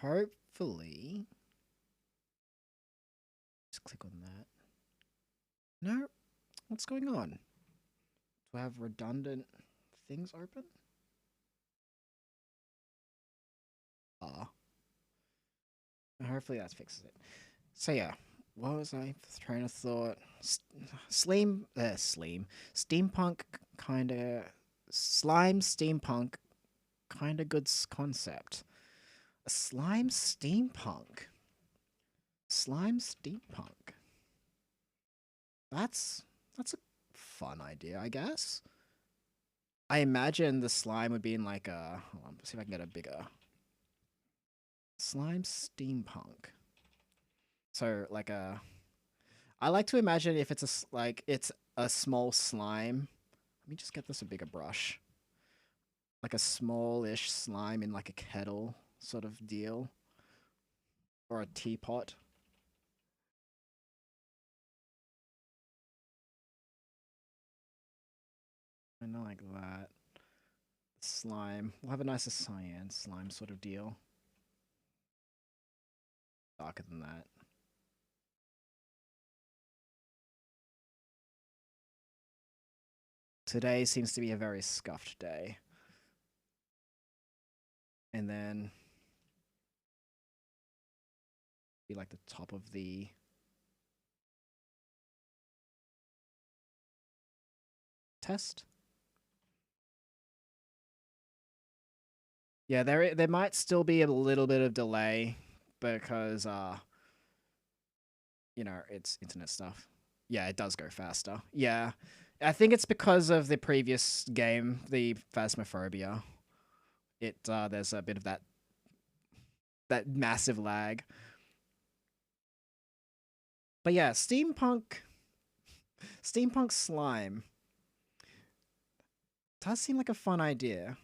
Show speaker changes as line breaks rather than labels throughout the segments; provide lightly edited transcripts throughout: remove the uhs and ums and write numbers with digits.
hopefully, just click on that. No, what's going on? Do I have redundant things open? Hopefully that fixes it. So yeah, what was I train of thought? Steampunk kind of slime steampunk kind of good concept. A slime steampunk. Slime steampunk. That's a fun idea, I guess. I imagine the slime would be in like a. Hold on, let's see if I can get a bigger. Slime steampunk. So like a. I like to imagine if it's it's a small slime. Let me just get this a bigger brush. Like a smallish slime in like a kettle sort of deal. Or a teapot. And I like that. Slime. We'll have a nicer cyan slime sort of deal. Darker than that. Today seems to be a very scuffed day. And then be like the top of the test. Yeah, there might still be a little bit of delay because you know, it's internet stuff. Yeah, it does go faster. Yeah. I think it's because of the previous game, the Phasmophobia. There's a bit of that massive lag. But yeah, steampunk slime does seem like a fun idea.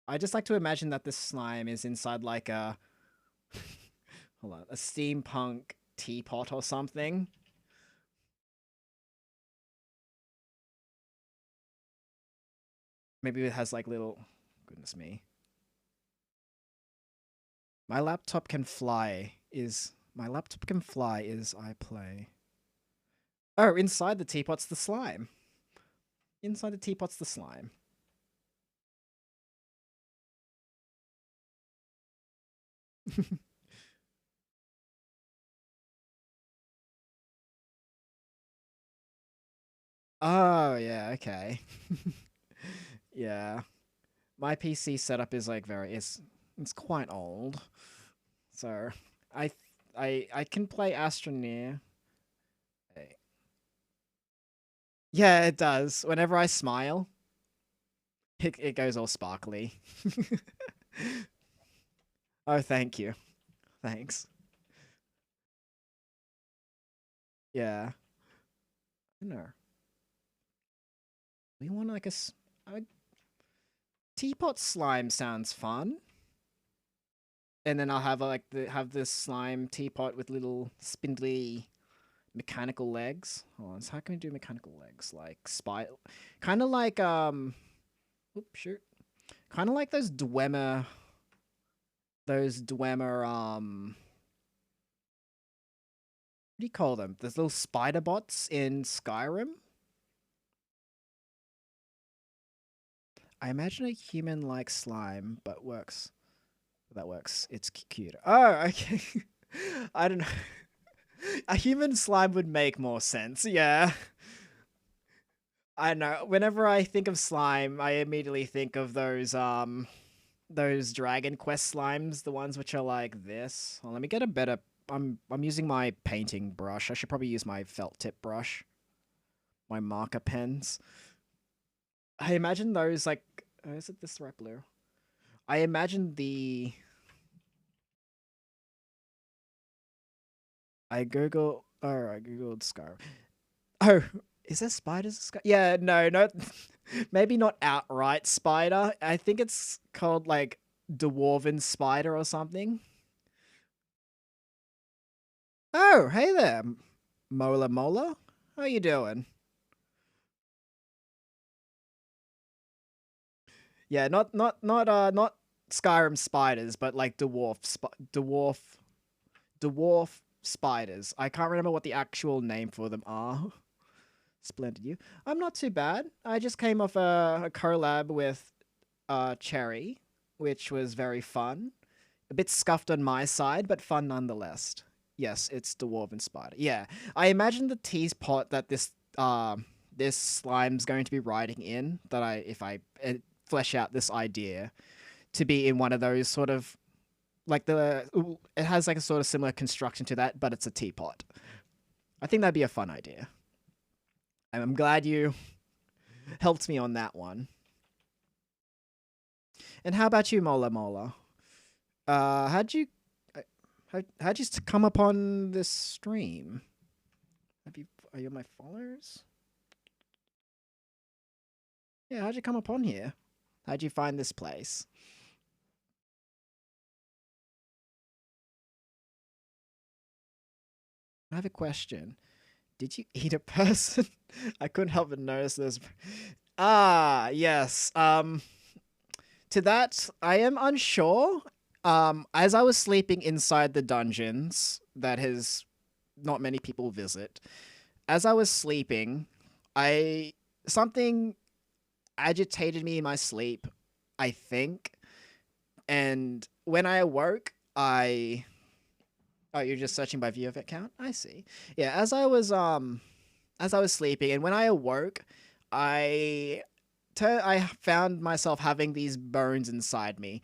I just like to imagine that this slime is inside like a hold on, a steampunk teapot or something. Maybe it has like little goodness me. My laptop can fly is I play. Oh, inside the teapot's the slime. Inside the teapot's the slime. Oh, yeah, okay. Yeah. My PC setup is like it's quite old. So, I can play Astroneer. Yeah, it does. Whenever I smile, it goes all sparkly. Oh, thank you. Thanks. Yeah. No. We want like a teapot slime sounds fun. And then I'll have have this slime teapot with little spindly mechanical legs. Hold on, so how can we do mechanical legs? Like kind of like oops, shoot. Kind of like those Dwemer what do you call them? Those little spider bots in Skyrim. I imagine a human-like slime, but works. That works. It's cute. Oh, okay. I don't know. A human slime would make more sense. Yeah. I know. Whenever I think of slime, I immediately think of those Dragon Quest slimes, the ones which are like this. Well, let me get a better. I'm using my painting brush. I should probably use my felt tip brush. My marker pens. I imagine those like. Is it this right blue? I imagine the. I googled Skyrim. Oh, is there spiders in Skyrim? Yeah, no, maybe not outright spider. I think it's called like dwarven spider or something. Oh, hey there, Mola. How you doing? Yeah, not Skyrim spiders, but like dwarf spiders. I can't remember what the actual name for them are. Splendid you. I'm not too bad. I just came off a collab with Cherry, which was very fun. A bit scuffed on my side, but fun nonetheless. Yes, it's Dwarven Spider. Yeah, I imagine the teapot that this slime's going to be riding in. If I flesh out this idea to be in one of those sort of like it has like a sort of similar construction to that, but it's a teapot. I think that'd be a fun idea. I'm glad you helped me on that one. And how about you, Mola Mola? How'd you come upon this stream? Are you my followers? Yeah, how'd you come upon here? How'd you find this place? I have a question. Did you eat a person? I couldn't help but notice this. Ah, yes. To that, I am unsure. As I was sleeping inside the dungeons that not many people visit, as I was sleeping, something agitated me in my sleep, I think. And when I awoke, Oh, you're just searching by view of account? I see. Yeah, as I was sleeping, and when I awoke, I found myself having these bones inside me.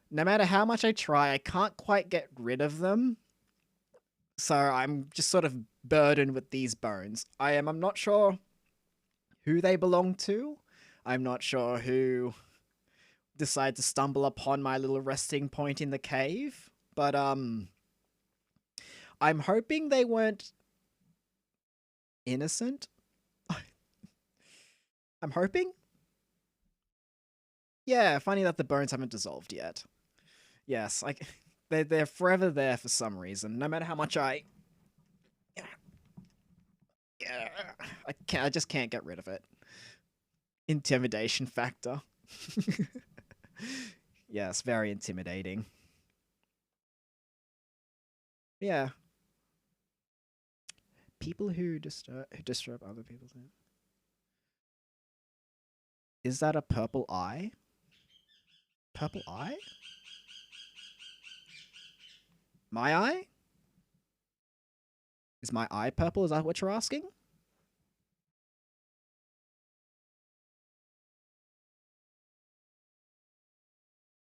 No matter how much I try, I can't quite get rid of them. So I'm just sort of burdened with these bones. I'm not sure who they belong to. I'm not sure who decided to stumble upon my little resting point in the cave. But I'm hoping they weren't innocent. I'm hoping. Yeah, funny that the bones haven't dissolved yet. Yes, they're forever there for some reason. No matter how much I just can't get rid of it. Intimidation factor. Yes, very intimidating. Yeah. People who disturb other people's. Is that a purple eye? Purple eye? My eye? Is my eye purple? Is that what you're asking?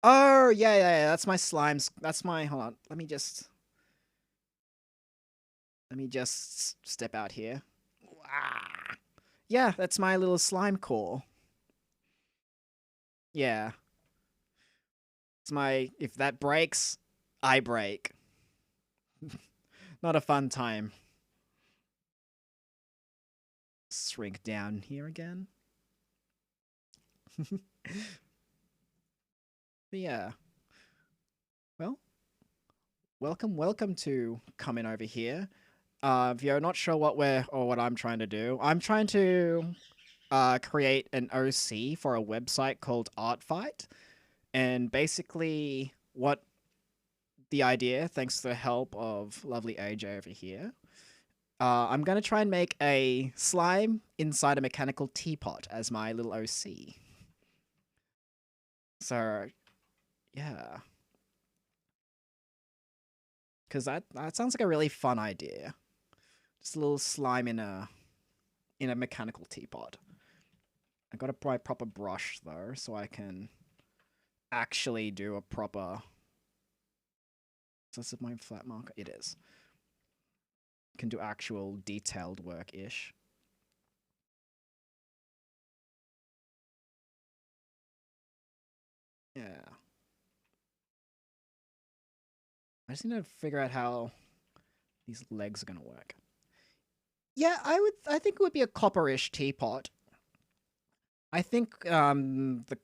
Oh, yeah. That's my slimes. That's my... Hold on. Let me just step out here. Yeah, that's my little slime core. Yeah. It's my... If that breaks, I break. Not a fun time. Shrink down here again. Yeah. Well, welcome to coming over here. If you're not sure what I'm trying to do, I'm trying to create an OC for a website called Artfight, and basically what the idea, thanks to the help of lovely AJ over here, I'm gonna try and make a slime inside a mechanical teapot as my little OC. So, yeah. Because that sounds like a really fun idea. Just a little slime in a mechanical teapot. I gotta buy a proper brush though, so I can actually do a proper... Is this my flat marker? It is. Can do actual detailed work-ish. Yeah. I just need to figure out how these legs are gonna work. Yeah, I think it would be a copperish teapot. I think the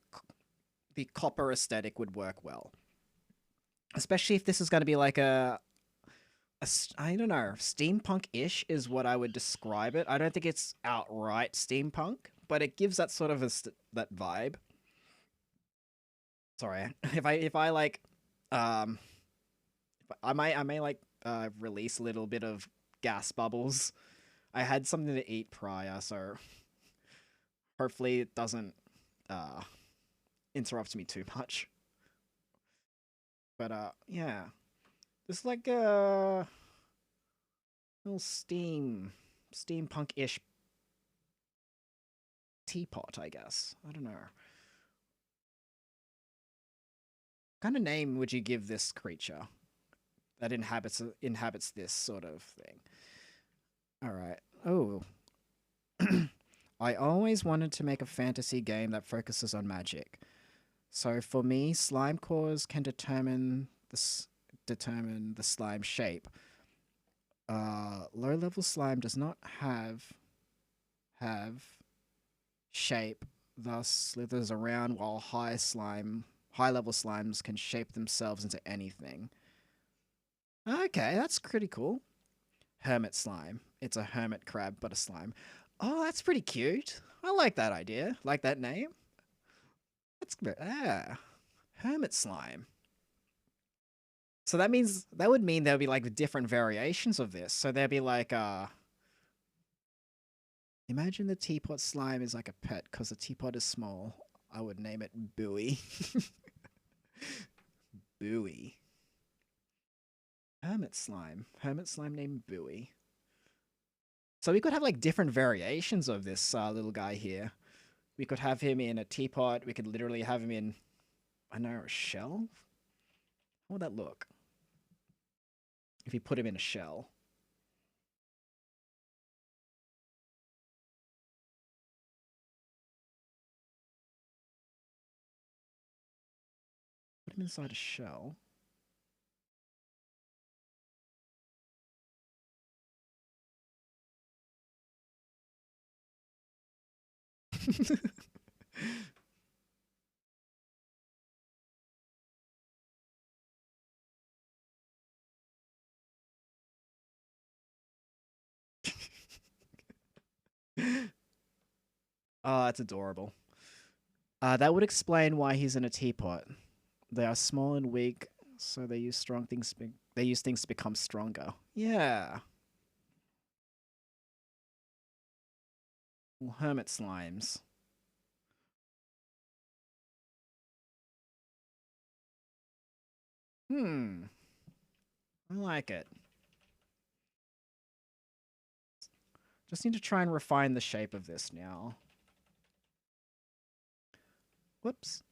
copper aesthetic would work well. Especially if this is going to be like I don't know, steampunk-ish is what I would describe it. I don't think it's outright steampunk, but it gives that sort of that vibe. Sorry, if I like, um, I may like release a little bit of gas bubbles. I had something to eat prior, so hopefully it doesn't uh interrupt me too much. But yeah, this is like a little steampunk-ish teapot, I guess. I don't know. What kind of name would you give this creature that inhabits this sort of thing? All right. Oh, I always wanted to make a fantasy game that focuses on magic. So for me, slime cores can determine the slime shape. Low level slime does not have shape, thus slithers around, while high level slimes can shape themselves into anything. Okay, that's pretty cool. Hermit slime. It's a hermit crab, but a slime. Oh, that's pretty cute. I like that idea. Like that name. Hermit slime. So that would mean there'll be like different variations of this. So there'll be like imagine the teapot slime is like a pet because the teapot is small. I would name it Buoy. Buoy. Hermit slime. Hermit slime named Buoy. So we could have like different variations of this little guy here. We could have him in a teapot. We could literally have him in, I don't know, a shell? How would that look? If you put him in a shell. Put him inside a shell. Oh, that's adorable. That would explain why he's in a teapot. They are small and weak, so they use they use things to become stronger. Yeah. Well, hermit slimes. Hmm. I like it. Just need to try and refine the shape of this now. Whoops.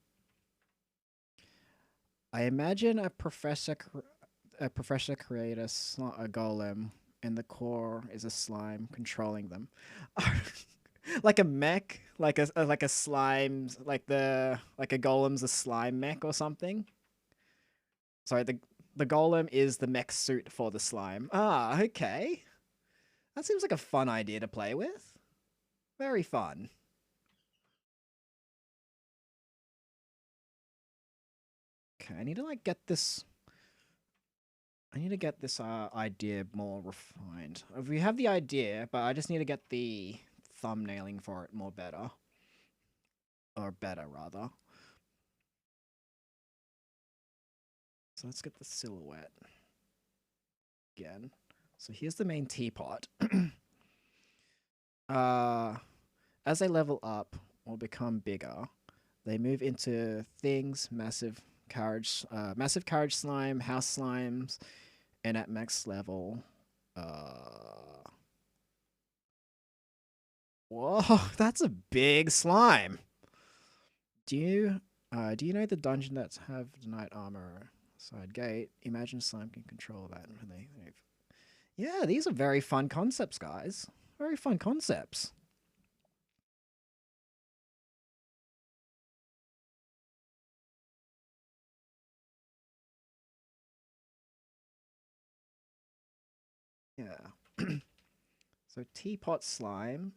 I imagine a professor create a golem, and the core is a slime controlling them. Like a mech, like a slime, like a golem's a slime mech or something. Sorry, the golem is the mech suit for the slime. Ah, okay. That seems like a fun idea to play with. Very fun. Okay, I need to like get this. I need to get this idea more refined. We have the idea, but I just need to get the thumbnailing for it more better. Or better, rather. So let's get the silhouette again. So here's the main teapot. uh, as they level up or become bigger, they move into things, massive carriage slime, house slimes, and at max level, whoa, that's a big slime. Do you know the dungeon that's have the knight armor side gate? Imagine slime can control that when they move. Yeah, these are very fun concepts, guys. Very fun concepts. Yeah. So teapot slime.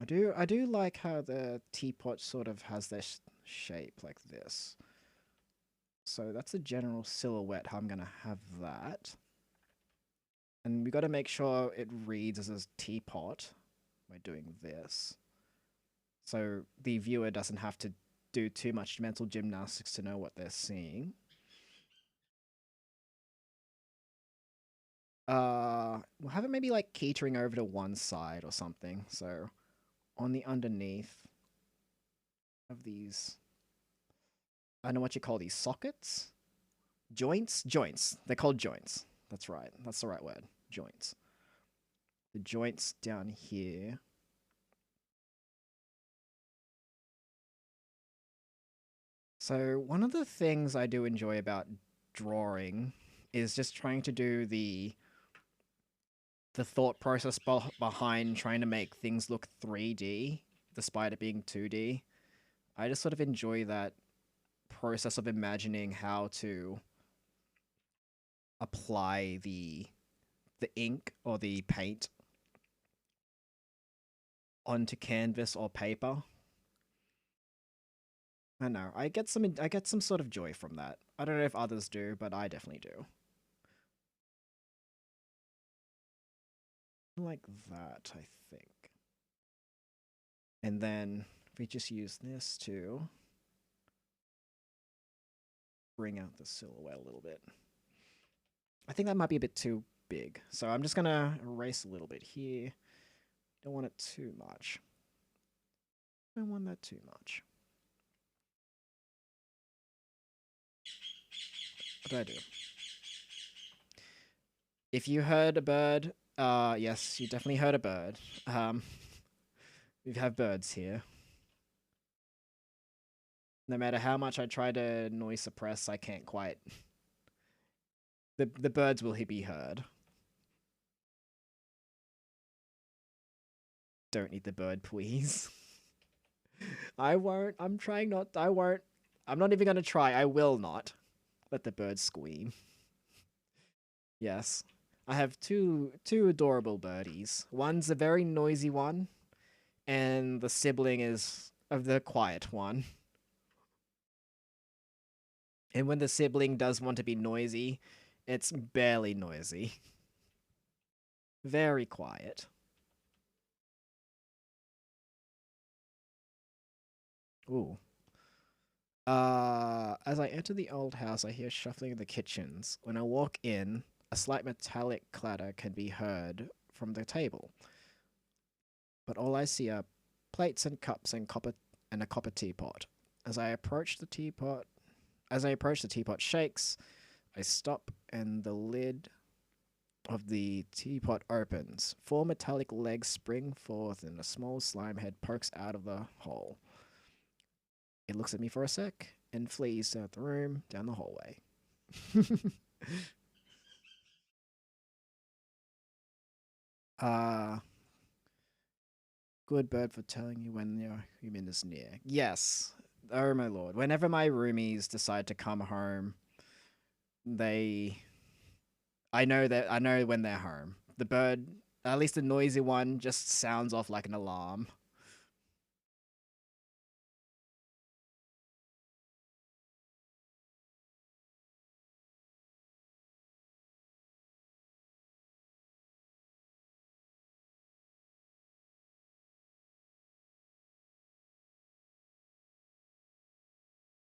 I do like how the teapot sort of has this shape like this. So that's a general silhouette, how I'm going to have that. And we got to make sure it reads as a teapot by doing this. So the viewer doesn't have to do too much mental gymnastics to know what they're seeing. We'll have it maybe like catering over to one side or something. So on the underneath of these, I don't know what you call these, sockets? Joints? Joints. They're called joints. That's right. That's the right word. Joints. The joints down here. So one of the things I do enjoy about drawing is just trying to do the thought process behind trying to make things look 3D despite it being 2D. I just sort of enjoy that process of imagining how to apply the ink or the paint onto canvas or paper. I know. I get some sort of joy from that. I don't know if others do, but I definitely do. Like that, I think. And then if we just use this to bring out the silhouette a little bit. I think that might be a bit too big. So I'm just gonna erase a little bit here. Don't want it too much. Don't want that too much. What did I do? If you heard a bird, yes, you definitely heard a bird. We have birds here. No matter how much I try to noise suppress, I can't quite. The birds will be heard. Don't eat the bird, please. I won't. I'm trying not. I won't. I'm not even gonna try. I will not let the bird scream. Yes. I have two adorable birdies. One's a very noisy one, and the sibling is of the quiet one. And when the sibling does want to be noisy, it's barely noisy. Very quiet. Ooh. As I enter the old house, I hear shuffling in the kitchens. When I walk in, a slight metallic clatter can be heard from the table. But all I see are plates and cups and a copper teapot. As I approach the teapot shakes. I stop and the lid of the teapot opens. 4 metallic legs spring forth and a small slime head pokes out of the hole. It looks at me for a sec and flees out the room down the hallway. Good bird for telling you when your human is near. Yes. Oh my lord. Whenever my roomies decide to come home, I know when they're home. The bird, at least the noisy one, just sounds off like an alarm.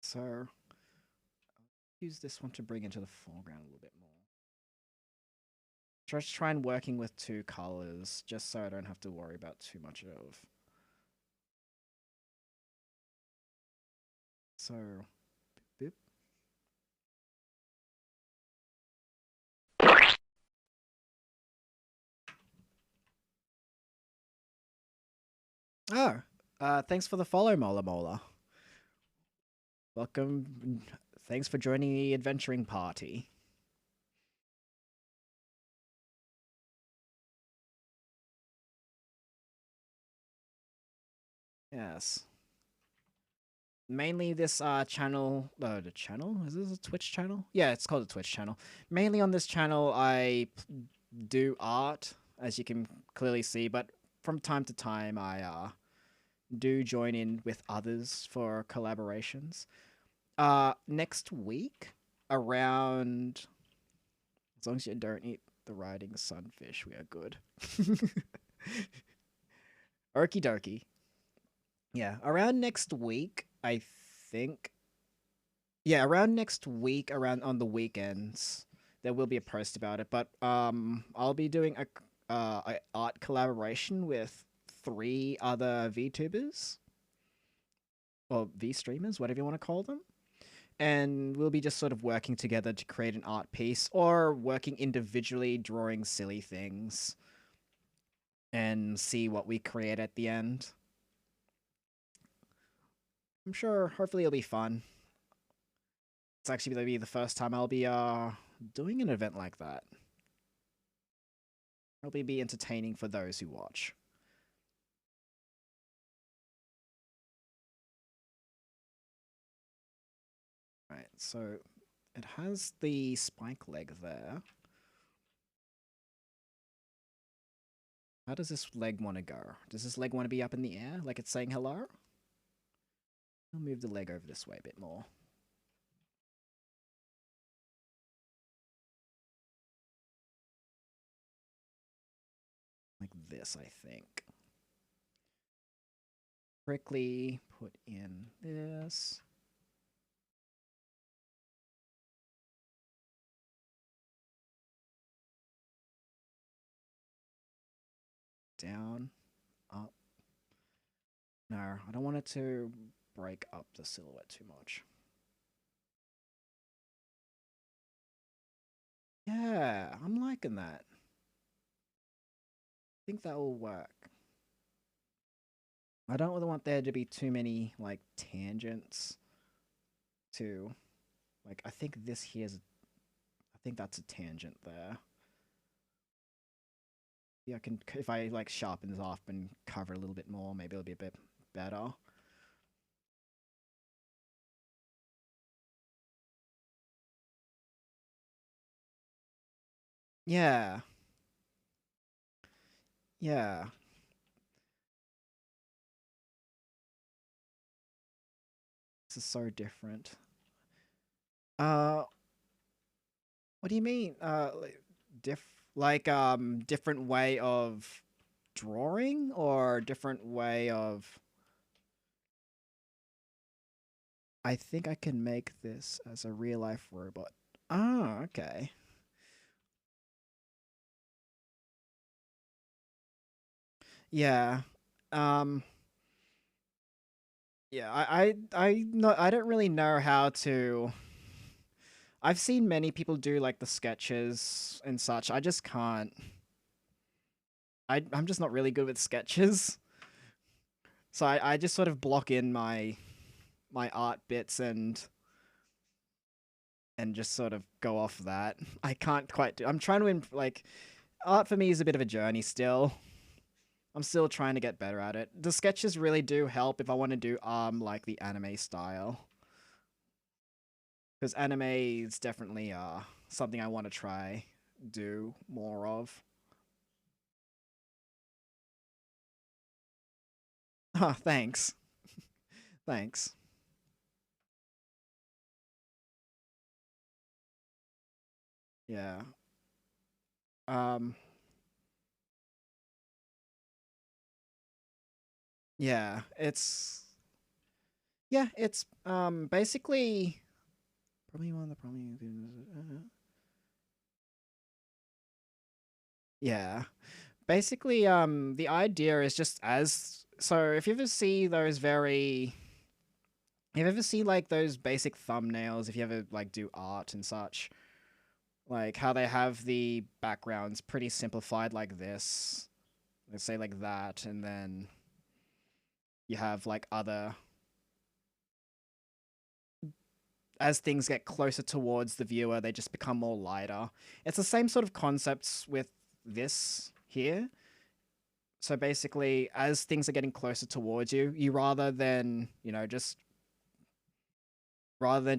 So use this one to bring into the foreground a little bit more. Just try and working with 2 colors, just so I don't have to worry about too much of. So, boop. Oh, thanks for the follow, Mola Mola. Welcome. Thanks for joining the adventuring party. Yes. Mainly this channel, the channel? Is this a Twitch channel? Yeah, it's called a Twitch channel. Mainly on this channel, I do art, as you can clearly see, but from time to time, I do join in with others for collaborations. Next week, around, as long as you don't eat the riding sunfish, we are good. Okie dokie. Yeah, around next week, I think, yeah, around next week, around on the weekends, there will be a post about it. But I'll be doing a art collaboration with 3 other VTubers or V streamers, whatever you want to call them. And we'll be just sort of working together to create an art piece or working individually, drawing silly things and see what we create at the end. I'm sure, hopefully it'll be fun. It's actually going to be the first time I'll be doing an event like that. It'll be entertaining for those who watch. Right, so it has the spike leg there. How does this leg want to go? Does this leg want to be up in the air like it's saying hello? I'll move the leg over this way a bit more. Like this, I think. Quickly put in this. Down, up. No, I don't want it to break up the silhouette too much. Yeah, I'm liking that. I think that will work. I don't really want there to be too many, like, tangents to, like, I think this here's, I think that's a tangent there. Yeah, I can, if I, like, sharpen this off and cover a little bit more, maybe it'll be a bit better. Yeah. Yeah. This is so different. What do you mean? Different way of drawing or different way of. I think I can make this as a real life robot. Oh, okay. Yeah. Um. Yeah. I don't really know how to. I've seen many people do like the sketches and such. I just can't. I'm just not really good with sketches. So I just sort of block in my art bits and just sort of go off that. I can't quite do. I'm trying to like art for me is a bit of a journey still. I'm still trying to get better at it. The sketches really do help if I want to do like the anime style. Cuz anime is definitely something I want to try do more of. Oh, thanks. Thanks. Yeah. Um yeah, it's basically probably one of the probably yeah. Basically the idea is just as so if you ever see those very if you ever see like those basic thumbnails if you ever like do art and such like how they have the backgrounds pretty simplified like this, let's say like that, and then you have like other as things get closer towards the viewer, they just become more lighter. It's the same sort of concepts with this here. So basically, as things are getting closer towards you, you rather than just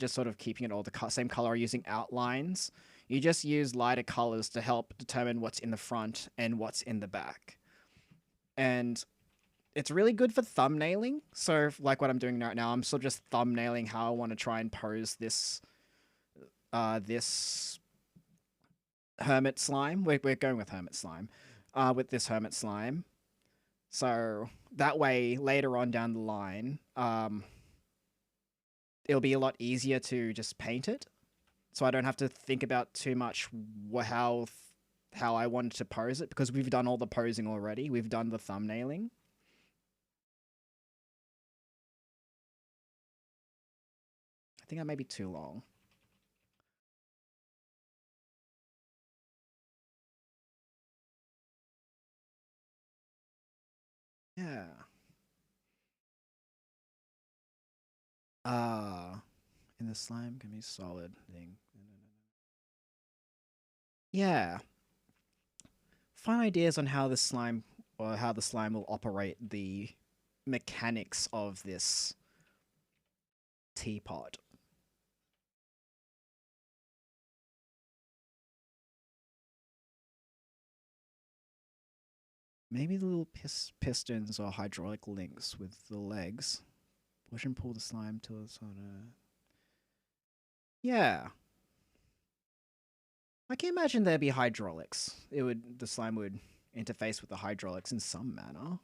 sort of keeping it all the same color or using outlines, you just use lighter colors to help determine what's in the front and what's in the back. And it's really good for thumbnailing. So, like what I'm doing right now, I'm sort of just thumbnailing how I want to try and pose this hermit slime. We're going with hermit slime, with this hermit slime. So that way, later on down the line, it'll be a lot easier to just paint it. So I don't have to think about too much how I wanted to pose it, because we've done all the posing already. We've done the thumbnailing. I think that may be too long. Yeah. In the slime can be solid thing. Yeah. Find ideas on how the slime will operate the mechanics of this teapot. Maybe the little pistons or hydraulic links with the legs. Push and pull the slime till it's on a... Yeah. I can imagine there'd be hydraulics. The slime would interface with the hydraulics in some manner.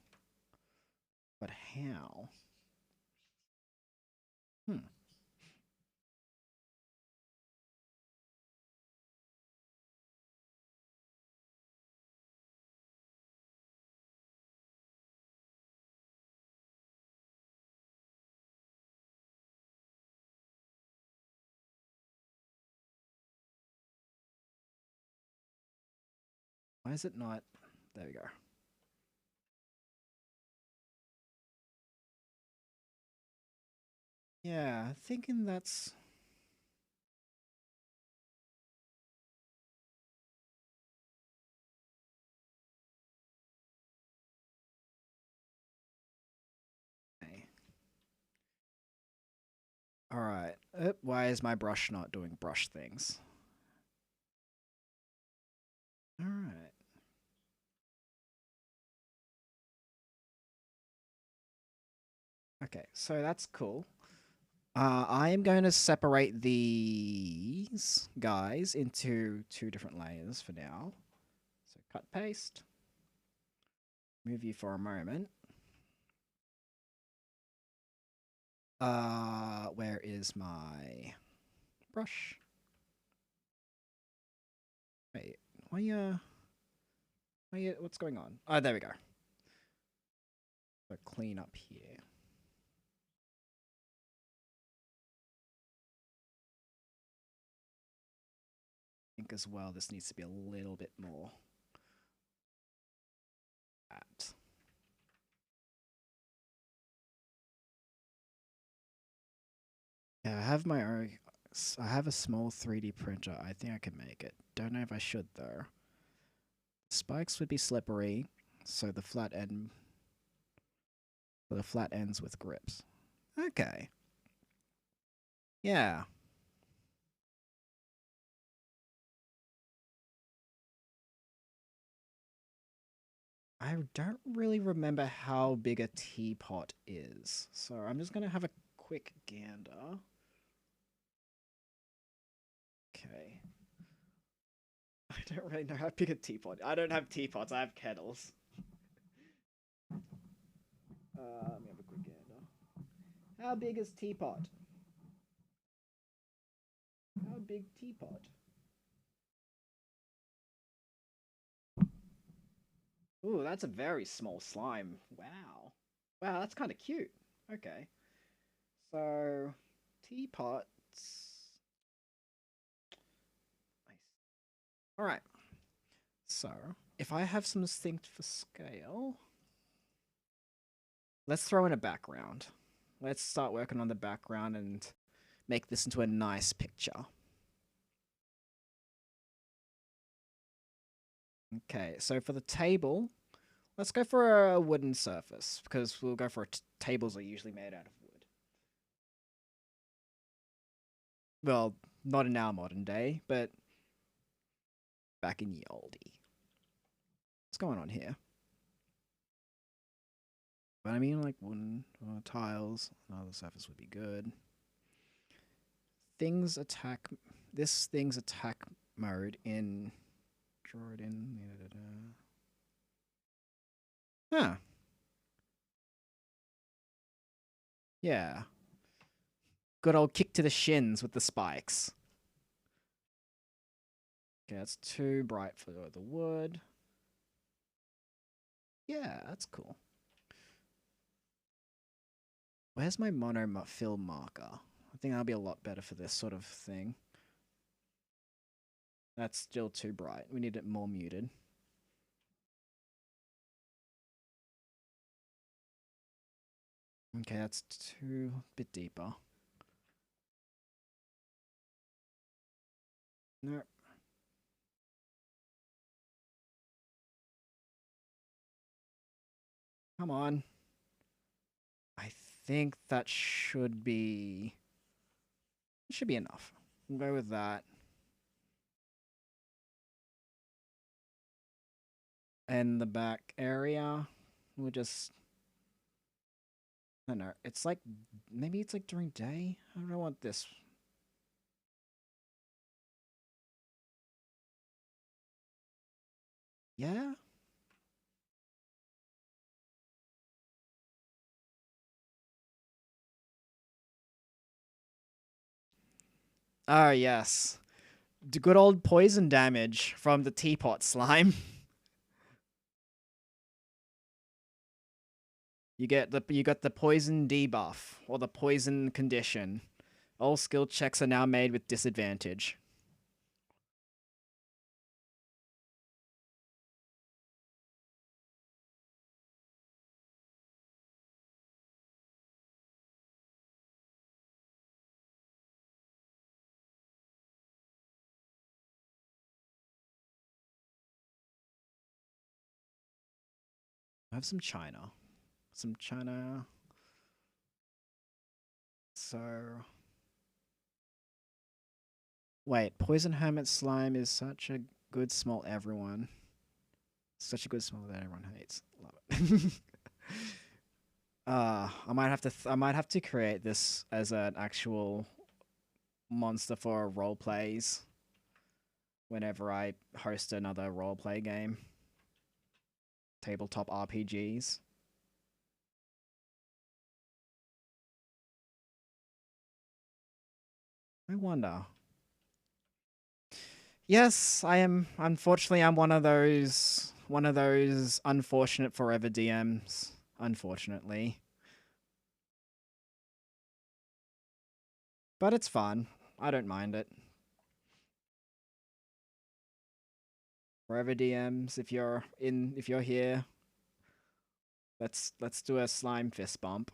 But how? Why is it not? There we go. Yeah, thinking that's... Okay. Alright. Why is my brush not doing brush things? Alright. Okay, so that's cool. I am going to separate these guys into 2 different layers for now. So cut, paste. Move you for a moment. Where is my brush? Wait, what's going on? Oh, there we go. So clean up here. I think as well this needs to be a little bit more at. Yeah, I have my own. I have a small 3D printer. I think I can make it. Don't know if I should though. Spikes would be slippery, so the flat ends with grips. Okay. Yeah. I don't really remember how big a teapot is, so I'm just gonna have a quick gander. Okay. I don't really know how big a teapot. I don't have teapots. I have kettles. Let me have a quick gander. How big is teapot? How big teapot? Ooh, that's a very small slime. Wow. Wow, that's kind of cute. Okay. So, teapots. Nice. Alright. So, if I have some instinct for scale, let's throw in a background. Let's start working on the background and make this into a nice picture. Okay, so for the table, let's go for a wooden surface, because we'll go for tables are usually made out of wood. Well, not in our modern day, but back in ye oldie. What's going on here? But I mean, like wooden tiles, another surface would be good. This thing's attack mode in... Draw it in. Huh. Yeah. good old kick to the shins with the spikes. Okay, that's too bright for the wood. Yeah, that's cool. Where's my fill marker? I think that'll be a lot better for this sort of thing. That's still too bright. We need it more muted. Okay, that's too bit deeper. Nope. Come on. I think that should be enough. We'll go with that. And the back area, we'll just, I don't know. It's like, maybe it's like during day. I don't want this. Yeah. Oh, yes. The good old poison damage from the teapot slime. You got the poison debuff or the poison condition. All skill checks are now made with disadvantage. I have some China. So wait, poison hermit slime is such a good smell everyone. Such a good smell that everyone hates. Love it. I might have to create this as an actual monster for role plays whenever I host another role play game. Tabletop RPGs. I wonder. Yes, I am. Unfortunately, I'm one of those unfortunate forever DMs. Unfortunately, but it's fun. I don't mind it. Forever DMs, if you're here, let's do a slime fist bump.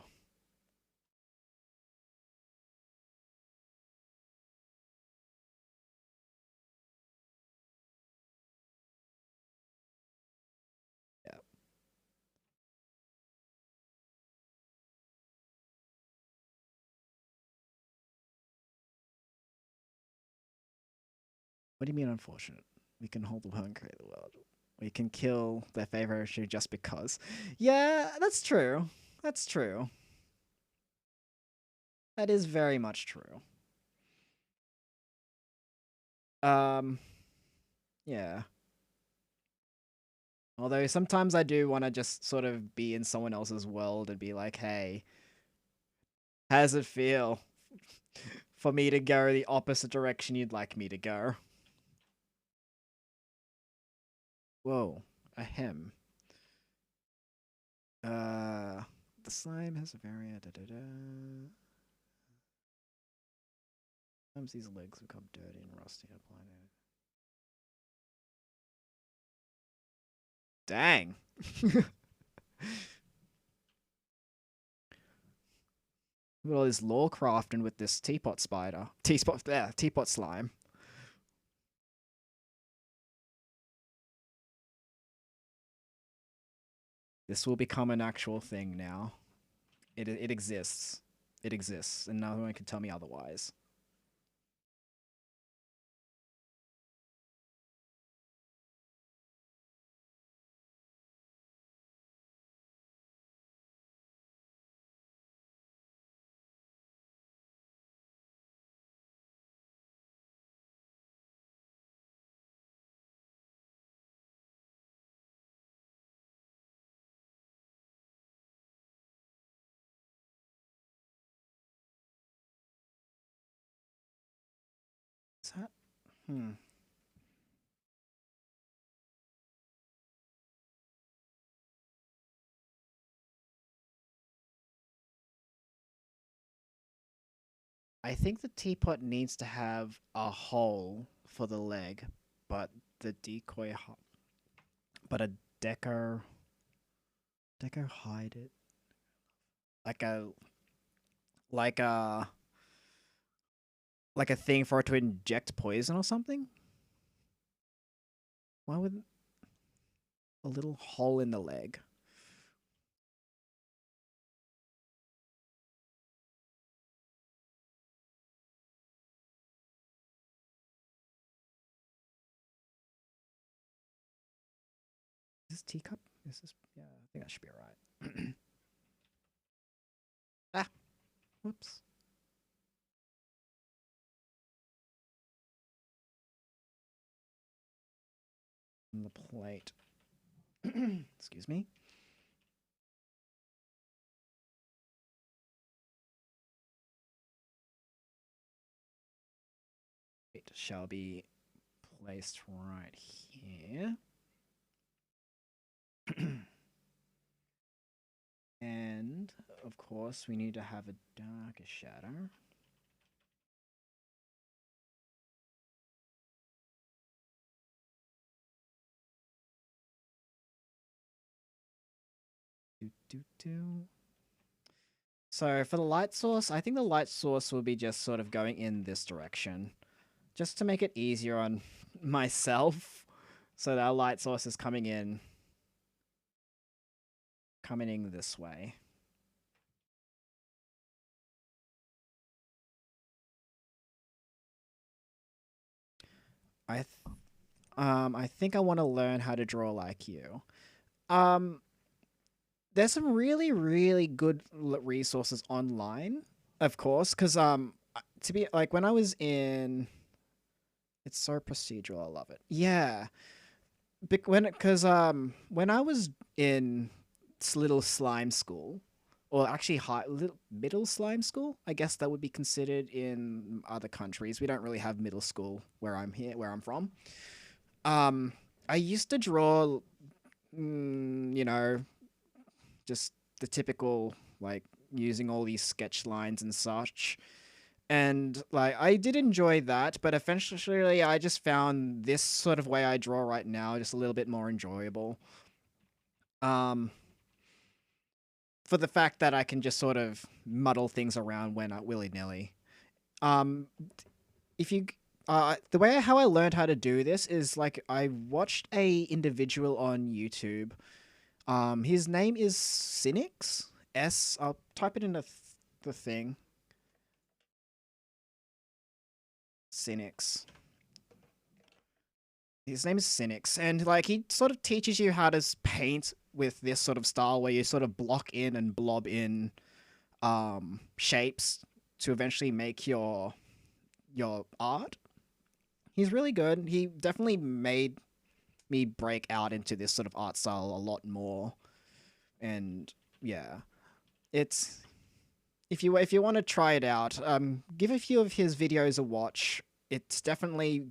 Yeah. What do you mean unfortunate? We can hold the world and create the world. We can kill their favorite issue just because. Yeah, that's true. That's true. That is very much true. Yeah. Although sometimes I do want to just sort of be in someone else's world and be like, hey, how does it feel for me to go the opposite direction you'd like me to go? Whoa, a hem. The slime has a variant. Sometimes these legs become dirty and rusty. Dang. Look at all this lore crafting with this teapot spider. Teapot slime. This will become an actual thing now. It exists. It exists, and no one can tell me otherwise. Hmm. I think the teapot needs to have a hole for the leg, but the but a deco hide it like a like a like a thing for it to inject poison or something. Why would a little hole in the leg? Is this teacup? Is this? Yeah, I think that should be alright. Ah, whoops. On the plate. Excuse me. It shall be placed right here. And of course, we need to have a darker shadow. Do, do, do. So for the light source, I think the light source will be just sort of going in this direction, just to make it easier on myself. So that our light source is coming in this way. I I think I want to learn how to draw like you. Um, there's some really, really good resources online, of course, because to be like when I was in, it's so procedural. I love it. Yeah, when I was in little slime school, or actually middle slime school, I guess that would be considered in other countries. We don't really have middle school where I'm from. I used to draw, you know, just the typical like using all these sketch lines and such. And like I did enjoy that, but eventually I just found this sort of way I draw right now just a little bit more enjoyable. Um, for the fact that I can just sort of muddle things around when I willy nilly. Um, if you the way how I learned how to do this is like I watched a individual on YouTube. His name is Cynics. I'll type it in the thing. Cynics. His name is Cynics, and like he sort of teaches you how to paint with this sort of style where you sort of block in and blob in shapes to eventually make your art. He's really good. He definitely made me break out into this sort of art style a lot more. And yeah, it's if you want to try it out, give a few of his videos a watch. It's definitely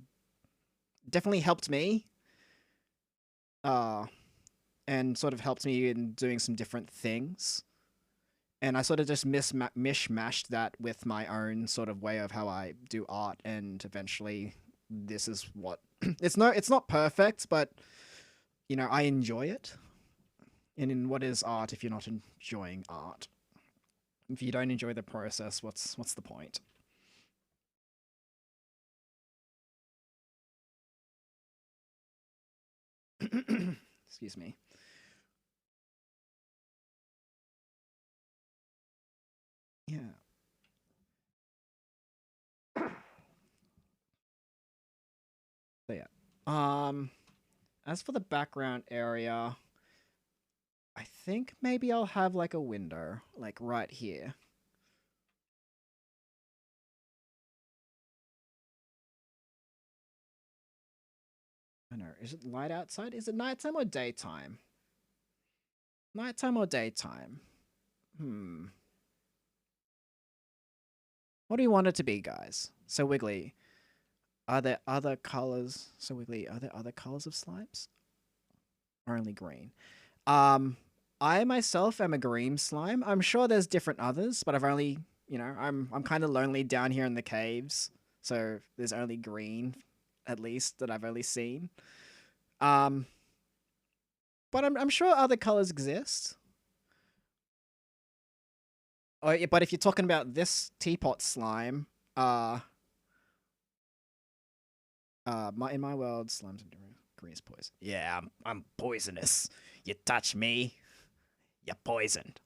helped me. Uh, and sort of helped me in doing some different things. And I sort of just mishmashed that with my own sort of way of how I do art, and eventually, this is what it's not perfect, but you know I enjoy it. And in what is art if you're not enjoying art? If you don't enjoy the process, what's the point? Excuse me. Yeah. So yeah. As for the background area, I think maybe I'll have like a window, like right here. I know. Is it light outside? Is it nighttime or daytime? Nighttime or daytime? Hmm. What do you want it to be, guys? So Wiggly, Are there other colors? So Wiggly, are there other colors of slimes? Or only green? Um, I myself am a green slime. I'm sure there's different others, but I've only, I'm kind of lonely down here in the caves, so there's only green, at least that I've only seen. Um, but I'm sure other colors exist. Oh, yeah, but if you're talking about this teapot slime, uh, in my world, slimes are green is poison. Yeah, I'm poisonous. You touch me, you're poisoned.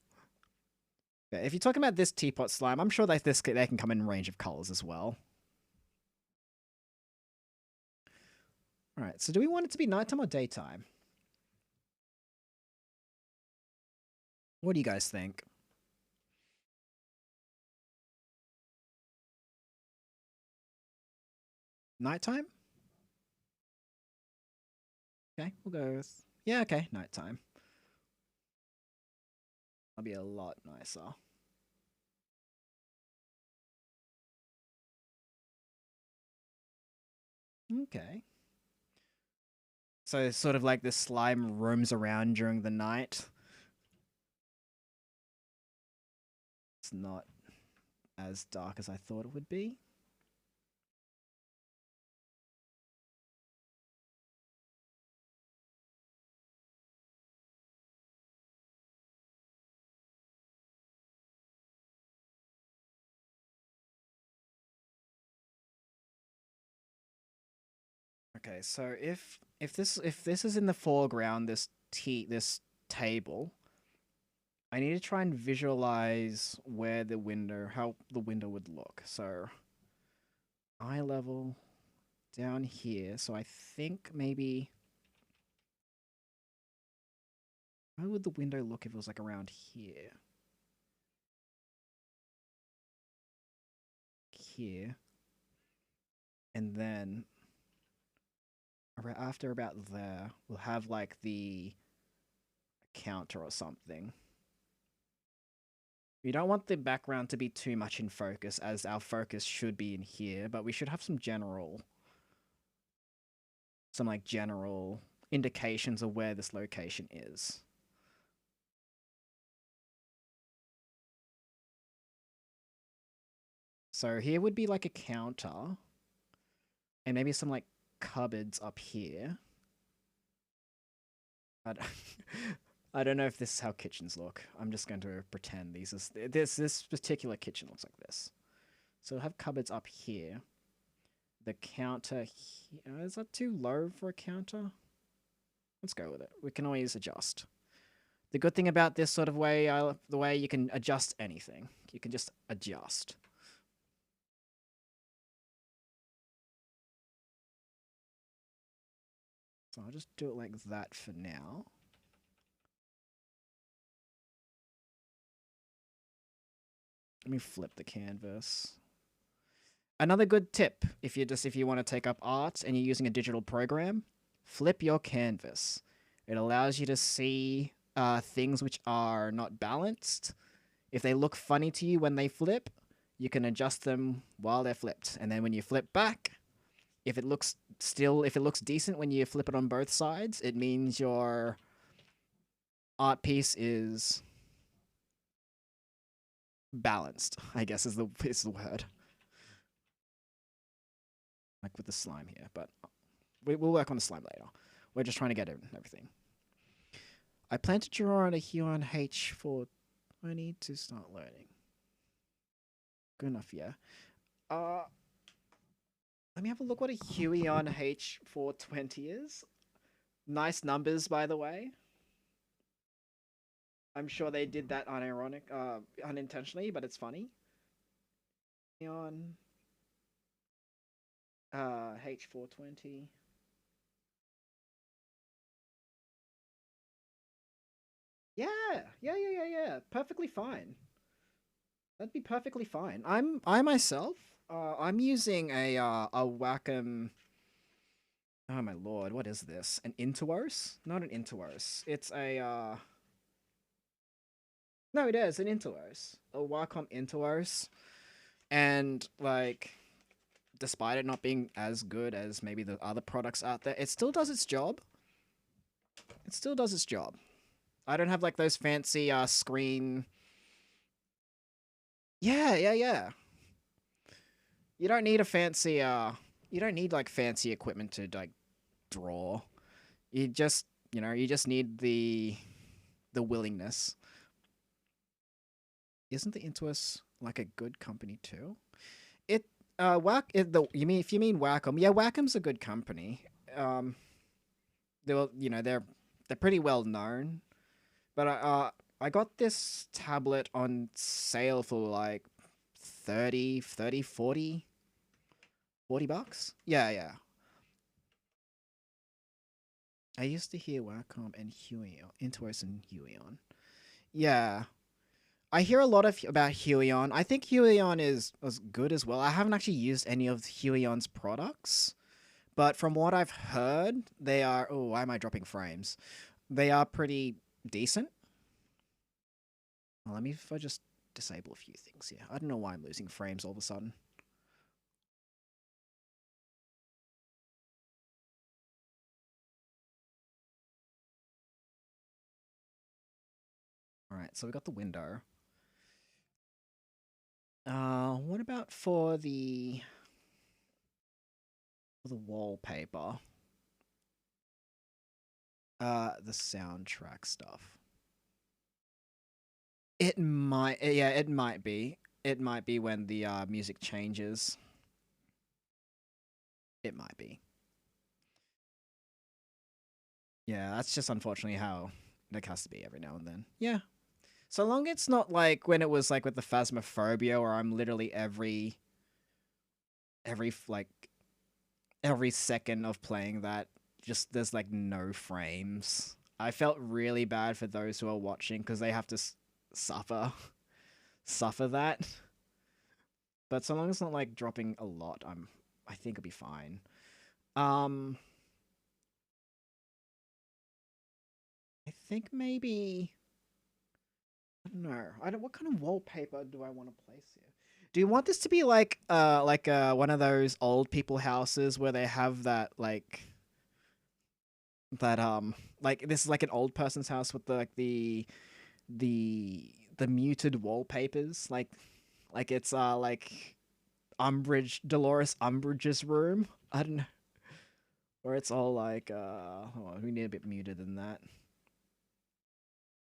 Yeah, if you're talking about this teapot slime, I'm sure they can come in a range of colors as well. All right, so do we want it to be nighttime or daytime? What do you guys think? Nighttime? Okay, we'll go with... Yeah, okay, nighttime. That'll be a lot nicer. Okay. So sort of like the slime roams around during the night. It's not as dark as I thought it would be. Okay, so if this is in the foreground, this table, I need to try and visualize how the window would look. So eye level down here. So I think maybe how would the window look if it was like around here? Here. And then after about there, we'll have like the counter or something. We don't want the background to be too much in focus, as our focus should be in here, but we should have some like general indications of where this location is. So here would be like a counter, and maybe some like cupboards up here. I don't know if this is how kitchens look. I'm just going to pretend this particular kitchen looks like this. So we'll have cupboards up here. The counter here, is that too low for a counter? Let's go with it. We can always adjust. The good thing about this sort of way, the way you can adjust anything. You can just adjust. So I'll just do it like that for now. Let me flip the canvas. Another good tip, if you want to take up art and you're using a digital program, flip your canvas. It allows you to see things which are not balanced. If they look funny to you when they flip, you can adjust them while they're flipped. And then when you flip back, if it looks decent when you flip it on both sides, it means your art piece is balanced, I guess is the word. Like with the slime here, but we'll work on the slime later. We're just trying to get everything. I plan to draw on a Huon H420 to start learning. Good enough, yeah. Let me have a look what a Huion H420 is. Nice numbers, by the way. I'm sure they did that unintentionally, but it's funny. Huion H420. Yeah. Perfectly fine. That'd be perfectly fine. I myself, I'm using a Wacom. Oh my lord, what is this? An Intuos? Not an Intuos. It's a No, it is an Intuos. A Wacom Intuos. And like despite it not being as good as maybe the other products out there, it still does its job. It still does its job. I don't have like those fancy screen. Yeah, yeah, yeah. You don't need a fancy you don't need like fancy equipment to like draw. You just, you just need the willingness. Isn't the Intuos like a good company too? It you mean if you mean Wacom, yeah, Wacom's a good company. Um they're pretty well known. But I got this tablet on sale for like 40 bucks. Yeah, yeah. I used to hear Wacom and Huion, Intuos and Huion. Yeah. I hear a lot about Huion. I think Huion is good as well. I haven't actually used any of Huion's products, but from what I've heard, they are. Oh, why am I dropping frames? They are pretty decent. Well, let me if I just disable a few things here. I don't know why I'm losing frames all of a sudden. All right, so we got the window. What about for the wallpaper? The soundtrack stuff. It might, yeah, it might be. It might be when the music changes. It might be. Yeah, that's just unfortunately how it has to be every now and then. Yeah. So long it's not like when it was like with the Phasmophobia, where I'm literally every like every second of playing that, just there's like no frames. I felt really bad for those who are watching because they have to suffer suffer that. But so long as it's not like dropping a lot, I think it'll be fine. Um, I think maybe I don't know. I don't. What kind of wallpaper do I want to place here? Do you want this to be like one of those old people houses where they have that that like this is like an old person's house with the muted wallpapers like it's like Dolores Umbridge's room. I don't know. Or it's all like oh, we need a bit muted than that.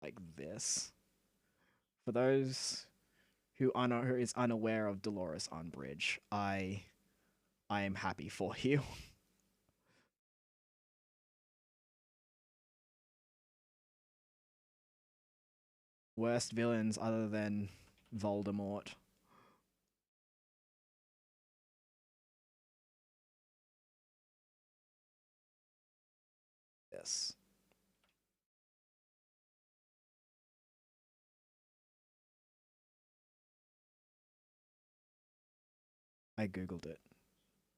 Like this. For those who is unaware of Dolores Umbridge, I am happy for you. Worst villains other than Voldemort. Yes. I googled it.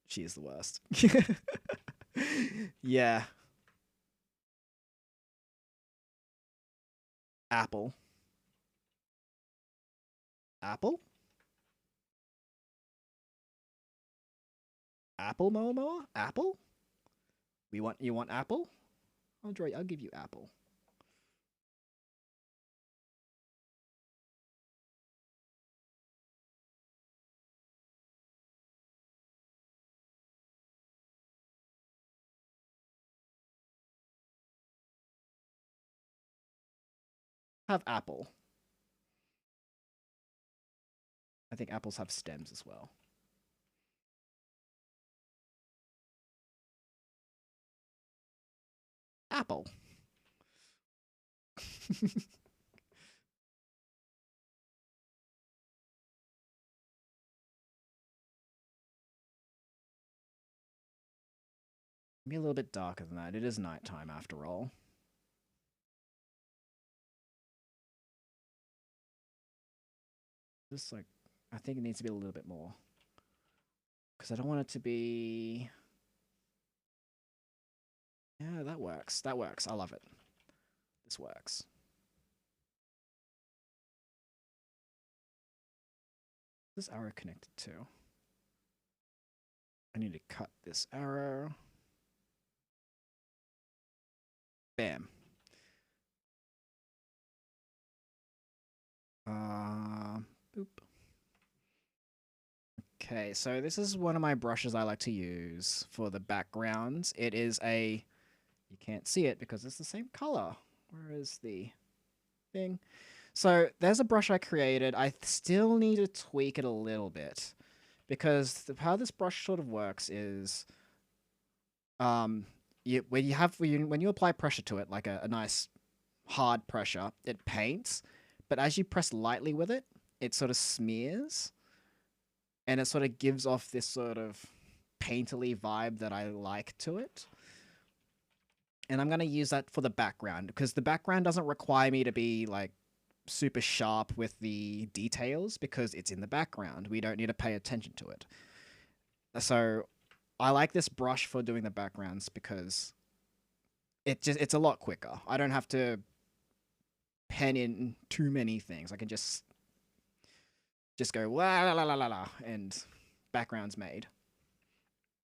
She is the worst. Yeah. Apple. Apple? Apple Momo? Apple? You want Apple? I'll give you Apple. Have Apple. I think apples have stems as well. Apple. Be a little bit darker than that. It is nighttime after all. Just like, I think it needs to be a little bit more. Because I don't want it to be... Yeah, that works. That works. I love it. This works. This arrow connected to? I need to cut this arrow. Bam. Boop. Okay, so this is one of my brushes I like to use for the backgrounds. It is a, you can't see it because it's the same color. Where is the thing? So there's a brush I created. I still need to tweak it a little bit because how this brush sort of works is, when you apply pressure to it, like a nice hard pressure, it paints, but as you press lightly with it, it sort of smears, and it sort of gives off this sort of painterly vibe that I like to it. And I'm going to use that for the background because the background doesn't require me to be like super sharp with the details because it's in the background. We don't need to pay attention to it. So I like this brush for doing the backgrounds because it's a lot quicker. I don't have to pen in too many things. I can just go la la la la la la and background's made.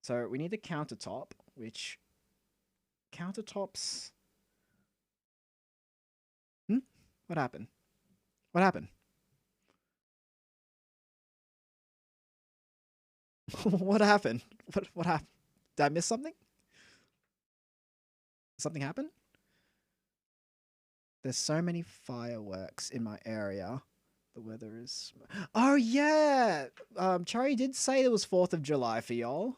So we need the countertop, which countertops. What happened? What happened? What happened? What happened? Did I miss something? Something happened? There's so many fireworks in my area. The weather is... Oh, yeah! Charlie did say it was 4th of July for y'all.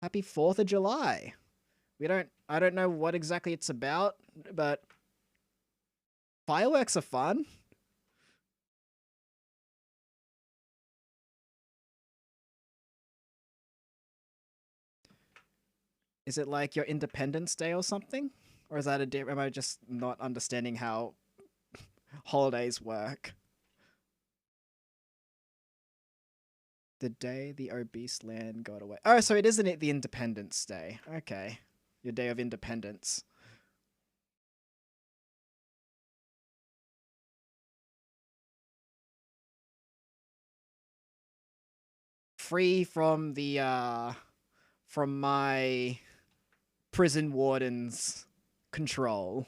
Happy 4th of July. I don't know what exactly it's about, but fireworks are fun. Is it like your Independence Day or something? Or is that am I just not understanding how holidays work? The day the obese land got away. Oh, so it isn't the Independence Day. Okay. Your day of independence. Free from the from my prison warden's control.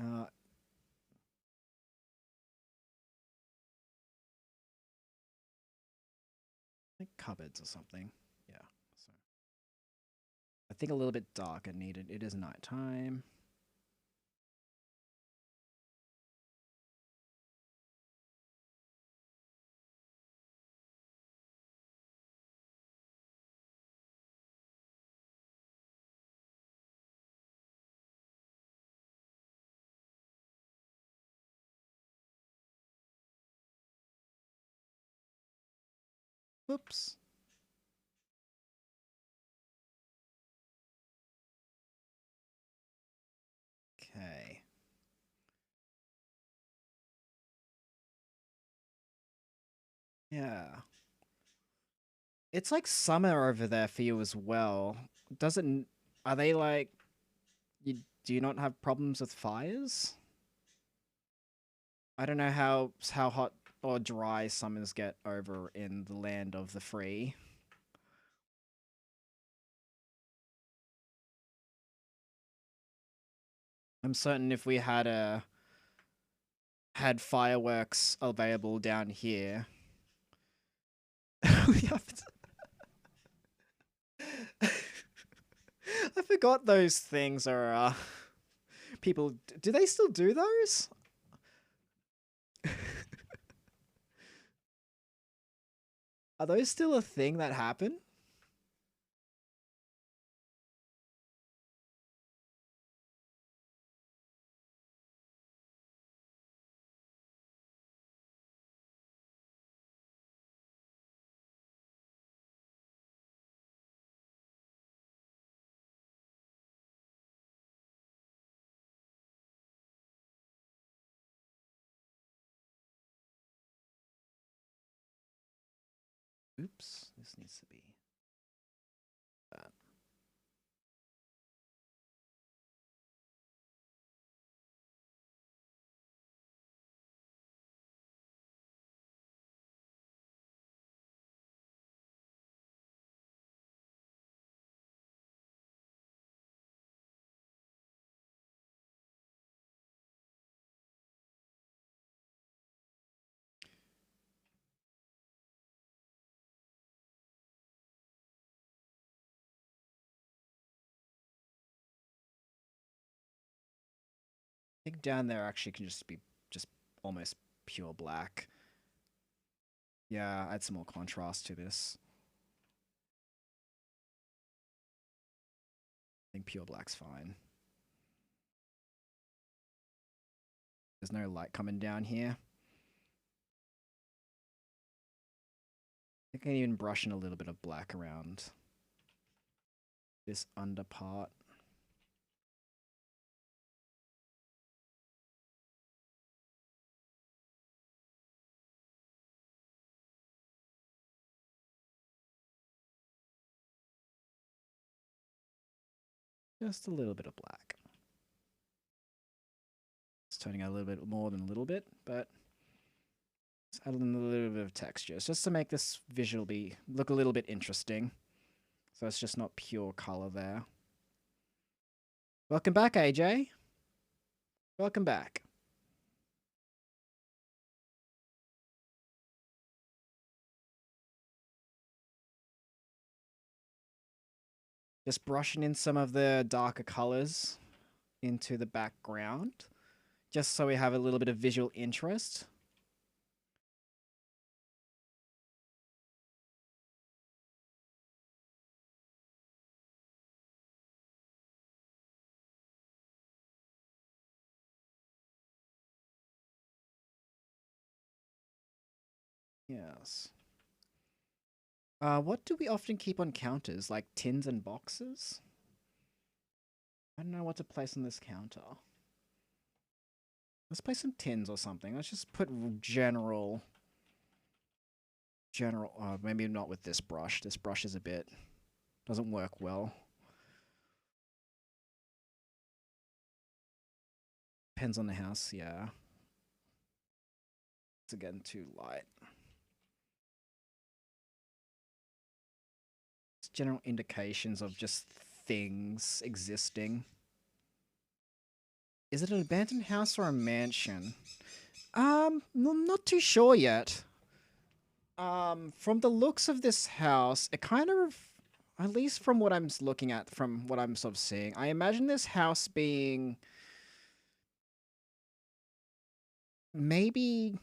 Uh, I think cupboards or something. Yeah. So I think a little bit darker needed. It is nighttime. Whoops. Okay. Yeah. It's like summer over there for you as well. Doesn't are they like do you not have problems with fires? I don't know how hot or dry summers get over in the land of the free. I'm certain if we had fireworks available down here. we have to... I forgot those things are people do they still do those? Are those still a thing that happen? Oops, this needs to be that. I think down there actually can just be just almost pure black. Yeah, add some more contrast to this. I think pure black's fine. There's no light coming down here. I can even brush in a little bit of black around this under part. Just a little bit of black. It's turning out a little bit more than a little bit, but it's adding a little bit of texture. It's just to make this visually look a little bit interesting. So it's just not pure color there. Welcome back, AJ. Welcome back. Just brushing in some of the darker colors into the background, just so we have a little bit of visual interest. Yes. What do we often keep on counters? Like tins and boxes? I don't know what to place on this counter. Let's place some tins or something. Let's just put general. Maybe not with this brush. This brush is a bit... doesn't work well. Depends on the house, yeah. It's again too light. It's general indications of just things existing. Is it an abandoned house or a mansion? I'm not too sure yet. From the looks of this house, it kind of, at least from what I'm looking at, from what I'm sort of seeing, I imagine this house being maybe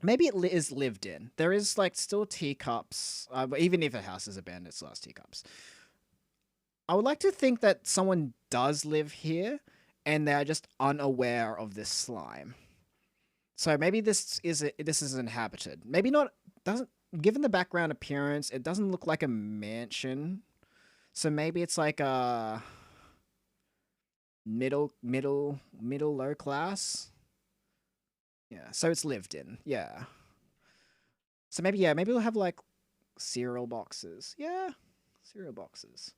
it is lived in. There is like still teacups, even if a house is abandoned, it still has teacups. I would like to think that someone does live here, and they're just unaware of this slime. So maybe this is inhabited. Maybe not. Doesn't, given the background appearance, it doesn't look like a mansion. So maybe it's like a middle low class. Yeah. So it's lived in. Yeah. So maybe we'll have like cereal boxes. Yeah, cereal boxes.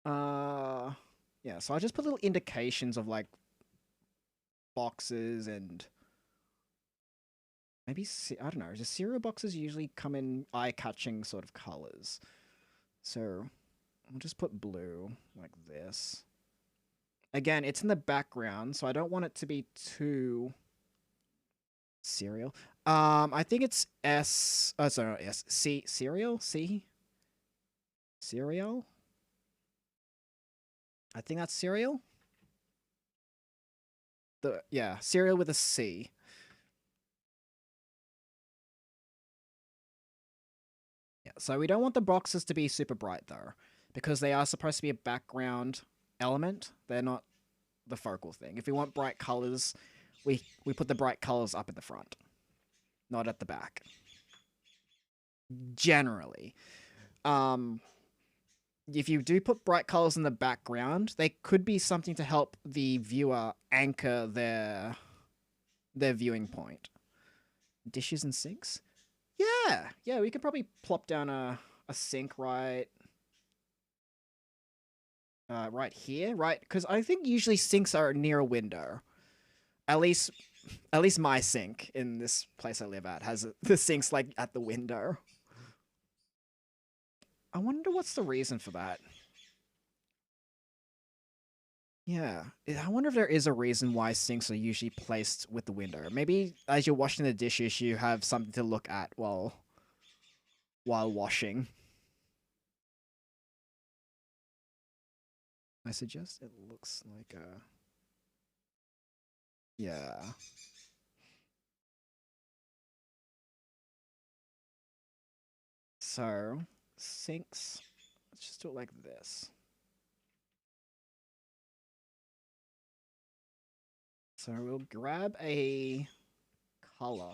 Yeah. So I'll just put little indications of like boxes and maybe, I don't know, the cereal boxes usually come in eye-catching sort of colors. So I'll just put blue like this. Again, it's in the background, so I don't want it to be too cereal. I think it's S. Oh, sorry, S. C. Cereal? C? Cereal? I think that's cereal. Yeah, cereal with a C. Yeah, so we don't want the boxes to be super bright though, because they are supposed to be a background element. They're not the focal thing. If we want bright colors, we put the bright colors up at the front, not at the back. Generally. If you do put bright colors in the background, they could be something to help the viewer anchor their viewing point. Dishes and sinks? Yeah, we could probably plop down a sink right here, right? Because I think usually sinks are near a window. At least, at least my sink in this place I live at has the sink's like at the window. I wonder what's the reason for that. Yeah, I wonder if there is a reason why sinks are usually placed with the window. Maybe as you're washing the dishes, you have something to look at while washing. I suggest it looks like a yeah. So sinks. Let's just do it like this. So we'll grab a color.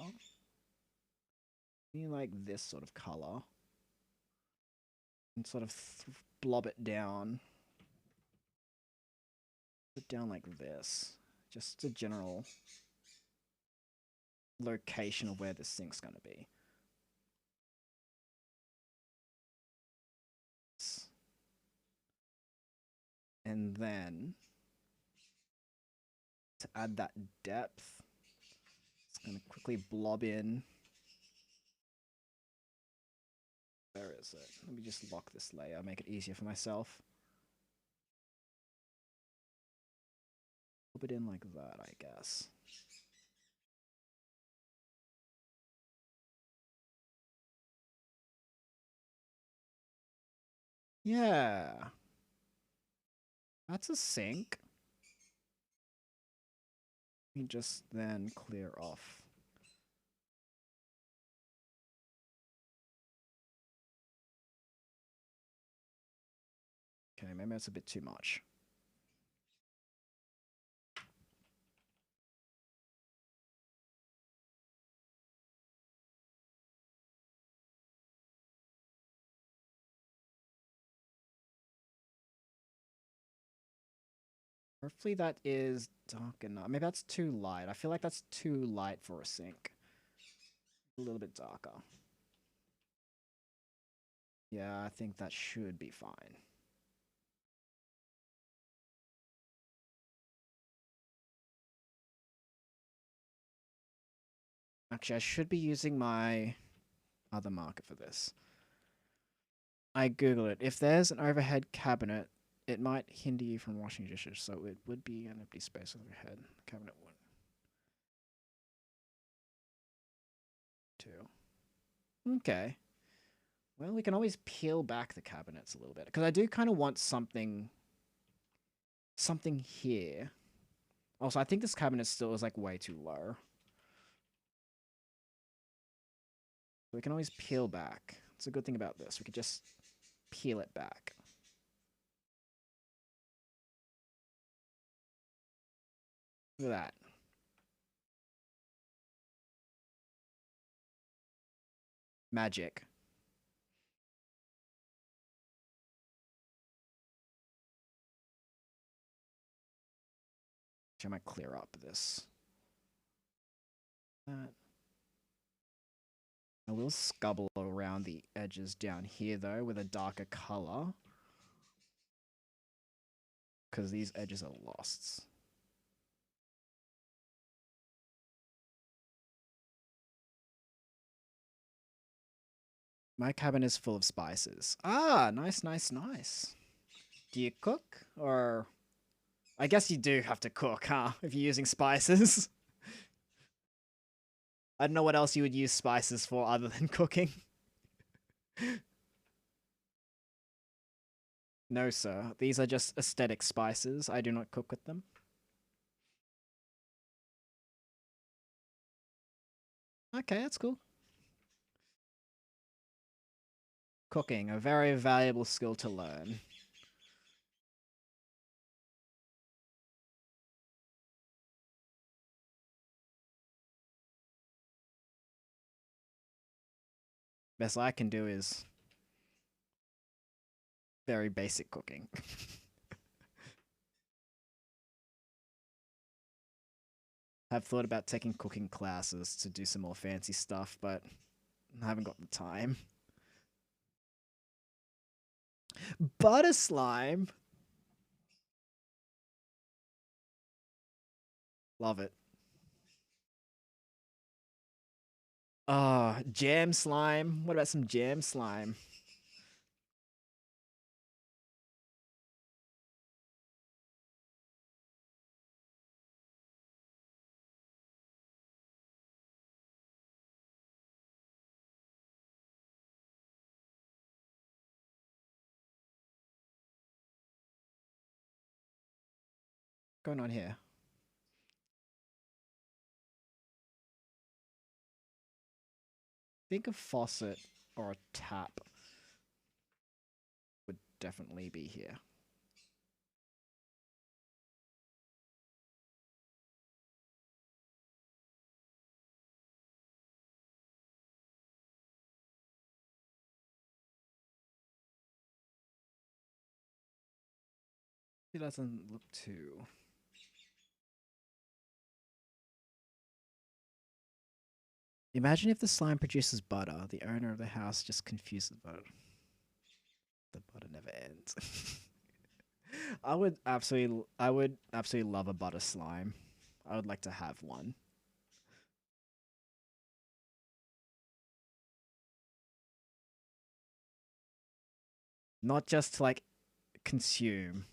Maybe like this sort of color. And sort of blob it down. Put it down like this. Just a general location of where the sink's going to be. And then to add that depth, it's going to quickly blob in. Where is it? Let me just lock this layer, make it easier for myself. Blob it in like that, I guess. Yeah. That's a sink. Let me just then clear off. Okay, maybe that's a bit too much. Hopefully that is dark enough. Maybe that's too light. I feel like that's too light for a sink. A little bit darker. Yeah, I think that should be fine. Actually, I should be using my other marker for this. I googled it. If there's an overhead cabinet, it might hinder you from washing dishes, so it would be an empty space overhead. The cabinet would. Too. Okay. Well, we can always peel back the cabinets a little bit, because I do kind of want something here. Also, I think this cabinet still is like way too low. So we can always peel back. It's a good thing about this. We could just peel it back. Look at that. Magic. I might clear up this. That. I will scubble around the edges down here though with a darker color. Because these edges are lost. My cabin is full of spices. Ah, nice, nice, nice. Do you cook? Or... I guess you do have to cook, huh? If you're using spices. I don't know what else you would use spices for other than cooking. No, sir. These are just aesthetic spices. I do not cook with them. Okay, that's cool. Cooking, a very valuable skill to learn. Best I can do is very basic cooking. I've thought about taking cooking classes to do some more fancy stuff, but I haven't got the time. Butter slime. Love it. Jam slime. What about some jam slime? What's going on here? Think a faucet or a tap would definitely be here. It doesn't look too. Imagine if the slime produces butter. The owner of the house just confuses the butter. The butter never ends. I would absolutely love a butter slime. I would like to have one. Not just to like consume,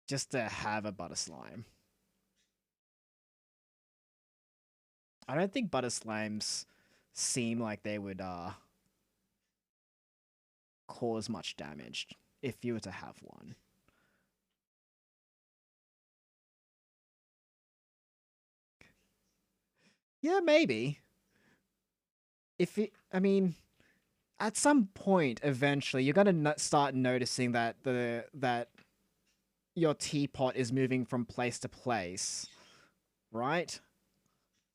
just to have a butter slime. I don't think butter slimes seem like they would cause much damage if you were to have one. Yeah, maybe. If it, I mean, at some point, eventually, you're gonna start noticing that that your teapot is moving from place to place, right?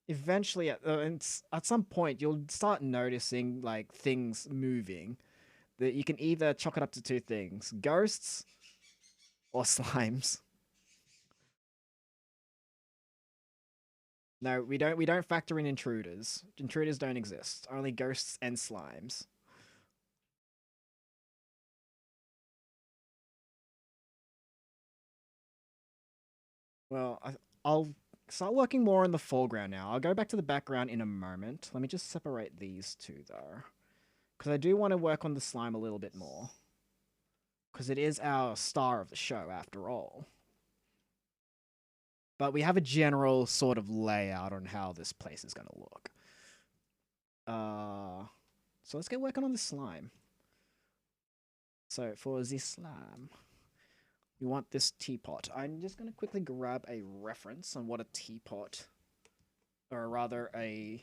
Eventually, at some point, you'll start noticing like things moving. That you can either chalk it up to two things: ghosts or slimes. No, we don't. We don't factor in intruders. Intruders don't exist. Only ghosts and slimes. Well, I'll start working more in the foreground now. I'll go back to the background in a moment. Let me just separate these two though, because I do want to work on the slime a little bit more. Because it is our star of the show after all. But we have a general sort of layout on how this place is going to look. So let's get working on the slime. So for the slime, we want this teapot. I'm just going to quickly grab a reference on what a teapot, or rather I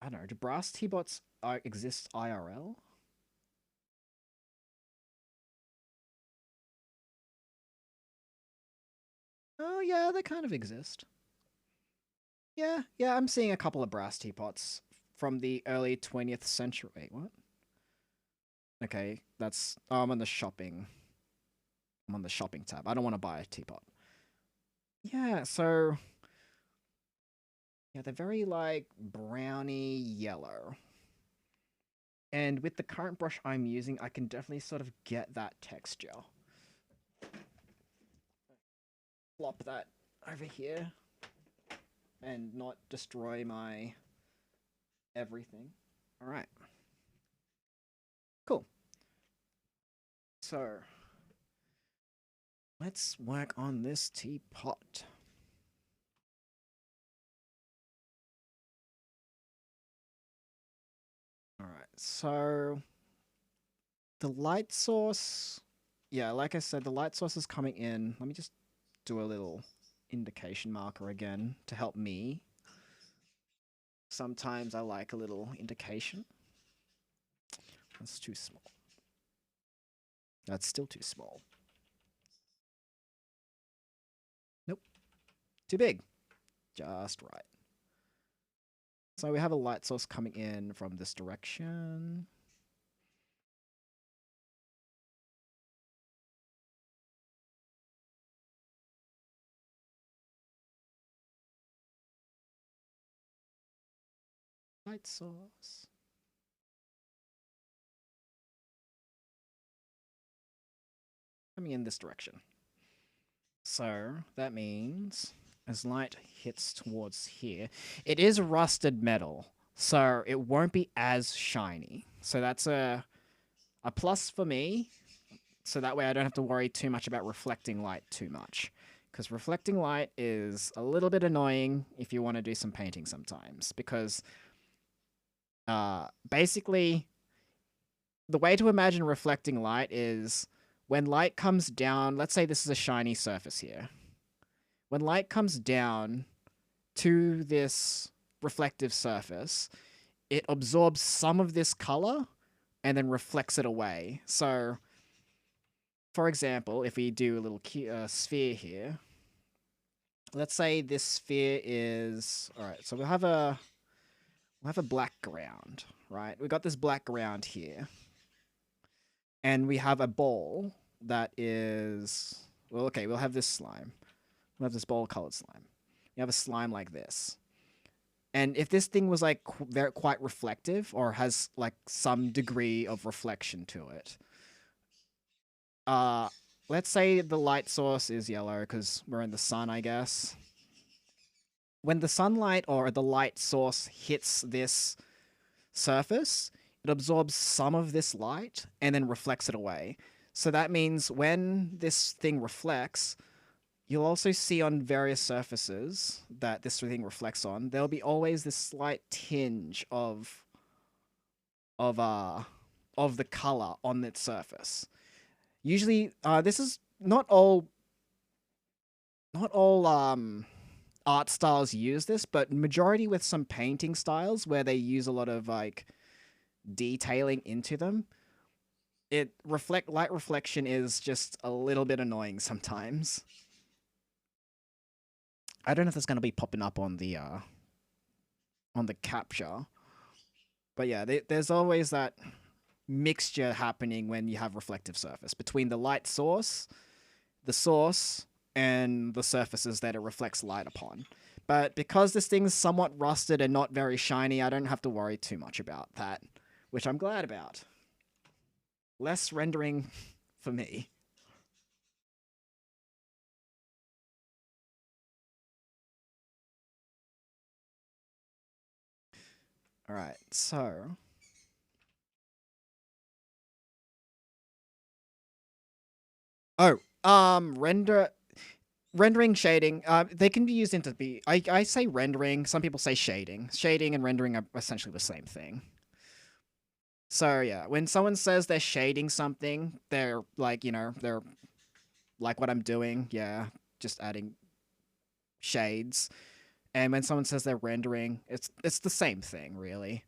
don't know, do brass teapots exist IRL? Oh yeah, they kind of exist. Yeah, yeah, I'm seeing a couple of brass teapots from the early 20th century. Wait, what? Okay, that's... Oh, I'm on the shopping. I'm on the shopping tab. I don't want to buy a teapot. Yeah, so... Yeah, they're very, like, browny yellow. And with the current brush I'm using, I can definitely sort of get that texture. Flop that over here. And not destroy my everything. Alright. Cool. So... let's work on this teapot. Alright, so... the light source... yeah, like I said, the light source is coming in. Let me just do a little indication marker again to help me. Sometimes I like a little indication. That's too small. That's still too small. Nope. Too big. Just right. So we have a light source coming in from this direction. light source. Coming in this direction. So that means as light hits towards here, it is rusted metal, so it won't be as shiny. So that's a plus for me. So that way I don't have to worry too much about reflecting light too much. Because reflecting light is a little bit annoying if you want to do some painting sometimes. Because basically, the way to imagine reflecting light is when light comes down, let's say this is a shiny surface here. When light comes down to this reflective surface, it absorbs some of this color and then reflects it away. So, for example, if we do a little sphere here, let's say this sphere is all right. So we'll have a black ground, right? We got this black ground here, and we have a ball that is well. Okay, we'll have this slime. We'll have this ball colored slime. You have a slime like this. And if this thing was like very quite reflective or has like some degree of reflection to it, let's say the light source is yellow because we're in the sun, I guess. When the sunlight or the light source hits this surface, it absorbs some of this light and then reflects it away. So that means when this thing reflects, you'll also see on various surfaces that this thing reflects on, there'll be always this slight tinge of the color on its surface. Usually, this is not all art styles use this, but majority with some painting styles where they use a lot of like detailing into them. Light reflection is just a little bit annoying sometimes. I don't know if that's going to be popping up on the capture, but yeah, there's always that mixture happening when you have reflective surface between the light source, and the surfaces that it reflects light upon. But because this thing's somewhat rusted and not very shiny, I don't have to worry too much about that, which I'm glad about. Less rendering for me. All right, so rendering shading. They can be used into I say rendering. Some people say shading. Shading and rendering are essentially the same thing. So yeah, when someone says they're shading something, they're like they're like what I'm doing. Yeah, just adding shades. And when someone says they're rendering, it's the same thing, really.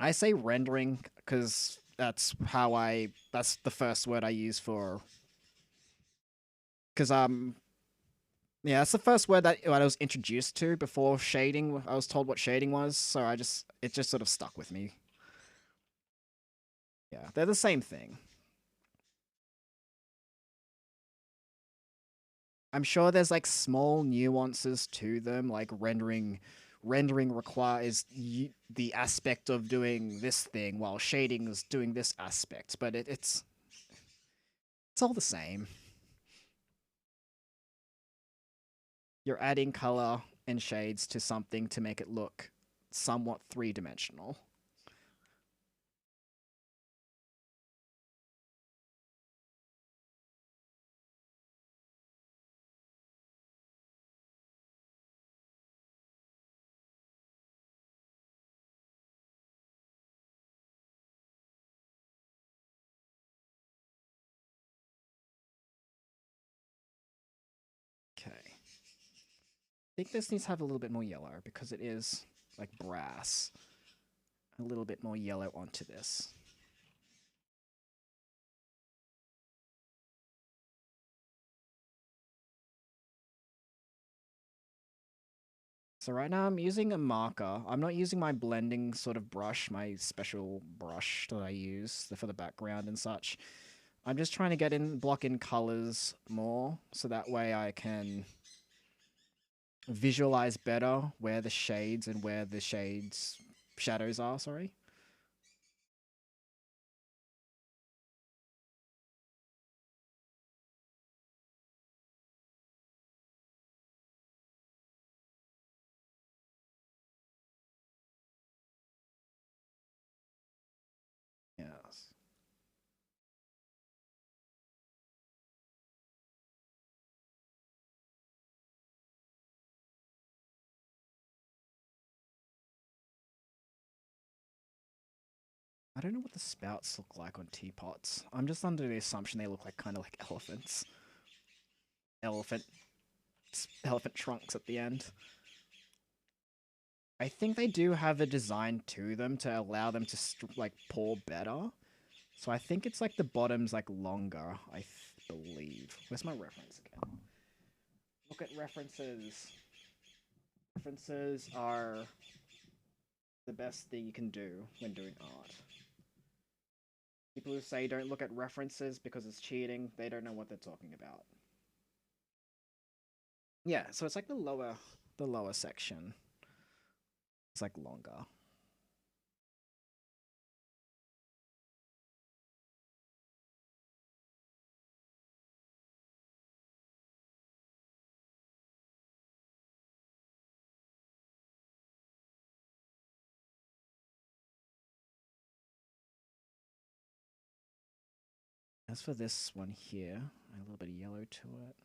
I say rendering because that's the first word I use for because yeah, that's the first word that I was introduced to before shading. I was told what shading was, so it just sort of stuck with me. Yeah, they're the same thing. I'm sure there's like small nuances to them, like rendering requires the aspect of doing this thing while shading is doing this aspect, but it's all the same. You're adding color and shades to something to make it look somewhat three-dimensional. Okay. I think this needs to have a little bit more yellow because it is like brass. A little bit more yellow onto this. So right now I'm using a marker. I'm not using my blending sort of brush, my special brush that I use for the background and such. I'm just trying to block in colors more, so that way I can visualize better where the shades and where the shades shadows are, sorry. Yes. I don't know what the spouts look like on teapots. I'm just under the assumption they look like kind of like elephants. Elephant elephant trunks at the end. I think they do have a design to them to allow them to like pour better. So I think it's like the bottom's like longer, believe. Where's my reference again? Look at references. References are the best thing you can do when doing art. People who say don't look at references because it's cheating, they don't know what they're talking about. Yeah, so it's like the lower section. It's like longer. As for this one here, a little bit of yellow to it.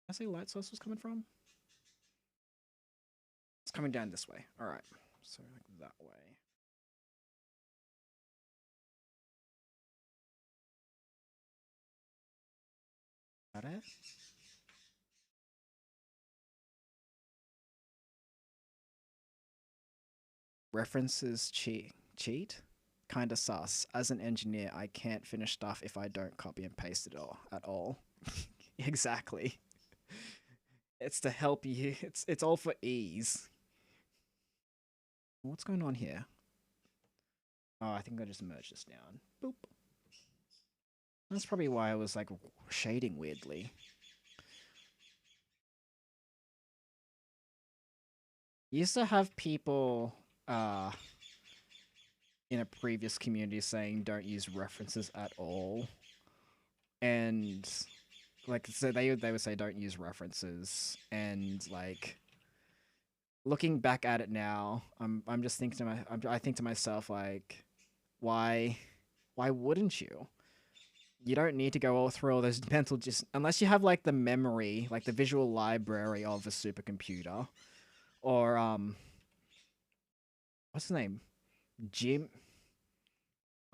I say light source was coming from? It's coming down this way. Alright. So like that way. Got it? References cheat? Kinda sus. As an engineer, I can't finish stuff if I don't copy and paste it all at all. Exactly. It's to help you. It's all for ease. What's going on here? Oh, I think I just merged this down. Boop. That's probably why I was like shading weirdly. Used to have people in a previous community saying don't use references at all. And like so they would say don't use references, and like looking back at it now, I'm just thinking I think to myself like why wouldn't you? You don't need to go all through all those mental just unless you have like the memory, like the visual library of a supercomputer, or what's his name? Jim.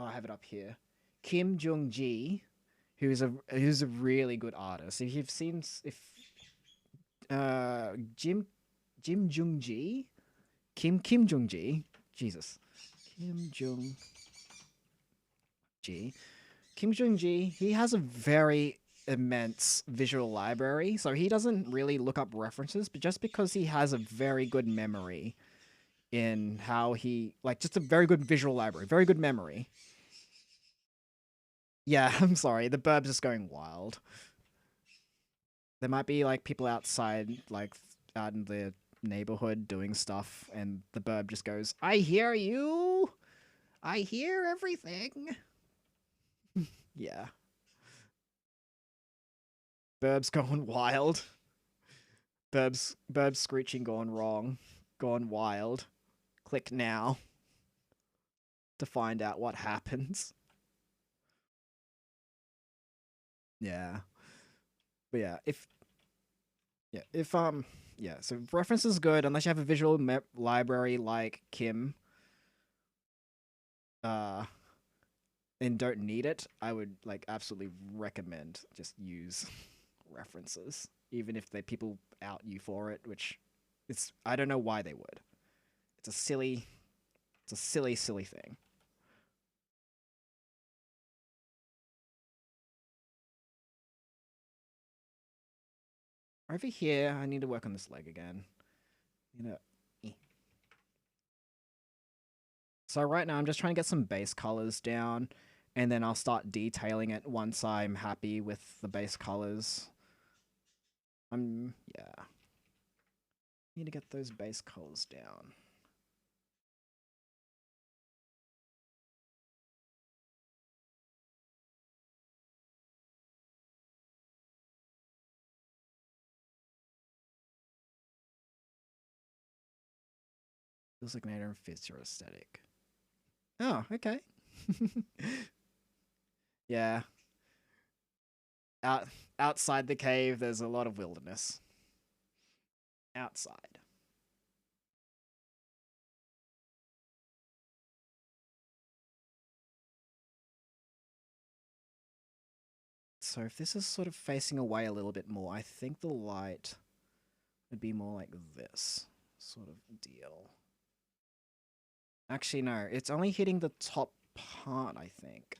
Oh, I have it up here. Kim Jung Ji, who's a really good artist. If you've seen if Jim Jung Ji, Kim Jung Ji, Jesus, Kim Jung Ji, Kim Jung Ji. He has a very immense visual library, so he doesn't really look up references, but just because he has a very good memory in how he like just a very good visual library, very good memory. Yeah, I'm sorry. The burb's just going wild. There might be like people outside, like out in the neighborhood doing stuff, and the burb just goes, "I hear you. I hear everything." Yeah, burb's going wild. Burb's screeching gone wrong, gone wild. Click now to find out what happens. Yeah, but yeah, so reference is good unless you have a visual library like Kim, uh, and don't need it. I would like absolutely recommend just use references, even if they people out you for it, which it's I don't know why they would. It's a silly thing. Over here, I need to work on this leg again. You know. Eh. So right now, I'm just trying to get some base colors down, and then I'll start detailing it once I'm happy with the base colors. Yeah. Need to get those base colors down. Feels like an item fits your aesthetic. Oh, okay. Yeah. Out outside the cave, there's a lot of wilderness. Outside. So if this is sort of facing away a little bit more, I think the light would be more like this sort of deal. Actually, no, it's only hitting the top part, I think.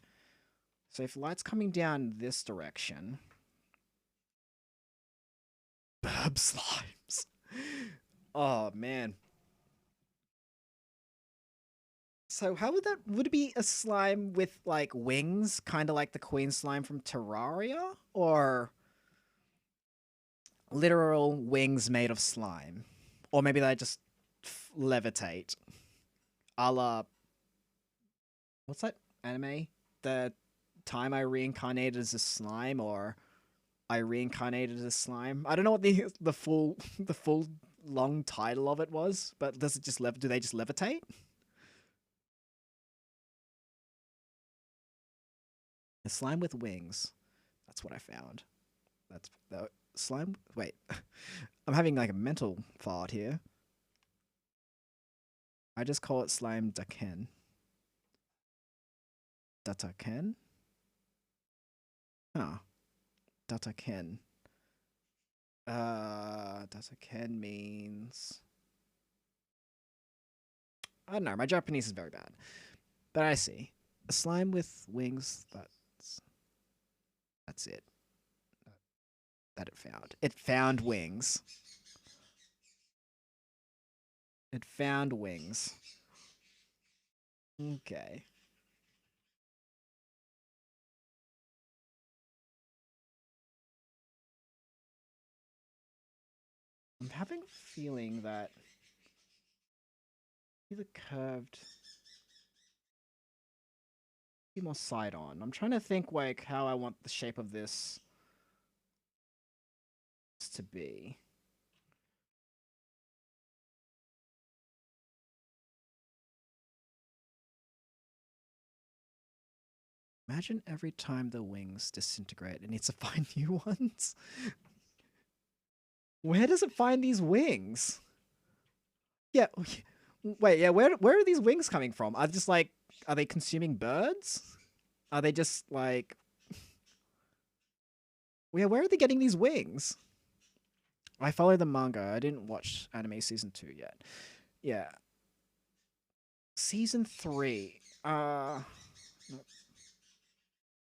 So if light's coming down this direction... Burb slimes. Oh, man. So how would it be a slime with, like, wings? Kind of like the queen slime from Terraria? Or literal wings made of slime? Or maybe they just levitate? A la... What's that anime? The time I reincarnated as a slime, or I reincarnated as a slime. I don't know what the full the full long title of it was, but does it just do they just levitate? A slime with wings. That's what I found. That's the slime. Wait, I'm having like a mental fart here. I just call it slime daken. Dataken. Huh. Dataken. Dataken means... I don't know, my Japanese is very bad. But I see. A slime with wings, that's it. That it found. It found wings. It found wings. Okay. I'm having a feeling that either curved... Be more side on. I'm trying to think like how I want the shape of this to be. Imagine every time the wings disintegrate, it needs to find new ones. Where does it find these wings? Yeah, wait, yeah, where are these wings coming from? Are they consuming birds? Are they just like... Yeah, where are they getting these wings? I follow the manga. I didn't watch anime season 2 yet. Yeah. Season 3. Nope,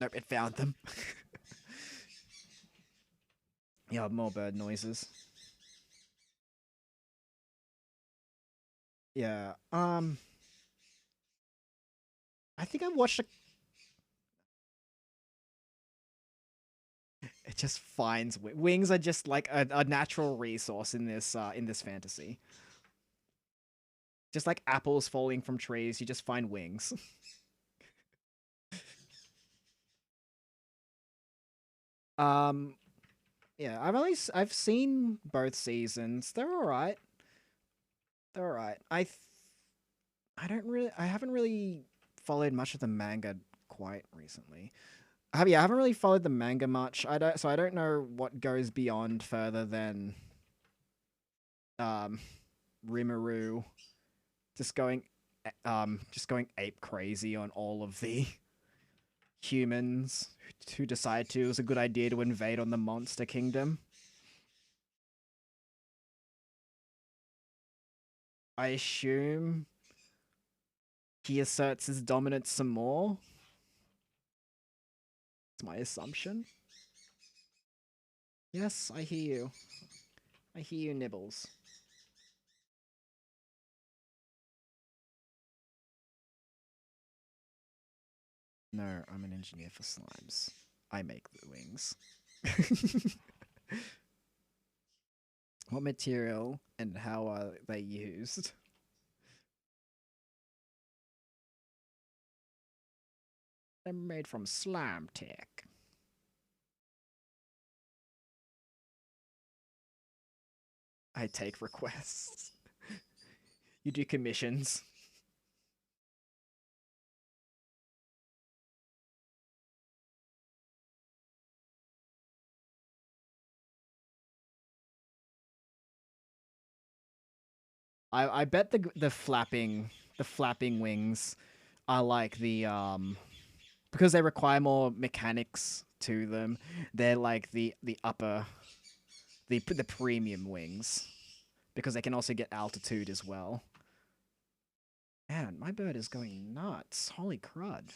nope, it found them. Yeah, more bird noises. Yeah. I think I watched a... It just finds wings are just like a natural resource in this fantasy. Just like apples falling from trees, you just find wings. um, yeah, I've seen both seasons. They're all right. They're all right. I haven't really followed much of the manga quite recently. I haven't really followed the manga much. I don't know what goes beyond further than um Rimuru just going ape crazy on all of the humans who decide to it was a good idea to invade on the monster kingdom. I assume he asserts his dominance some more. It's my assumption. Yes, I hear you. I hear you, Nibbles. No, I'm an engineer for slimes. I make the wings. What material and how are they used? They're made from slime tech. I take requests. You do commissions. I bet the flapping wings are like because they require more mechanics to them. They're like the upper the premium wings because they can also get altitude as well. Man, my bird is going nuts. Holy crud.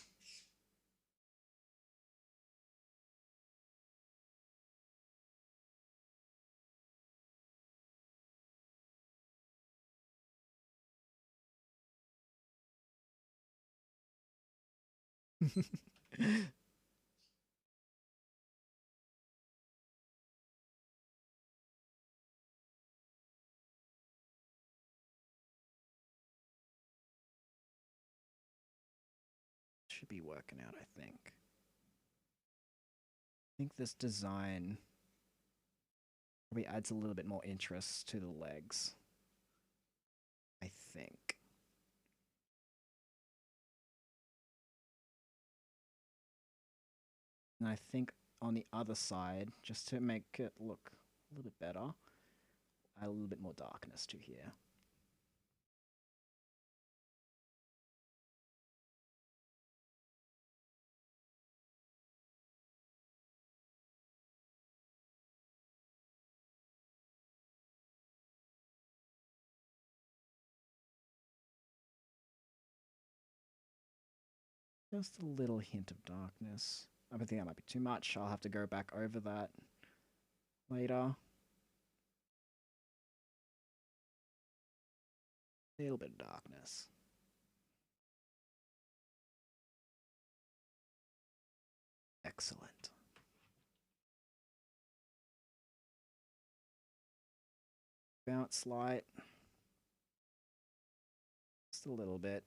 Should be working out, I think. I think this design probably adds a little bit more interest to the legs. I think. And I think on the other side, just to make it look a little bit better, add a little bit more darkness to here. Just a little hint of darkness. I think that might be too much. I'll have to go back over that later. A little bit of darkness. Excellent. Bounce light. Just a little bit.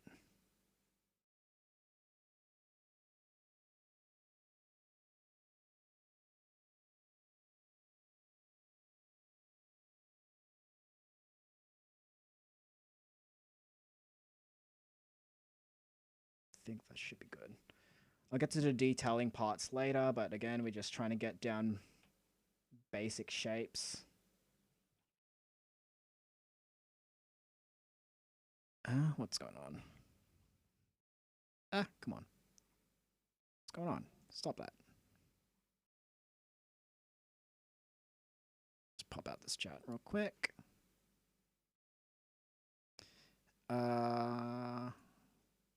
I think that should be good. I'll get to the detailing parts later, but again, we're just trying to get down basic shapes. What's going on? Come on. What's going on? Stop that. Let's pop out this chat real quick.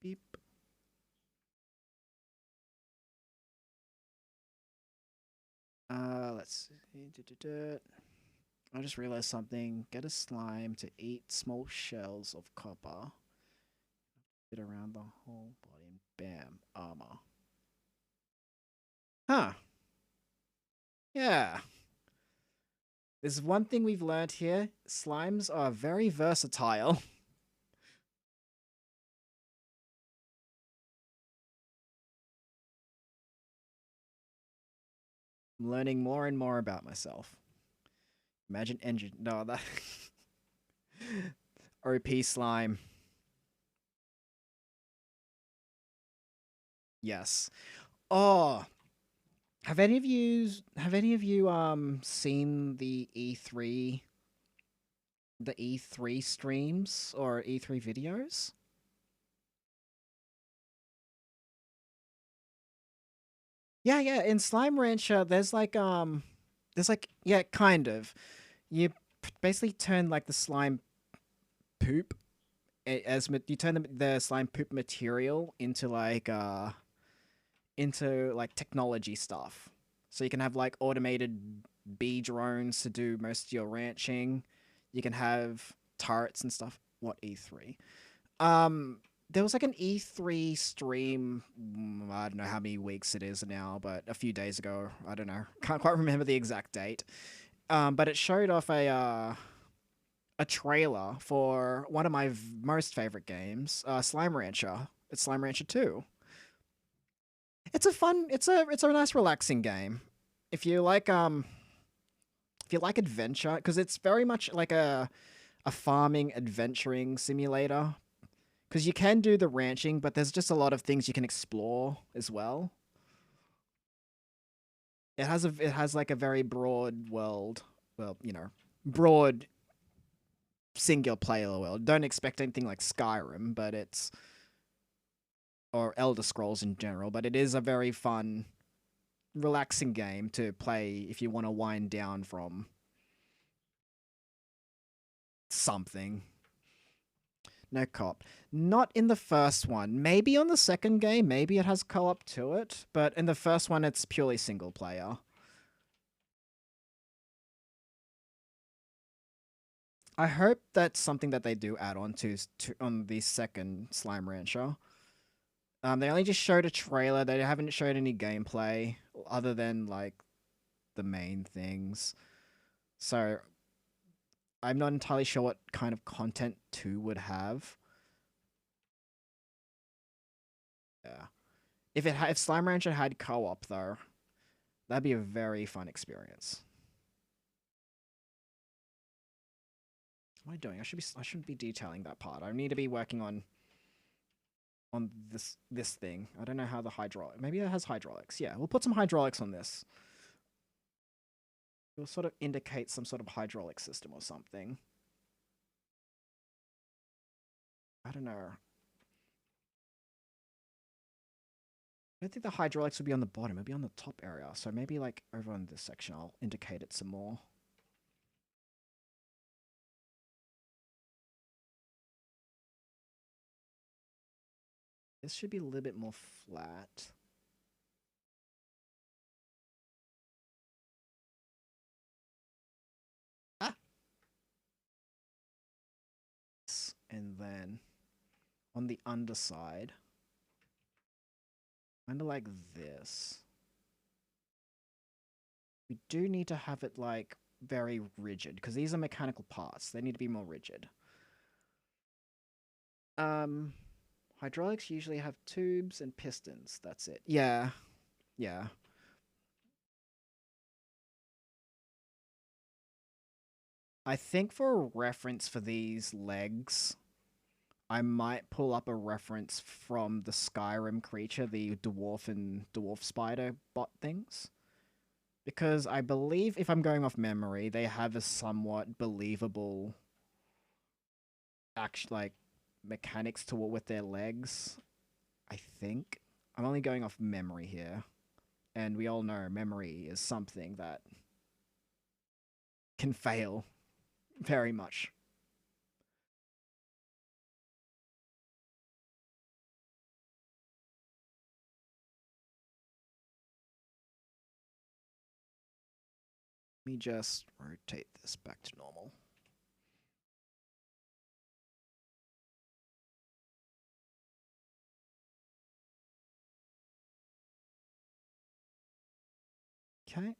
Beep. Let's see. I just realized something. Get a slime to eat small shells of copper. Fit around the whole body. Bam. Armor. Huh. Yeah. There's one thing we've learned here. Slimes are very versatile. I'm learning more and more about myself. Imagine engine. No, that. OP slime. Yes. Oh, have any of you seen the E3 streams or E3 videos? Yeah, yeah. In Slime Rancher, yeah, kind of. You basically turn like the slime poop you turn the slime poop material into like technology stuff. So you can have like automated bee drones to do most of your ranching. You can have turrets and stuff. What E3? There was like an E3 stream. I don't know how many weeks it is now, but a few days ago. I don't know. Can't quite remember the exact date. But it showed off a trailer for one of my most favorite games, Slime Rancher. It's Slime Rancher 2. It's a fun, it's a nice relaxing game. If you like if you like adventure, because it's very much like a farming adventuring simulator. Because you can do the ranching, but there's just a lot of things you can explore as well. It has like a very broad world. Well, you know, broad single player world. Don't expect anything like Skyrim, but it's or Elder Scrolls in general, but it is a very fun, relaxing game to play if you want to wind down from something. No co-op. Not in the first one. Maybe on the second game, maybe it has co-op to it, but in the first one it's purely single player. I hope that's something that they do add on to on the second Slime Rancher. They only just showed a trailer. They haven't showed any gameplay other than like the main things. So I'm not entirely sure what kind of content 2 would have. Yeah. If Slime Rancher had co-op though, that'd be a very fun experience. What am I doing? I shouldn't be detailing that part. I need to be working on this thing. I don't know how the hydraulic. Maybe it has hydraulics. Yeah, we'll put some hydraulics on this. It'll sort of indicate some sort of hydraulic system or something. I don't know. I don't think the hydraulics would be on the bottom. It'd be on the top area. So maybe like over on this section, I'll indicate it some more. This should be a little bit more flat. Ah! And then on the underside, kind of like this. We do need to have it like very rigid because these are mechanical parts. They need to be more rigid. Hydraulics usually have tubes and pistons. That's it. Yeah. Yeah. I think for a reference for these legs, I might pull up a reference from the Skyrim creature, the dwarf and dwarf spider bot things. Because I believe, if I'm going off memory, they have a somewhat believable like mechanics to with their legs. I think. I'm only going off memory here. And we all know memory is something that can fail very much. Let me just rotate this back to normal. Okay.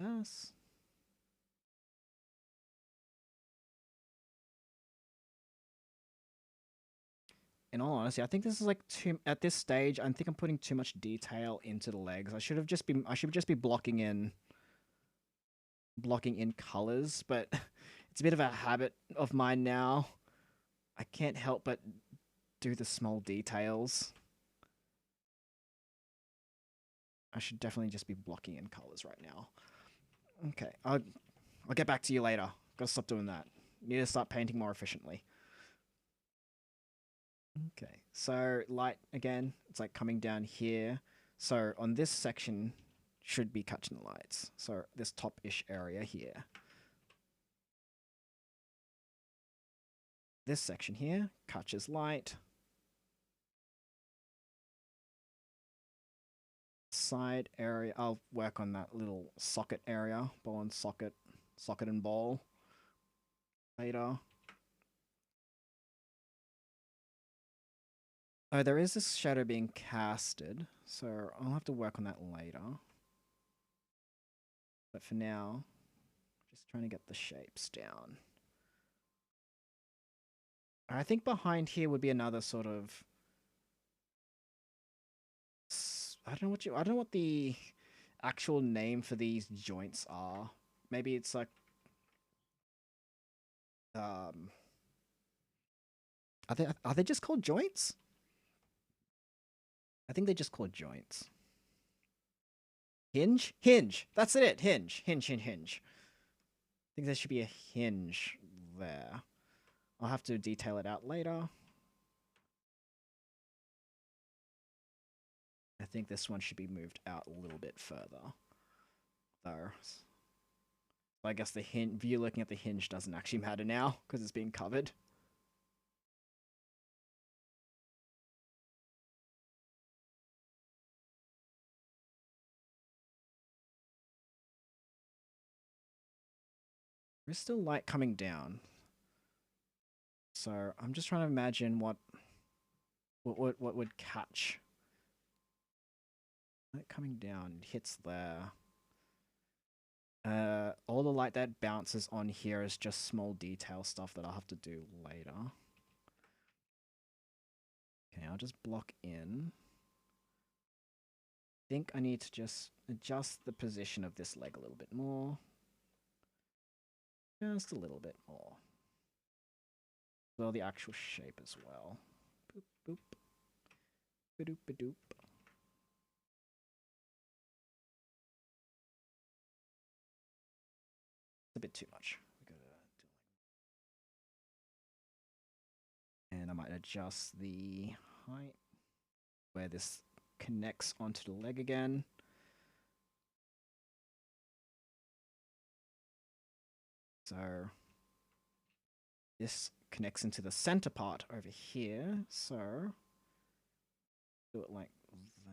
Yes. In all honesty, I think this is like too at this stage. I think I'm putting too much detail into the legs. I should just be blocking in colors, but it's a bit of a habit of mine now. I can't help but do the small details. I should definitely just be blocking in colors right now. Okay, I'll get back to you later. Gotta stop doing that. Need to start painting more efficiently. Okay, so light again, it's like coming down here. So on this section should be catching the lights. So this top-ish area here. This section here catches light. Side area, I'll work on that little socket area, ball and socket. socket and ball later. Oh, there is this shadow being casted, so I'll have to work on that later. But for now, just trying to get the shapes down. I think behind here would be another sort of... I don't know what the actual name for these joints are. Maybe it's like... Are they just called joints? I think they're just called joints. Hinge? Hinge! That's it! Hinge. Hinge. I think there should be a hinge there. I'll have to detail it out later. I think this one should be moved out a little bit further. Though. I guess the view looking at the hinge doesn't actually matter now, because it's being covered. There's still light coming down. So I'm just trying to imagine what would catch. Light coming down, hits there. All the light that bounces on here is just small detail stuff that I'll have to do later. Okay, I'll just block in. I think I need to just adjust the position of this leg a little bit more. Just a little bit more. Well, the actual shape as well. Boop, boop. Ba-doop, ba-doop. It's a bit too much. We gotta do and I might adjust the height where this connects onto the leg again. So this connects into the center part over here. So do it like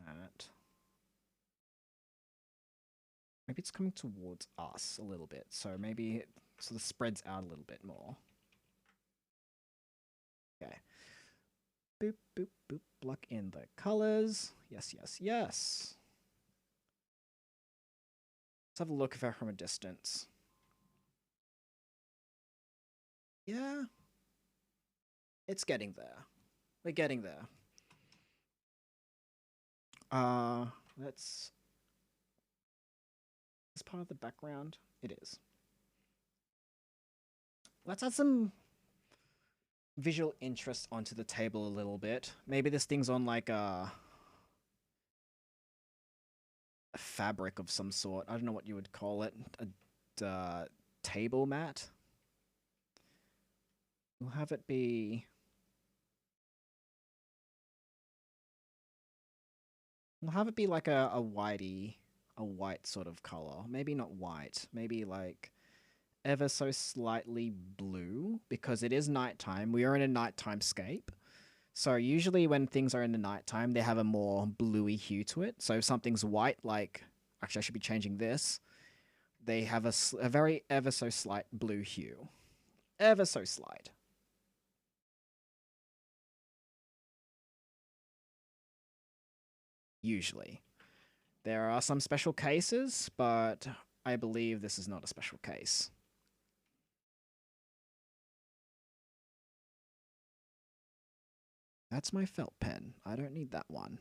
that. Maybe it's coming towards us a little bit. So maybe it sort of spreads out a little bit more. Okay. Boop, boop, boop. Block in the colors. Yes. Let's have a look at her from a distance. Yeah. It's getting there. We're getting there. Let's... Is part of the background? It is. Let's add some visual interest onto the table a little bit. Maybe this thing's on like a fabric of some sort. I don't know what you would call it. A table mat. We'll have it be... We'll have it be like a white sort of color. Maybe not white. Maybe like ever so slightly blue, because it is nighttime. We are in a nighttime scape. So usually when things are in the nighttime, they have a more bluey hue to it. So if something's white, like... Actually, I should be changing this. They have a very ever so slight blue hue. Ever so slight. Usually. There are some special cases, but I believe this is not a special case. That's my felt pen. I don't need that one.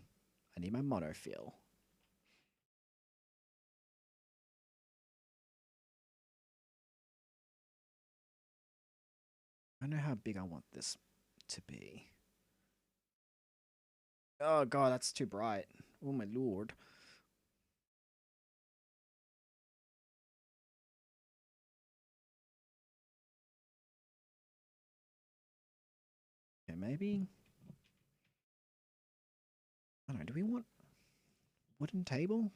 I need my monofill. I know how big I want this to be. Oh god, that's too bright. Oh my lord. Okay, maybe... I don't know, do we want wooden table?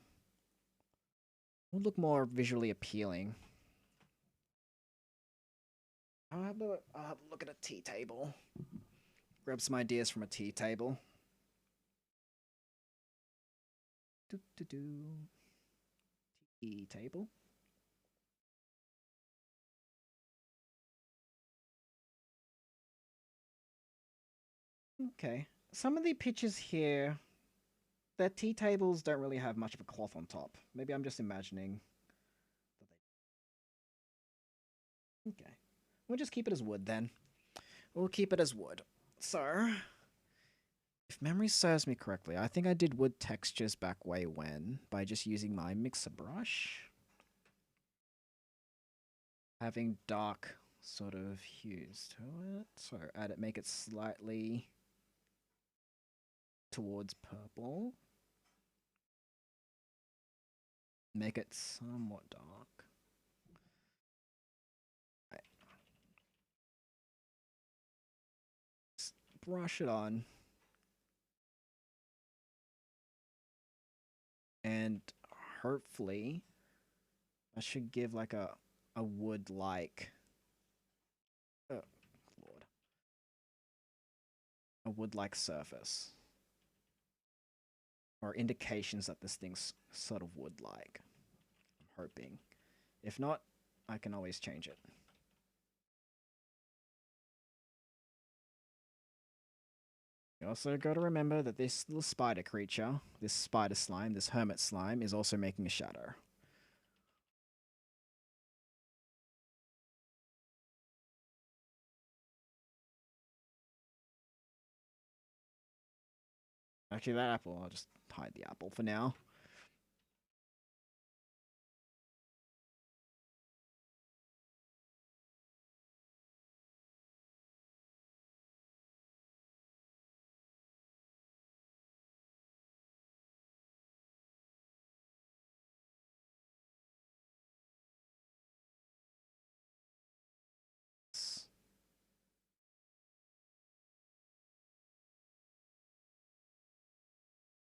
Will look more visually appealing. I'll have a look at a tea table. Grab some ideas from a tea table. Tea table. Okay. Some of the pictures here, their tea tables don't really have much of a cloth on top. Maybe I'm just imagining that they... Okay. We'll just keep it as wood then. We'll keep it as wood. So, if memory serves me correctly, I think I did wood textures back way when by just using my mixer brush. Having dark sort of hues to it. So make it slightly towards purple. Make it somewhat dark. Right. Just brush it on. And hopefully I should give like a wood like oh lord. A wood like surface. Or indications that this thing's sort of wood like. I'm hoping. If not, I can always change it. You also got to remember that this little spider creature, this spider slime, this hermit slime, is also making a shadow. Actually, that apple, I'll just hide the apple for now.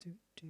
Do, do.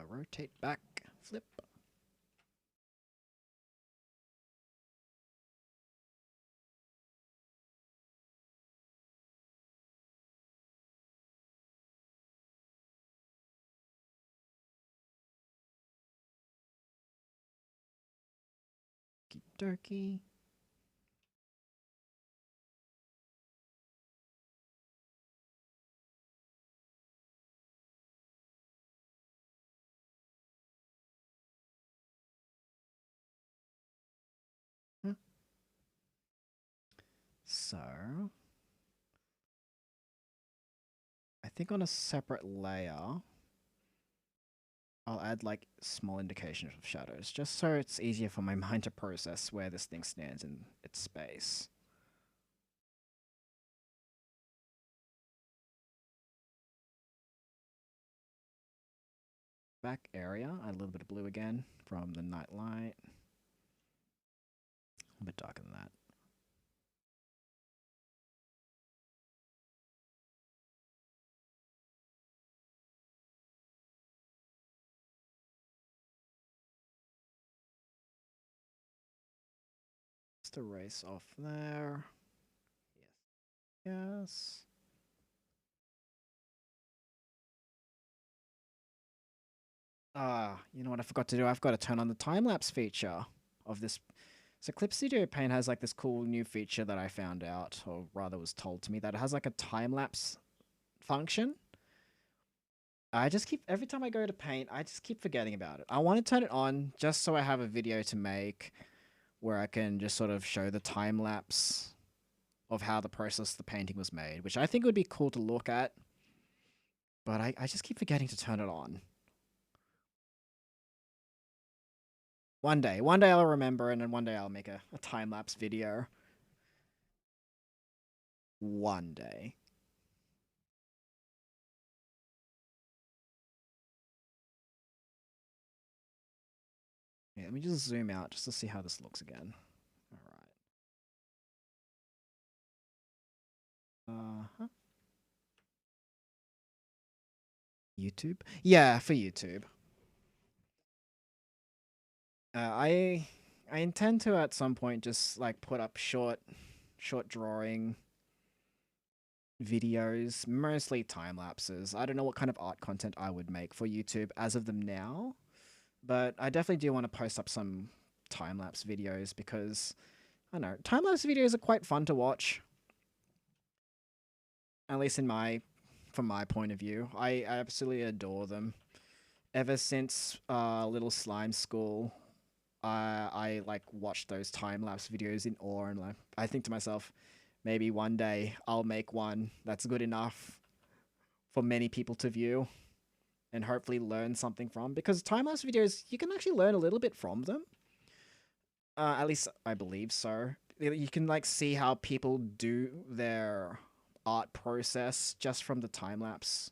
Rotate back, flip. Darky. Huh. So, I think on a separate layer, I'll add like small indications of shadows, just so it's easier for my mind to process where this thing stands in its space. Back area, add a little bit of blue again from the night light. A bit darker than that. Just erase off there. Yes. Yes. You know what I forgot to do? I've got to turn on the time-lapse feature of this. So Clip Studio Paint has like this cool new feature that I found out, or rather was told to me, that it has like a time-lapse function. I just keep, every time I go to paint, I just keep forgetting about it. I want to turn it on just so I have a video to make where I can just sort of show the time-lapse of how the process of the painting was made, which I think would be cool to look at. But I just keep forgetting to turn it on. One day I'll remember, and then one day I'll make a time-lapse video. One day. Yeah, let me just zoom out just to see how this looks again. All right. Uh-huh. YouTube? Yeah, for YouTube. I intend to at some point just like put up short drawing videos, mostly time lapses. I don't know what kind of art content I would make for YouTube as of them now, but I definitely do want to post up some time lapse videos because I don't know, time lapse videos are quite fun to watch. At least from my point of view. I absolutely adore them. Ever since Little Slime School, I like watched those time lapse videos in awe, and like I think to myself, maybe one day I'll make one that's good enough for many people to view and hopefully learn something from. Because time lapse videos, you can actually learn a little bit from them. At least I believe so. You can like see how people do their art process just from the time lapse,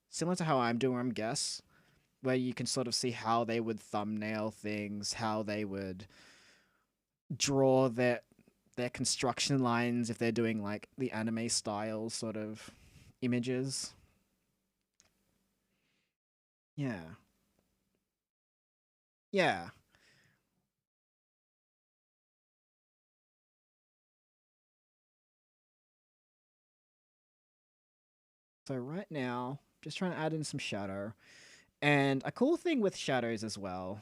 similar to how I'm doing, I guess, where you can sort of see how they would thumbnail things, how they would draw their construction lines if they're doing like the anime style sort of images. Yeah. Yeah. So right now, just trying to add in some shadow. And a cool thing with shadows as well,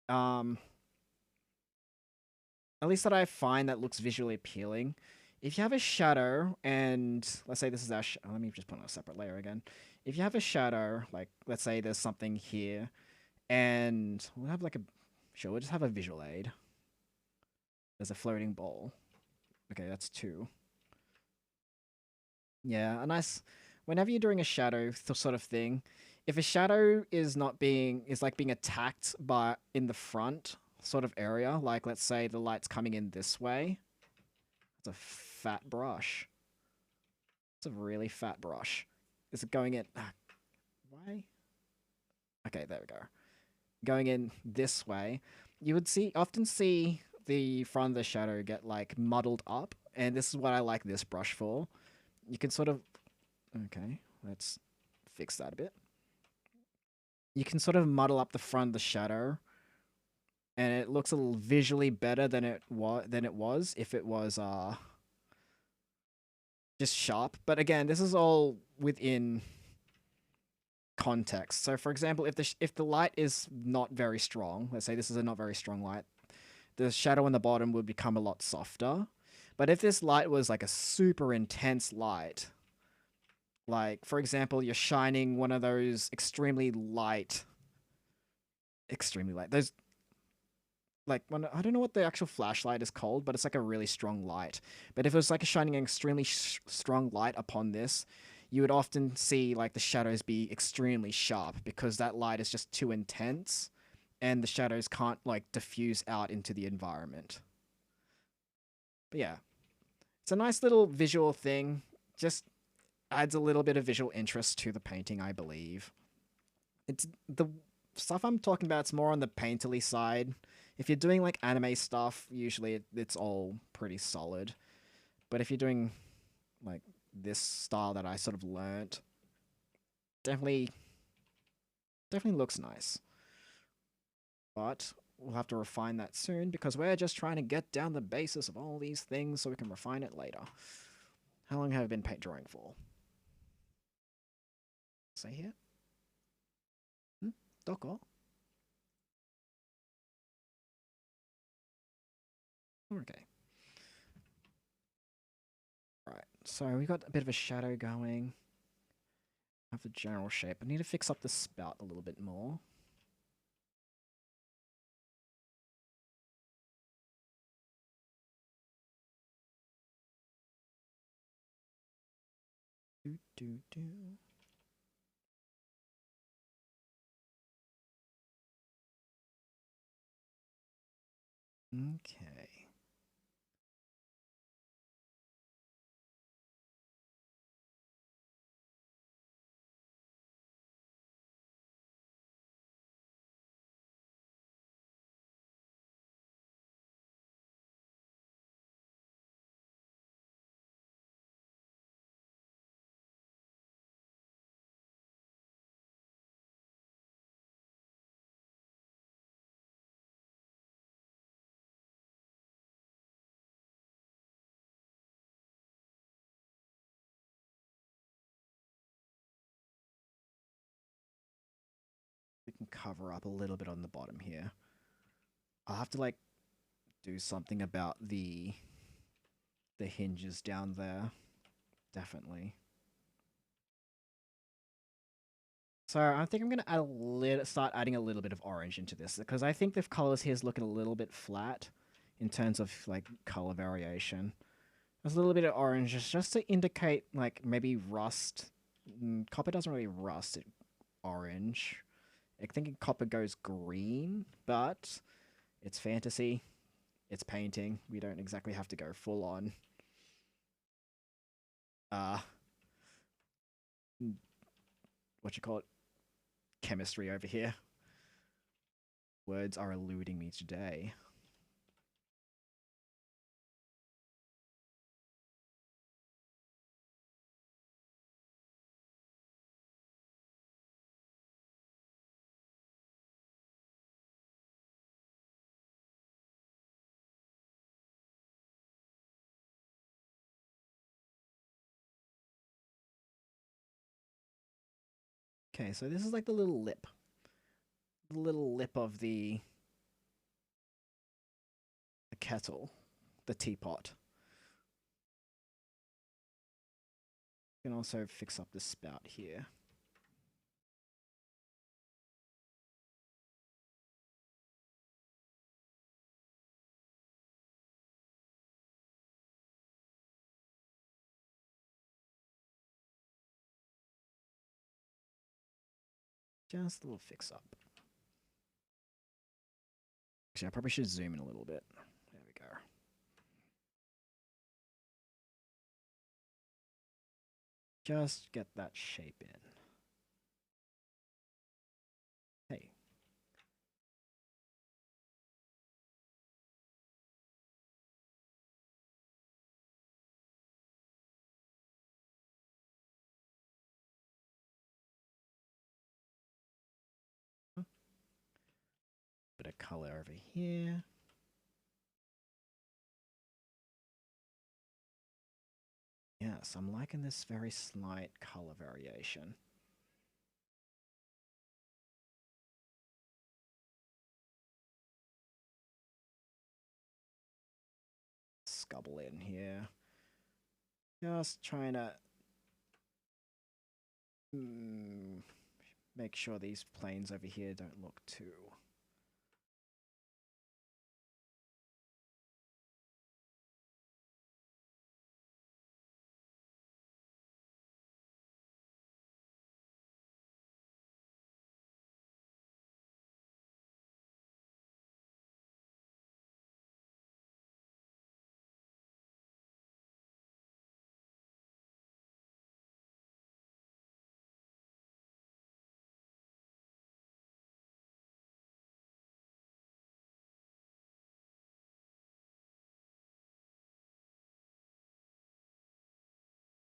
um, at least that I find that looks visually appealing. If you have a shadow, and let's say this is our, let me just put on a separate layer again. If you have a shadow, like let's say there's something here, and we'll have like a, sure, we'll just have a visual aid. There's a floating ball. Okay, that's two. Yeah, a nice. Whenever you're doing a shadow sort of thing, if a shadow is like being attacked by in the front sort of area, like let's say the light's coming in this way, it's a fat brush. It's a really fat brush. Is it going in? Why? Okay, there we go. Going in this way, you would often see the front of the shadow get like muddled up, and this is what I like this brush for. You can sort of okay, let's fix that a bit. You can sort of muddle up the front of the shadow, and it looks a little visually better than it was if it was just sharp. But again, this is all within context. So, for example, if the light is not very strong, let's say this is a not very strong light, the shadow on the bottom would become a lot softer. But if this light was like a super intense light, like for example, you're shining one of those extremely light, those like when I don't know what the actual flashlight is called, but it's like a really strong light. But if it was like shining an extremely strong light upon this, you would often see like the shadows be extremely sharp because that light is just too intense, and the shadows can't like diffuse out into the environment. But yeah, it's a nice little visual thing. Just adds a little bit of visual interest to the painting, I believe. It's the stuff I'm talking about. It's more on the painterly side. If you're doing like anime stuff, usually it's all pretty solid. But if you're doing like this style that I sort of learnt, definitely definitely looks nice. But we'll have to refine that soon because we're just trying to get down the basis of all these things so we can refine it later. How long have I been paint drawing for? Say here? Hmm? Doko? Okay. Right, so we got a bit of a shadow going. Have the general shape. I need to fix up the spout a little bit more. Do, do, do. Okay. can cover up a little bit on the bottom here. I'll have to like do something about the hinges down there. Definitely. So I think I'm gonna add start adding a little bit of orange into this because I think the colors here is looking a little bit flat in terms of like color variation. There's a little bit of orange just to indicate like maybe rust. Copper doesn't really rust. Orange. I think copper goes green, but it's fantasy. It's painting. We don't exactly have to go full on. What you call it? Chemistry over here. Words are eluding me today. Okay, so this is like the little lip. The little lip of the kettle. The teapot. You can also fix up the spout here. Just a little fix up. Actually, I probably should zoom in a little bit. There we go. Just get that shape in. Hey. Bit of color over here. Yes, I'm liking this very slight color variation. Scubble in here. Just trying to make sure these planes over here don't look too...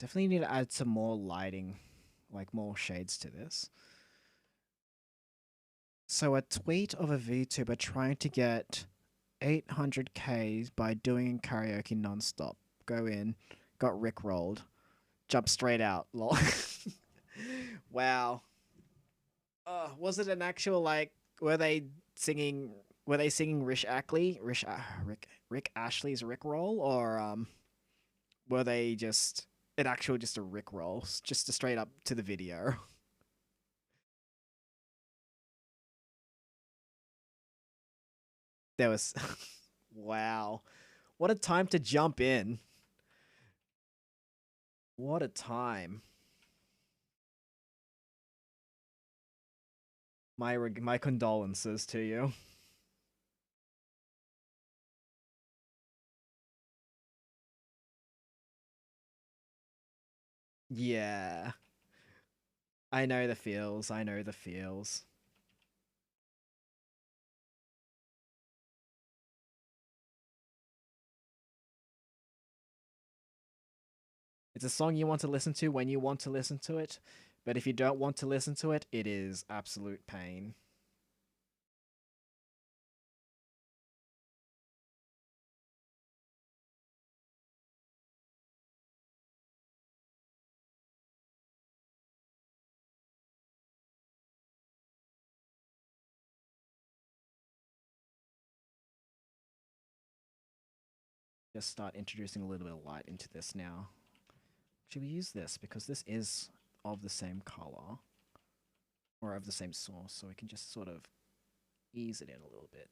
Definitely need to add some more lighting, like more shades to this. So a tweet of a VTuber trying to get 800k by doing karaoke nonstop. Go in, got rickrolled, jump straight out. Lol. Wow. Was it an actual like? Were they singing? Were they singing Rick Ashley's Rickroll, or were they just an actual just a Rickroll, just a straight up to the video? There was, wow, what a time to jump in. What a time. My condolences to you. Yeah. I know the feels. I know the feels. It's a song you want to listen to when you want to listen to it, but if you don't want to listen to it, it is absolute pain. just start introducing a little bit of light into this now. Should we use this because this is of the same color or of the same source, so we can just sort of ease it in a little bit.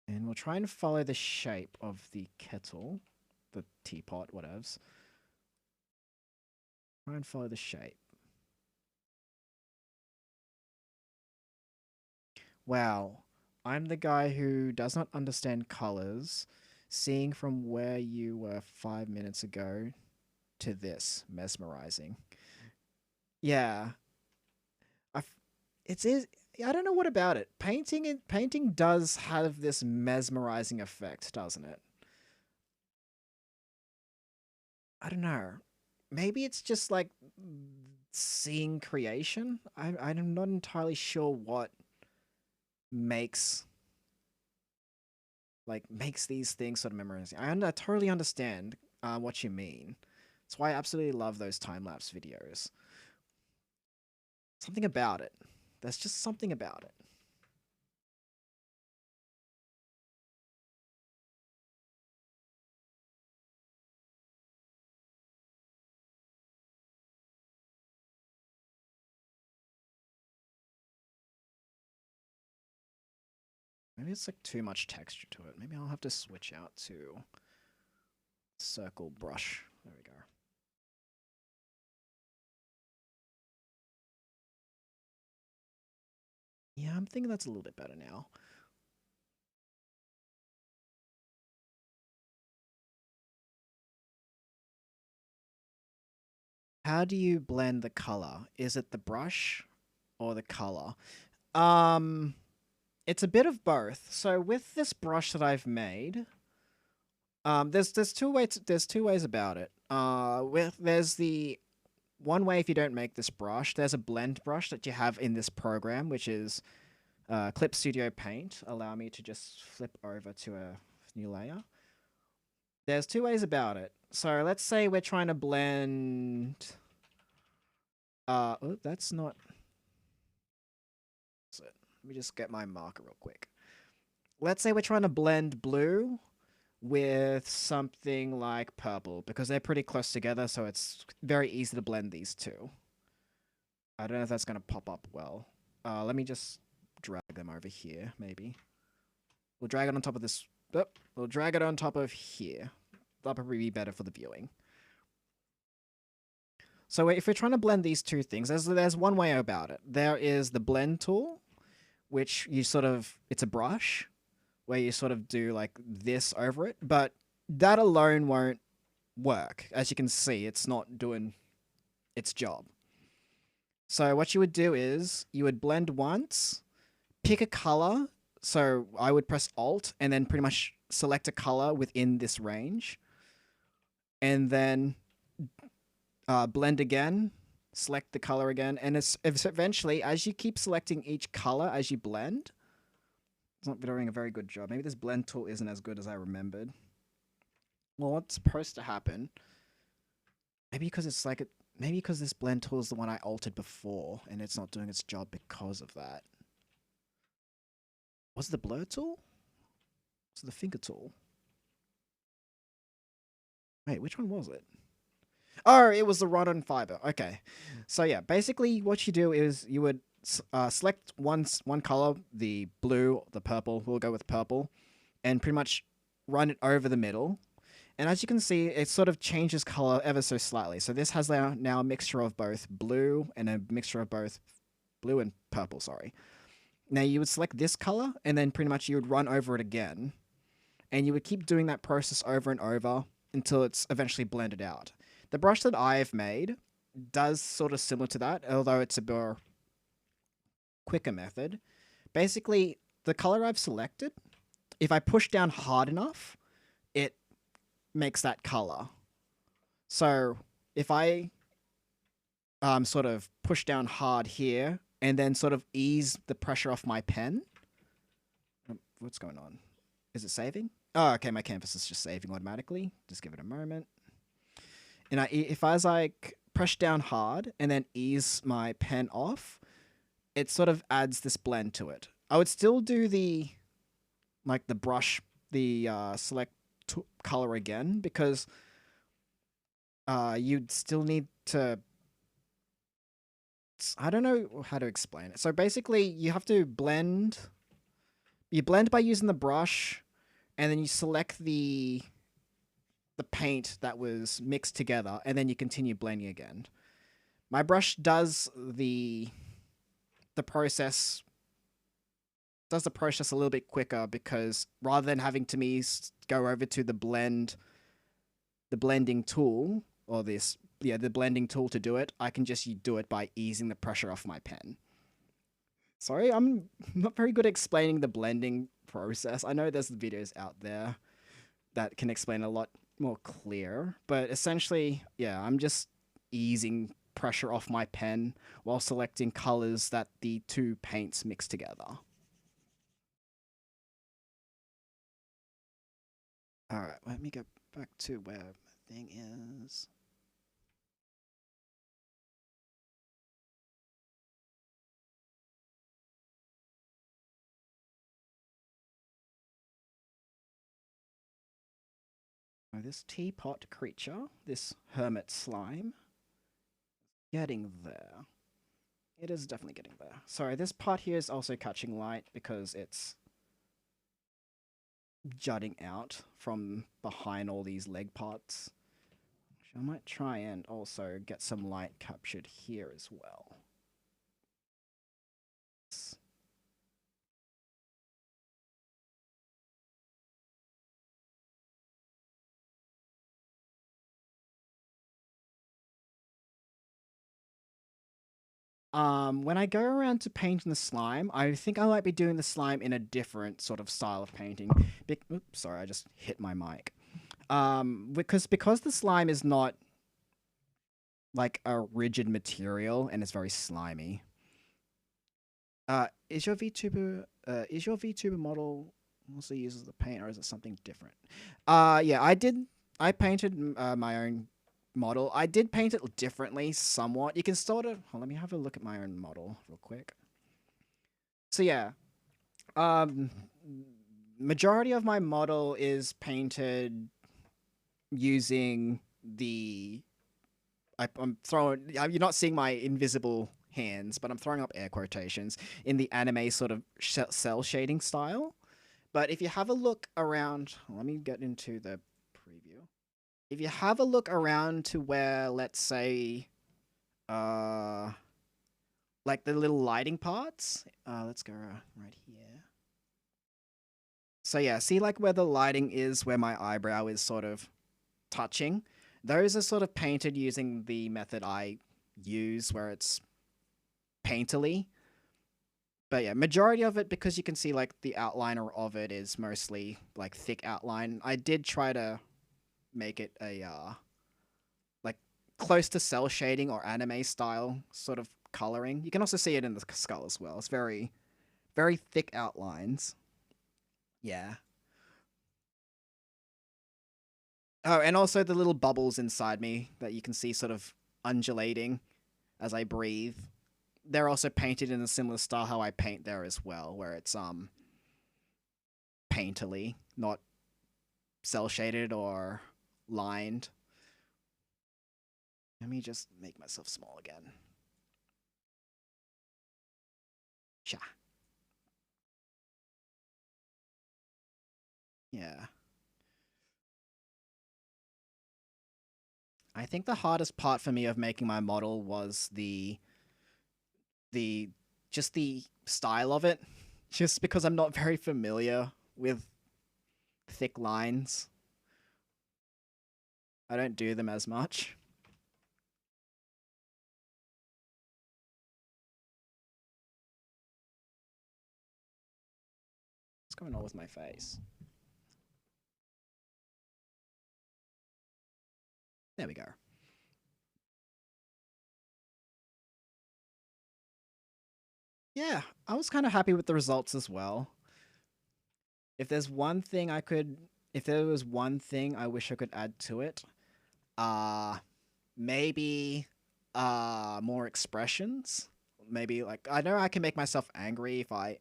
And we'll try and follow the shape of the kettle, the teapot, whatevs. Try and follow the shape. Wow, I'm the guy who does not understand colors. Seeing from where you were 5 minutes ago to this, mesmerizing. Yeah, it's I don't know what about it. Painting does have this mesmerizing effect, doesn't it? I don't know. Maybe it's just like seeing creation. I'm not entirely sure what makes these things sort of memorizing. I totally understand what you mean. That's why I absolutely love those time-lapse videos. Something about it. There's just something about it. Maybe it's like too much texture to it. Maybe I'll have to switch out to circle brush. There we go. Yeah, I'm thinking that's a little bit better now. How do you blend the color? Is it the brush or the color? It's a bit of both. So with this brush that I've made, there's two ways about it. There's the one way if you don't make this brush, there's a blend brush that you have in this program, which is Clip Studio Paint. Allow me to just flip over to a new layer. There's two ways about it. So let's say we're trying to blend. Oh, that's not. Let me just get my marker real quick. Let's say we're trying to blend blue with something like purple because they're pretty close together, so it's very easy to blend these two. I don't know if that's going to pop up well. Let me just drag them over here, maybe. We'll drag it on top of this. We'll drag it on top of here. That'll probably be better for the viewing. So if we're trying to blend these two things, there's one way about it. There is the blend tool, which you sort of, it's a brush where you sort of do like this over it, but that alone won't work. As you can see, it's not doing its job. So what you would do is you would blend once, pick a color. So I would press Alt and then pretty much select a color within this range. And then blend again, select the color again. And it's eventually, as you keep selecting each color as you blend, it's not doing a very good job. Maybe this blend tool isn't as good as I remembered. Well, what's supposed to happen? Maybe because it's like maybe because this blend tool is the one I altered before, and it's not doing its job because of that. Was it the blur tool? Was it the finger tool? Wait, which one was it? Oh, it was the run-on fiber. Okay, so yeah, basically what you do is you would select one color, the blue, the purple. We'll go with purple, and pretty much run it over the middle. And as you can see, it sort of changes color ever so slightly. So this has now a mixture of both blue and a mixture of both blue and purple, sorry. Now you would select this color and then pretty much you would run over it again. And you would keep doing that process over and over until it's eventually blended out. The brush that I've made does sort of similar to that, although it's a more quicker method. Basically, the color I've selected, if I push down hard enough, it makes that color. So if I sort of push down hard here and then sort of ease the pressure off my pen. What's going on? Is it saving? Oh, okay, my canvas is just saving automatically. Just give it a moment. And if I like press down hard and then ease my pen off, it sort of adds this blend to it. I would still do the brush, the select color again, because you'd still need to. I don't know how to explain it. So basically, you have to blend. You blend by using the brush, and then you select the paint that was mixed together, and then you continue blending again. My brush does the process a little bit quicker, because rather than having to go over to the blending tool, or the blending tool to do it, I can just do it by easing the pressure off my pen. Sorry, I'm not very good at explaining the blending process. I know there's videos out there that can explain a lot more clear, but essentially, yeah, I'm just easing pressure off my pen while selecting colors that the two paints mix together. All right, let me go back to where my thing is. Oh, this teapot creature, this hermit slime, getting there. It is definitely getting there. Sorry, this part here is also catching light because it's jutting out from behind all these leg parts. I might try and also get some light captured here as well. When I go around to painting the slime, I think I might be doing the slime in a different sort of style of painting. Oops, sorry, I just hit my mic. Because the slime is not like a rigid material and it's very slimy. Is your VTuber model also uses the paint, or is it something different? Yeah, I painted my own model. I did paint it differently somewhat. You can sort of, let me have a look at my own model real quick. So yeah, majority of my model is painted using the I'm throwing, you're not seeing my invisible hands, but I'm throwing up air quotations, in the anime sort of cell shading style. But if you have a look around, let me get into the preview. If you have a look around to where, let's say, like the little lighting parts, let's go right here. So yeah, see like where the lighting is, where my eyebrow is sort of touching? Those are sort of painted using the method I use, where it's painterly. But yeah, majority of it, because you can see like the outliner of it is mostly like thick outline. I did try to make it a like close to cell shading or anime style sort of coloring. You can also see it in the skull as well. It's very, very thick outlines. Yeah. Oh, and also the little bubbles inside me that you can see sort of undulating as I breathe. They're also painted in a similar style how I paint there as well, where it's painterly, not cell shaded or lined. Let me just make myself small again. Sha. Yeah. I think the hardest part for me of making my model was the just the style of it. Just because I'm not very familiar with thick lines. I don't do them as much. What's going on with my face? There we go. Yeah, I was kind of happy with the results as well. If there's one thing I could, if there was one thing I wish I could add to it, uh, maybe more expressions. maybe like I know I can make myself angry if I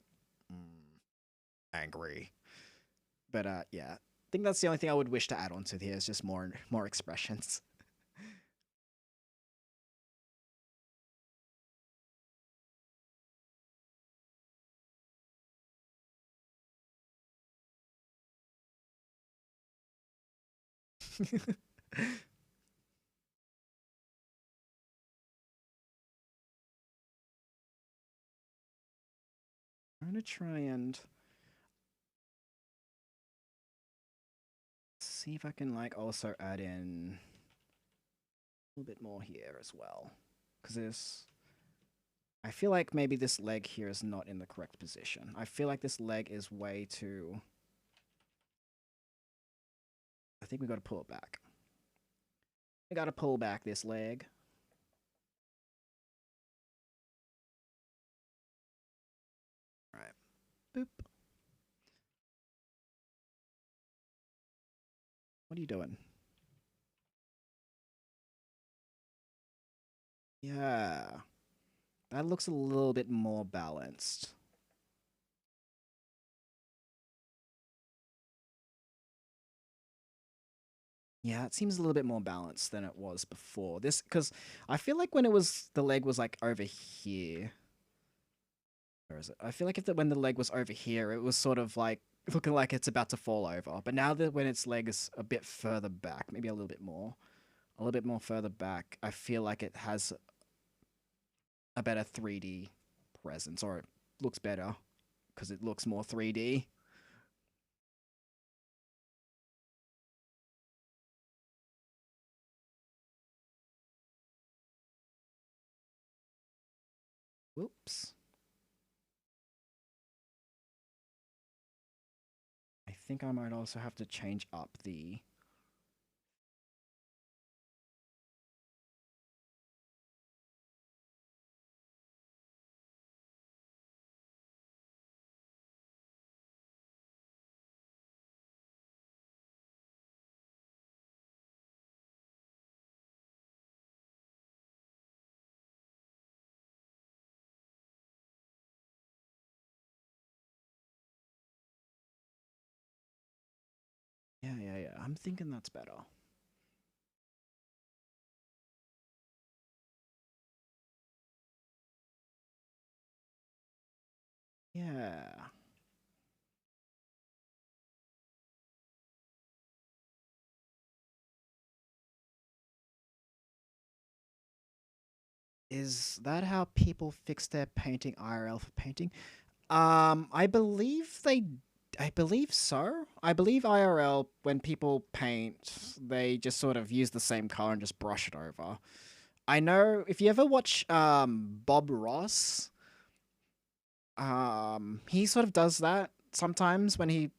angry. But yeah. I think that's the only thing I would wish to add on to here is just more expressions. I'm gonna try and see if I can like also add in a little bit more here as well. Because there's I feel like maybe this leg here is not in the correct position. I feel like this leg is way too I think we gotta pull it back. We gotta pull back this leg. Alright. Boop. What are you doing? Yeah. That looks a little bit more balanced. Yeah, it seems a little bit more balanced than it was before. This because I feel like when it was the leg was like over here. Where is it? I feel like when the leg was over here, it was sort of like looking like it's about to fall over. But now that when its leg is a bit further back, maybe a little bit more further back, I feel like it has a better 3D presence, or it looks better because it looks more 3D. Whoops. I think I might also have to change up the yeah. I'm thinking that's better. Yeah. Is that how people fix their painting IRL for painting? I believe I believe so. I believe IRL when people paint, they just sort of use the same color and just brush it over. I know if you ever watch Bob Ross, he sort of does that sometimes when he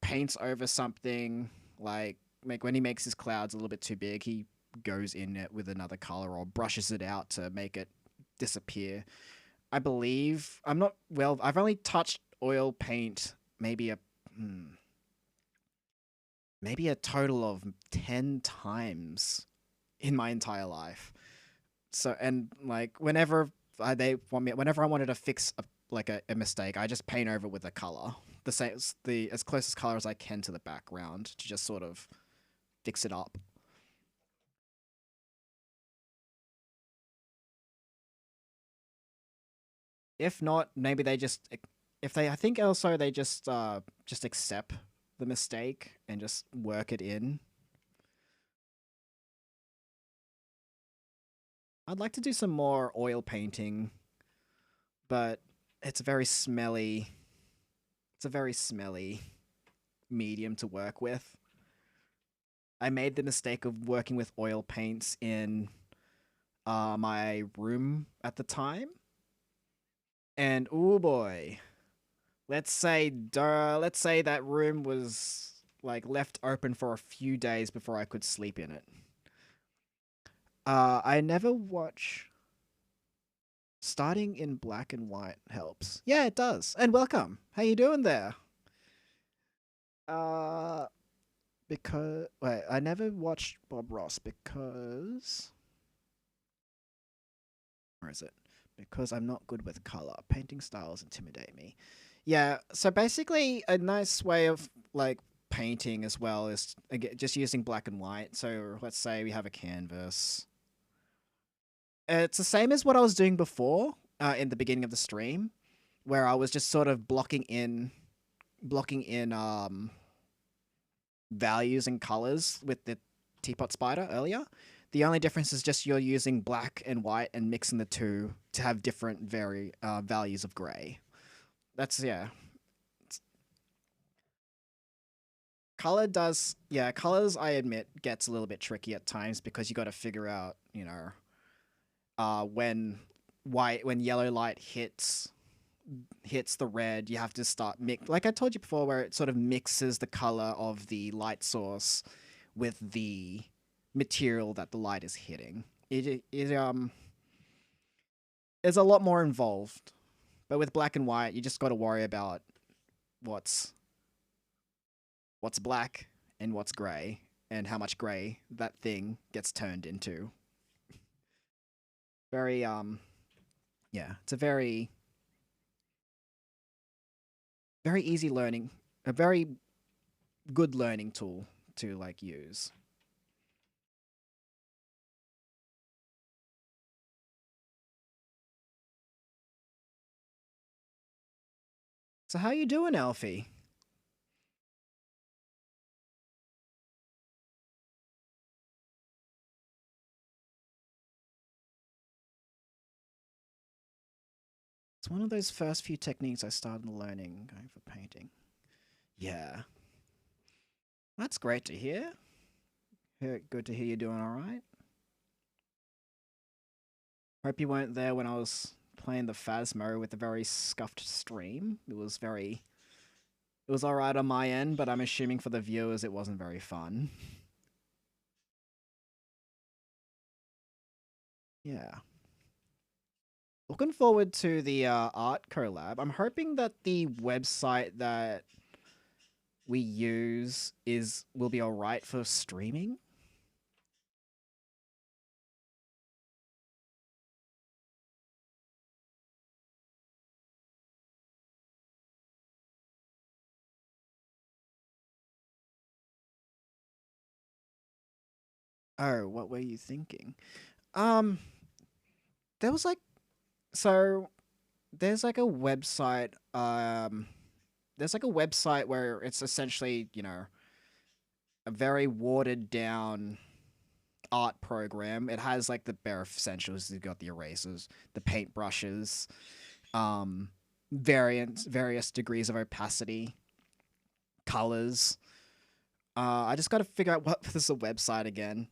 paints over something like when he makes his clouds a little bit too big, he goes in it with another color or brushes it out to make it disappear. I believe I'm not well. I've only touched oil paint hmm, maybe a total of 10 times in my entire life. So and like whenever I wanted to fix a mistake, I just paint over with a color, the same the as closest color as I can to the background to just sort of fix it up. If not, maybe they just if they I think also they just accept the mistake and just work it in. I'd like to do some more oil painting, but it's very smelly. It's a very smelly medium to work with. I made the mistake of working with oil paints in my room at the time, and oh boy, let's say that room was like left open for a few days before I could sleep in it. I never watch. Starting in black and white helps. Yeah, it does. And welcome. How you doing there? Uh, because wait, I never watched Bob Ross because where is it? because I'm not good with color. Painting styles intimidate me. Yeah, so basically, a nice way of like painting as well is again, just using black and white. So let's say we have a canvas. It's the same as what I was doing before in the beginning of the stream, where I was just sort of blocking in values and colors with the teapot spider earlier. The only difference is just you're using black and white and mixing the two to have different values of gray. That's yeah. Color does yeah, colors I admit gets a little bit tricky at times because you got to figure out, when yellow light hits the red, you have to start like I told you before, where it sort of mixes the color of the light source with the material that the light is hitting. It is a lot more involved, but with black and white, you just got to worry about what's black and what's gray and how much gray that thing gets turned into. Very yeah, it's a very easy learning, a very good learning tool to like use. So how you doing, Alfie? It's one of those first few techniques I started learning going for painting. Yeah. That's great to hear. Good to hear you're doing all right. Hope you weren't there when I was playing the Phasmo with a very scuffed stream. It was alright on my end, but I'm assuming for the viewers it wasn't very fun. Yeah. Looking forward to the art collab. I'm hoping that the website that we use will be alright for streaming. Oh, what were you thinking? Um, there was like so there's like a website. There's like a website where it's essentially a very watered down art program. It has like the bare essentials. You've got the erasers, the paintbrushes, um, various degrees of opacity, colors. I just got to figure out what this is a website again.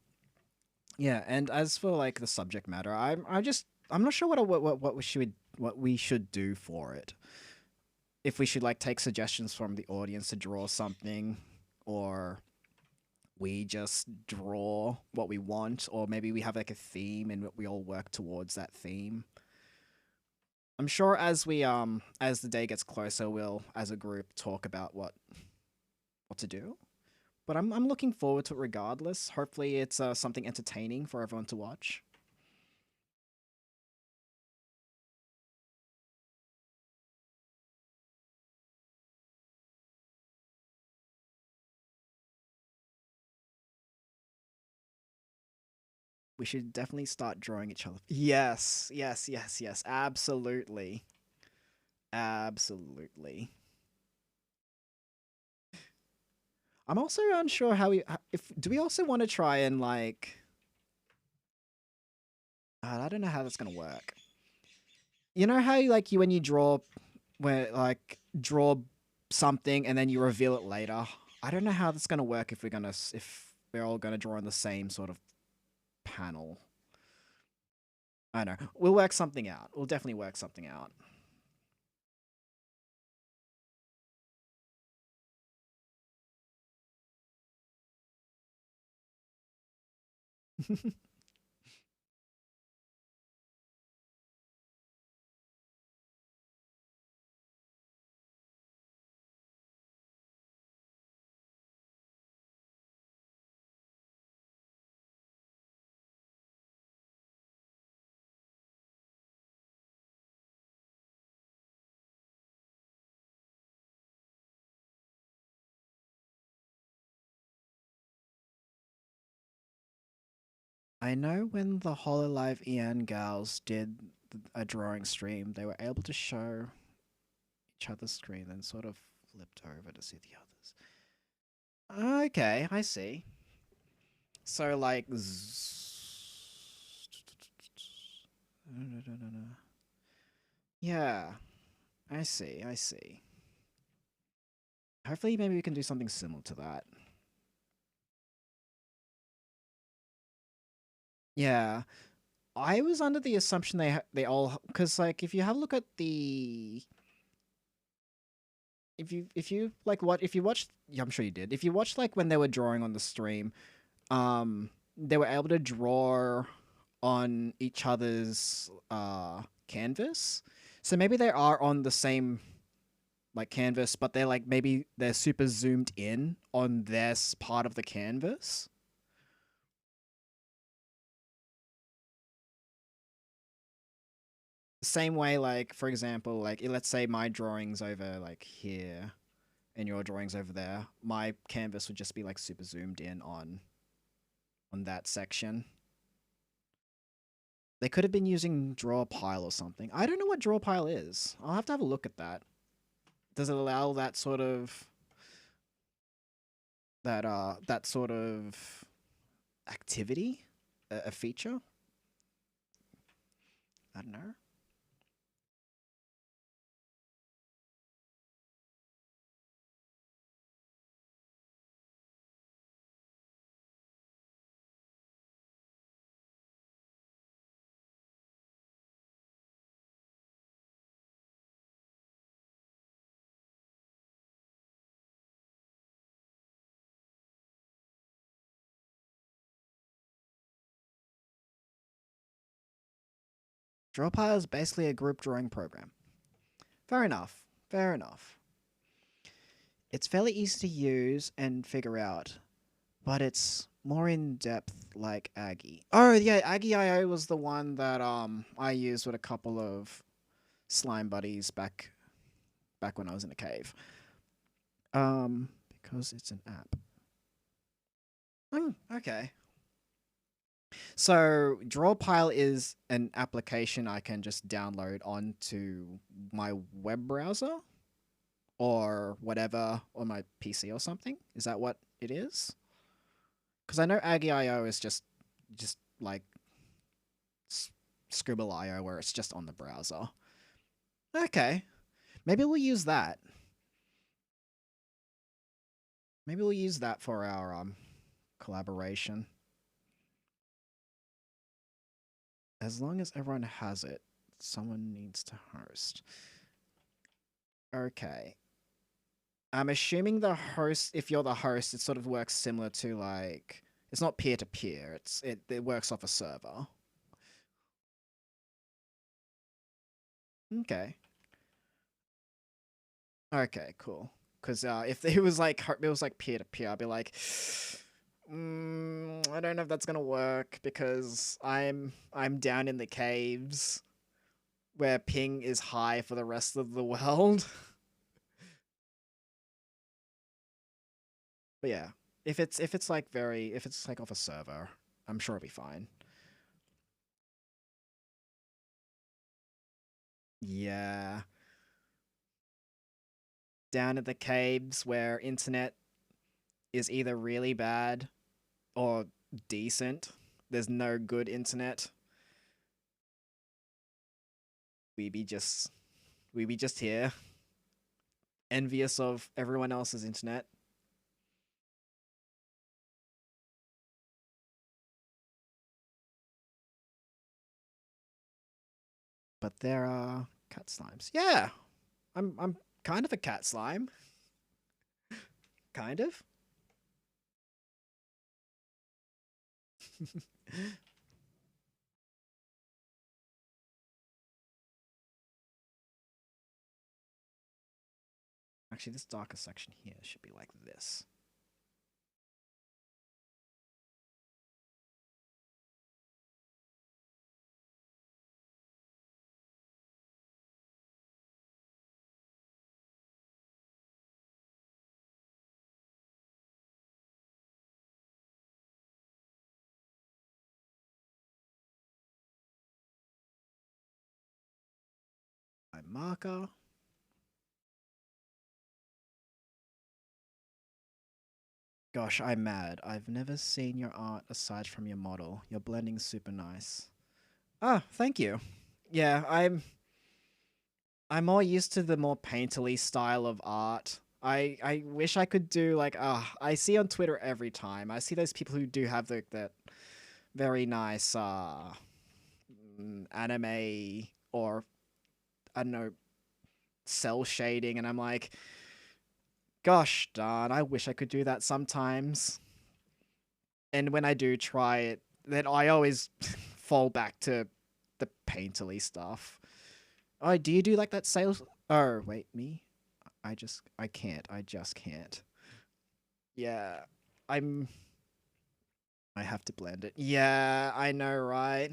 Yeah, and as for like the subject matter, I'm not sure what we should do for it. If we should like take suggestions from the audience to draw something, or we just draw what we want, or maybe we have like a theme and we all work towards that theme. I'm sure as the day gets closer, we'll as a group talk about what to do. But I'm looking forward to it regardless. Hopefully, it's something entertaining for everyone to watch. We should definitely start drawing each other. Yes, yes, yes, yes. Absolutely, absolutely. I'm also unsure how we if do we also want to try and like I don't know how that's gonna work. You know how like you when you draw where like draw something and then you reveal it later. I don't know how that's gonna work if we're all gonna draw on the same sort of panel. I know. We'll work something out. We'll definitely work something out. I know when the Hololive EN gals did a drawing stream, they were able to show each other's screen, then sort of flipped over to see the others. Okay, I see. So like, yeah, I see. I see. Hopefully, maybe we can do something similar to that. Yeah, I was under the assumption they all, because like if you have a look at the, if you like what if you watched, yeah, I'm sure you did. If you watched like when they were drawing on the stream, they were able to draw on each other's canvas. So maybe they are on the same like canvas, but they're like maybe they're super zoomed in on their part of the canvas. Same way, like for example, like let's say my drawings over like here and your drawings over there, my canvas would just be like super zoomed in on that section. They could have been using draw pile or something. I don't know what draw pile is. I'll have a look at that. Does it allow that sort of that sort of activity, a feature? I don't know. Draw pile is basically a group drawing program. Fair enough. Fair enough. It's fairly easy to use and figure out, but it's more in depth like Aggie. Oh yeah, Aggie.io was the one that I used with a couple of slime buddies back when I was in a cave. Because it's an app. Okay. So Drawpile is an application I can just download onto my web browser or whatever on my PC or something. Is that what it is? Because I know Aggie.io is just like Scribble.io where it's just on the browser. Okay, maybe we'll use that. Maybe we'll use that for our collaboration. As long as everyone has it, someone needs to host. Okay. I'm assuming the host, if you're the host, it sort of works similar to like, it's not peer to peer. It works off a server. Okay. Okay, cool. Because if it was like peer to peer, I'd be like, I don't know if that's gonna work because I'm down in the caves where ping is high for the rest of the world. But yeah, if it's like off a server, I'm sure it'll be fine. Yeah, down at the caves where internet is either really bad or decent. There's no good internet. We be just we be just here, envious of everyone else's internet. But there are cat slimes. Yeah, I'm kind of a cat slime. Kind of. Actually, this darker section here should be like this. marker. Gosh, I'm mad. I've never seen your art aside from your model. Your blending's super nice. Ah, thank you. Yeah, I'm more used to the more painterly style of art. I wish I could do like I see on Twitter every time. I see those people who do have that very nice anime or I don't know cell shading and I'm like gosh darn, I wish I could do that sometimes. And when I do try it, then I always fall back to the painterly stuff. Oh, do you do like that sales? Oh, wait, me? I can't. I just can't. Yeah, I'm. I have to blend it. Yeah, I know, right?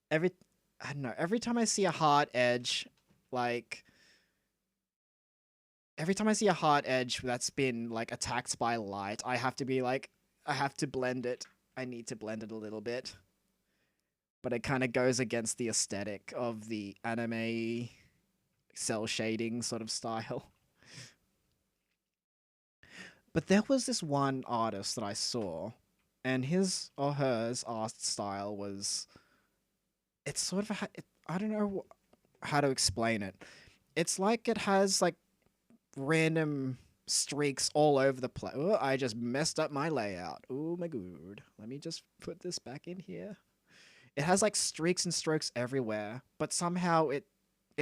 Every, I don't know. Every time I see a hard edge, like every time I see a hard edge that's been like attacked by light, I have to be like, I have to blend it. I need to blend it a little bit. But it kind of goes against the aesthetic of the anime cell shading sort of style. But there was this one artist that I saw, and his or hers art style was. It's sort of. I don't know how to explain it. It's like it has like random streaks all over the place. Oh, I just messed up my layout. Oh my god. Let me just put this back in here. It has like streaks and strokes everywhere, but somehow it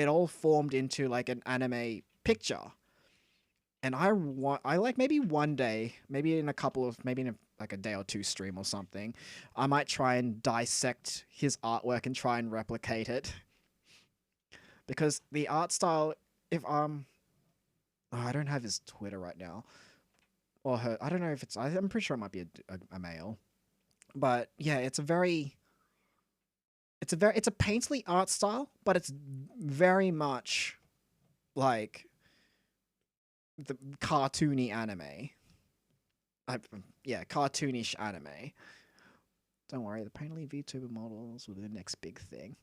all formed into like an anime picture. And I like maybe one day, maybe in a couple of maybe in like a day or two stream or something, I might try and dissect his artwork and try and replicate it because the art style if oh, I don't have his Twitter right now or her I don't know if I'm pretty sure it might be a male. But yeah, it's a painterly art style, but it's very much like the cartoony anime. I, yeah, cartoonish anime. Don't worry, the painterly VTuber models will be the next big thing.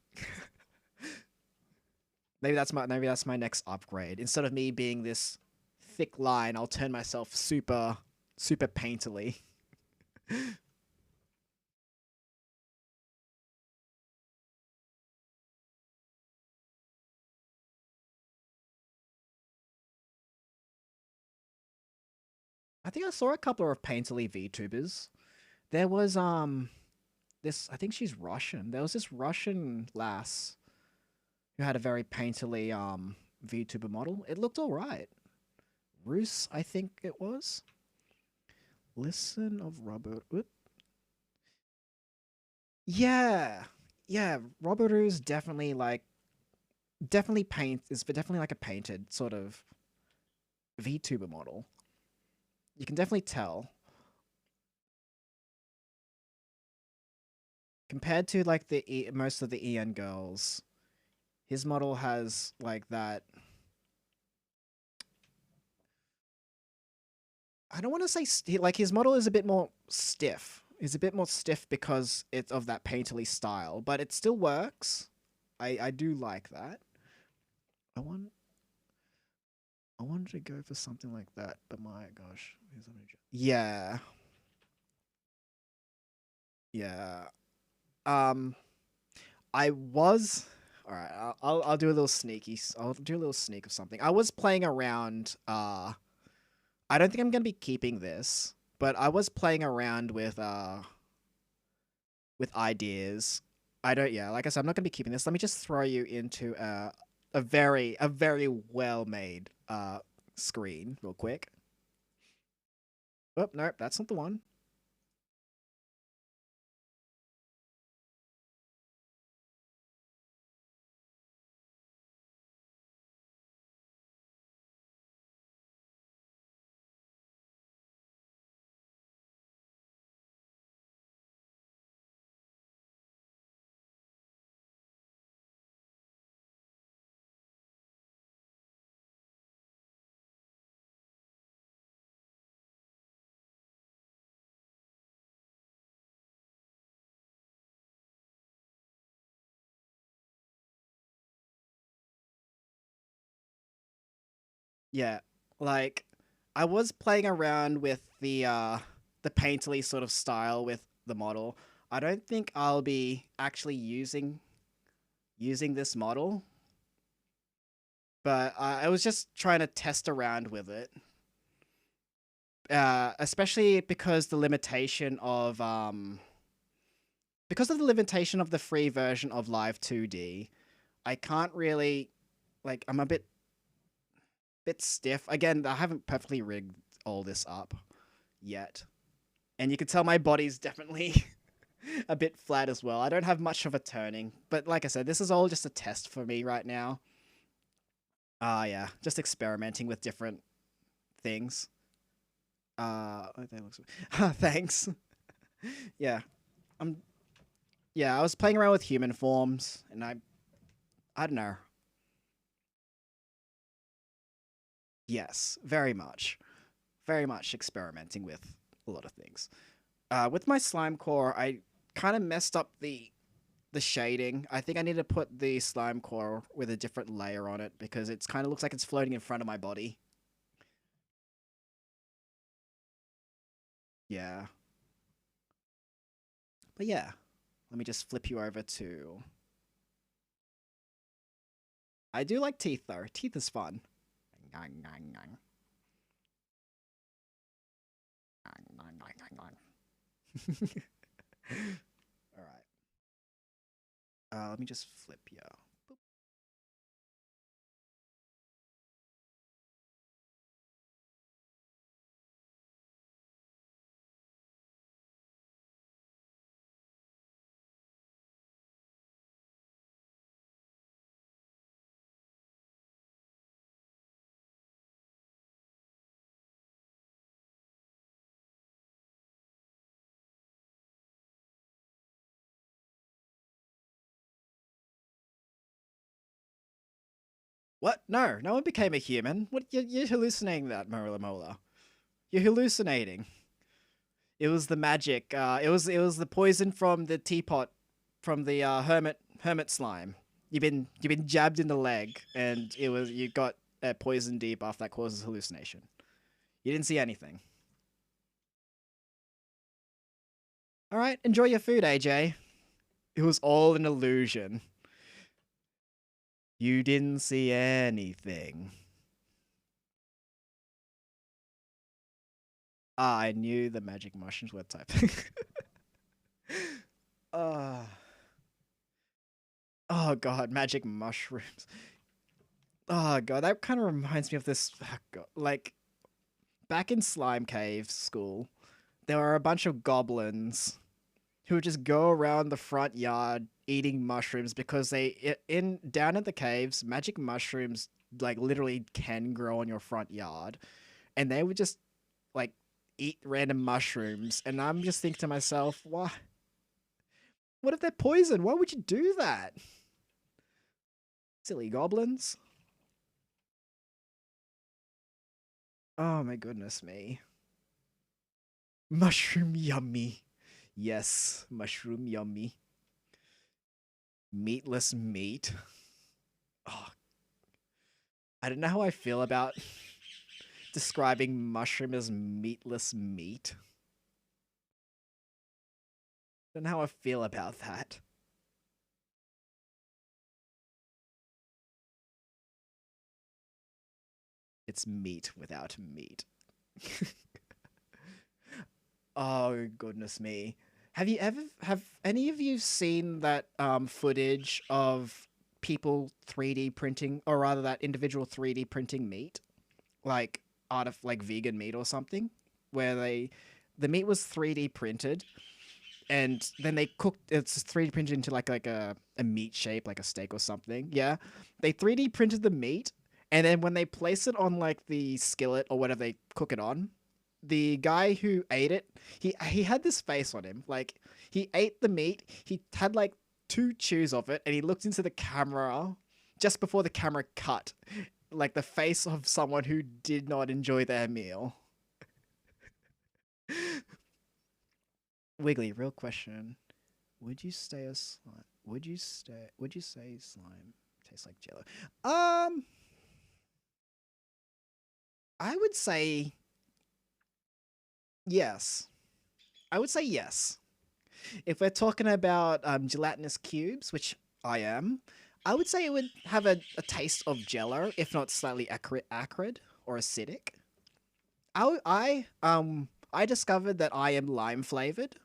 Maybe that's my next upgrade. Instead of me being this thick line, I'll turn myself super painterly. I think I saw a couple of painterly VTubers. There was this I think she's Russian. There was this Russian lass who had a very painterly VTuber model. It looked all right. Rus, I think it was. Listen of Robert. Oop. Yeah, yeah. Robert is definitely like definitely like a painted sort of VTuber model. You can definitely tell compared to like most of the EN girls. His model has like that. I don't want to say like his model is a bit more stiff. Is a bit more stiff because it's of that painterly style, but it still works. I do like that. I want I wanted to go for something like that, but my gosh, yeah, yeah. Um, I was all right. I'll do a little sneaky. I'll do a little sneak of something. I was playing around. I don't think I'm gonna be keeping this, but I was playing around with ideas. I don't. Yeah, like I said, I'm not gonna be keeping this. Let me just throw you into a very well made screen real quick. Oh nope, that's not the one. Yeah, like I was playing around with the painterly sort of style with the model. I don't think I'll be actually using this model, but I was just trying to test around with it. Especially because of the limitation of the free version of Live 2D, I can't really like I'm a bit stiff. Again, I haven't perfectly rigged all this up yet. And you can tell my body's definitely a bit flat as well. I don't have much of a turning, but like I said, this is all just a test for me right now. Yeah, just experimenting with different things. That looks. Thanks. Yeah, I'm. Yeah, I was playing around with human forms, and I don't know. Yes, very much experimenting with a lot of things. With my slime core, I kind of messed up the shading. I think I need to put the slime core with a different layer on it because it's kind of looks like it's floating in front of my body. Yeah. But yeah, let me just flip you over to. I do like teeth though. Teeth is fun. All right. Let me just flip you. What? No, no one became a human. What? You're hallucinating that, Mola Mola. You're hallucinating. It was the magic. It was the poison from the teapot, from the hermit slime. You've been jabbed in the leg, and you got a poison debuff that causes hallucination. You didn't see anything. All right, enjoy your food, AJ. It was all an illusion. You didn't see anything. Ah, I knew the magic mushrooms were typing. uh, oh god, magic mushrooms. Oh god, that kind of reminds me of this. Like back in Slime Cave school, there were a bunch of goblins who would just go around the front yard eating mushrooms because in down in the caves, magic mushrooms like literally can grow on your front yard, and they would just like eat random mushrooms, and I'm just thinking to myself, why? What if they're poison? Why would you do that? Silly goblins. Oh my goodness me. Mushroom yummy. Yes, mushroom yummy. Meatless meat. Oh, I don't know how I feel about describing mushroom as meatless meat. I don't know how I feel about that. It's meat without meat. Oh goodness me. Have any of you seen that footage of people 3D printing, or rather that individual 3D printing meat? Like out of like vegan meat or something, where the meat was 3D printed, and then they cooked it's 3D printed into like a meat shape, like a steak or something. Yeah. They 3D printed the meat, and then when they place it on like the skillet or whatever they cook it on, the guy who ate it, he had this face on him. Like he ate the meat, he had like two chews of it, and he looked into the camera just before the camera cut. Like the face of someone who did not enjoy their meal. Wiggly, real question. Would you stay a slime? Would you say slime tastes like jello? Um I would say yes. I would say yes. If we're talking about gelatinous cubes, which I am, I would say it would have a taste of Jello, if not slightly acrid or acidic. I discovered that I am lime flavored.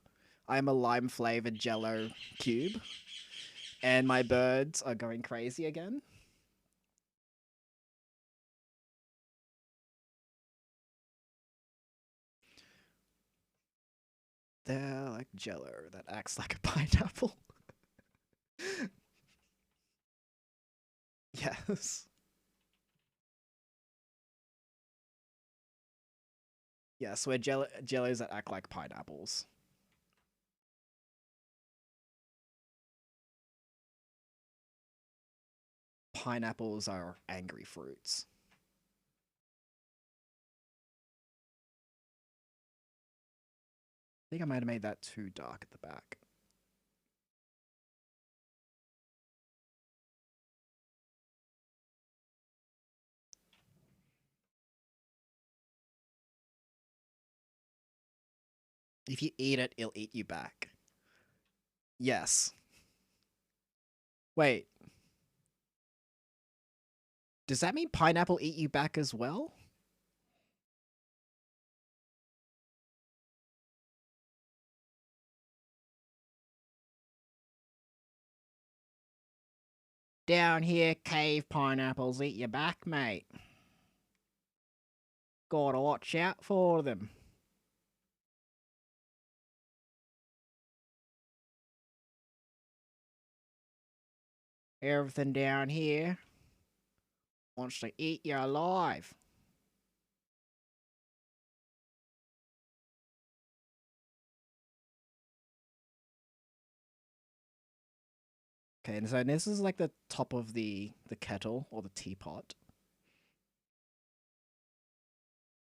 I am a lime flavored Jello cube, and my birds are going crazy again. They're like Jello that acts like a pineapple. Yes. Yes, we're jellos that act like pineapples. Pineapples are angry fruits. I think I might have made that too dark at the back. If you eat it, it'll eat you back. Yes. Wait, does that mean pineapple eat you back as well? Down here, cave pineapples eat you back, mate. Gotta watch out for them. Everything down here wants to eat you alive. Okay, and so this is like the top of the kettle or the teapot.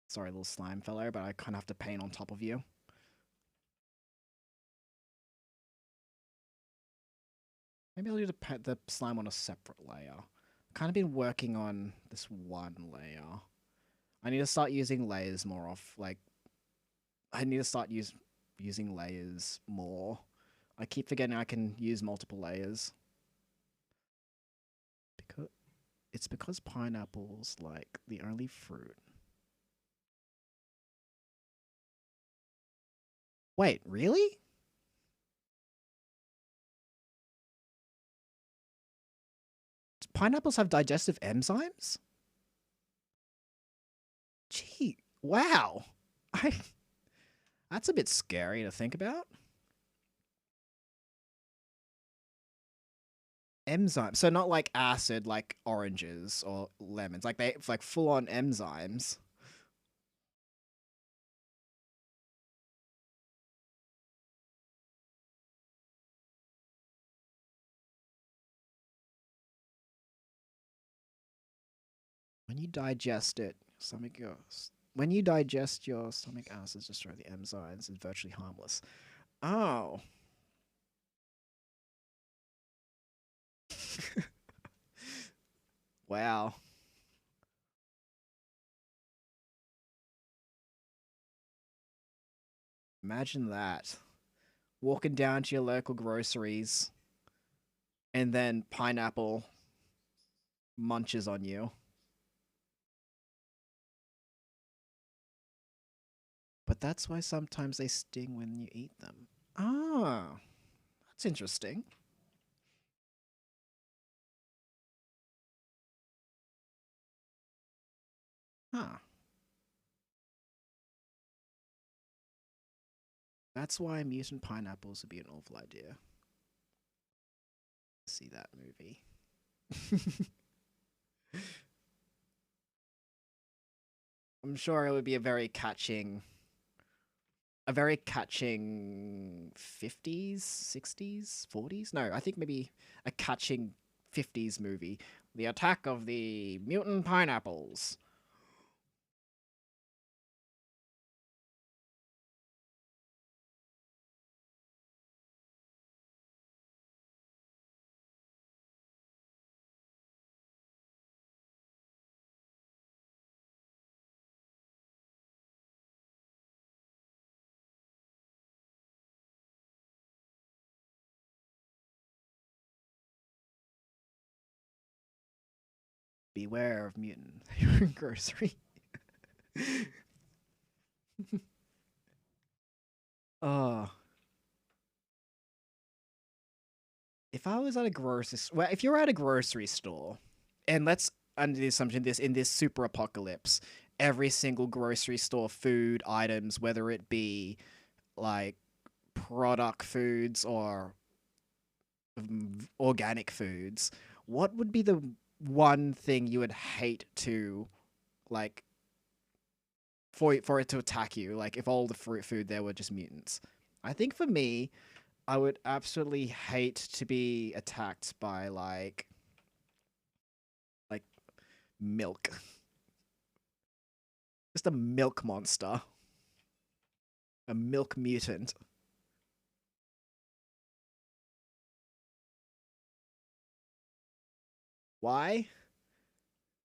Sorry, little slime fellow, but I kind of have to paint on top of you. Maybe I'll do the slime on a separate layer. I've kind of been working on this one layer. I need to start using layers more off. Like, I need to start using layers more. I keep forgetting I can use multiple layers. Because pineapple's like the only fruit. Wait, really? Do pineapples have digestive enzymes? Gee, wow. I That's a bit scary to think about. Enzymes. So not like acid like oranges or lemons. Like they like full on enzymes. When you digest it, stomach goes. When you digest your stomach acids destroy the enzymes, it's virtually harmless. Oh. Wow. Imagine that. Walking down to your local groceries and then pineapple munches on you. But that's why sometimes they sting when you eat them. Ah, that's interesting. Huh. That's why mutant pineapples would be an awful idea. See that movie. I'm sure it would be a very catching 50s, 60s, 40s? No, I think maybe a catching 50s movie. The Attack of the Mutant Pineapples. Beware of mutant grocery. Oh, if I was at a well, if you're at a grocery store, and let's under the assumption this in this super apocalypse, every single grocery store food items, whether it be like product foods or organic foods, what would be the one thing you would hate to like for it to attack you? Like if all the fruit food there were just mutants. I think for me, I would absolutely hate to be attacked by like milk. Just a milk monster. A milk mutant. Why?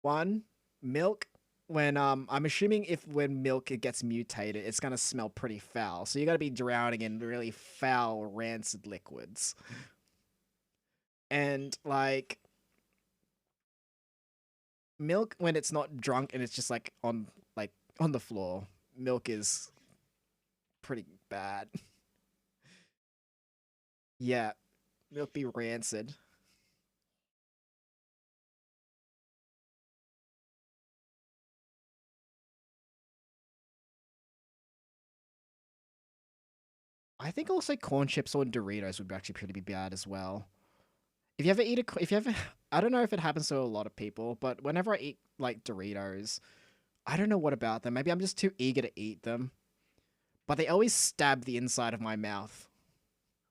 One, milk. When I'm assuming if when milk it gets mutated, it's gonna smell pretty foul. So you gotta be drowning in really foul, rancid liquids. And like milk when it's not drunk and it's just like on the floor, milk is pretty bad. Yeah, milk be rancid. I think also corn chips or Doritos would actually pretty be bad as well. If you ever eat if you ever, I don't know if it happens to a lot of people, but whenever I eat like Doritos, I don't know what about them. Maybe I'm just too eager to eat them, but they always stab the inside of my mouth.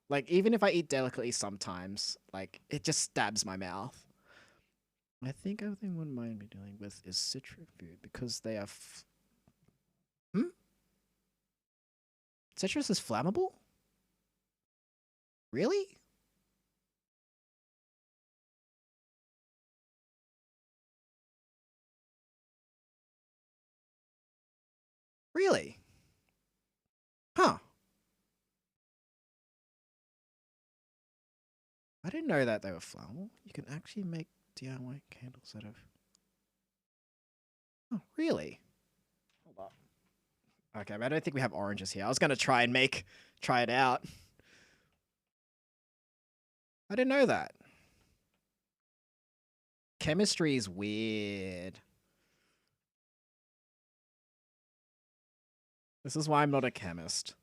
Like even if I eat delicately sometimes, like it just stabs my mouth. I think other thing wouldn't mind me dealing with is citric food because they are. Hmm? Citrus is flammable? Really? Really? Huh. I didn't know that they were flammable. You can actually make DIY candles out of. Oh, really? Hold up. Okay, but I don't think we have oranges here. I was gonna try it out. I didn't know that. Chemistry is weird. This is why I'm not a chemist.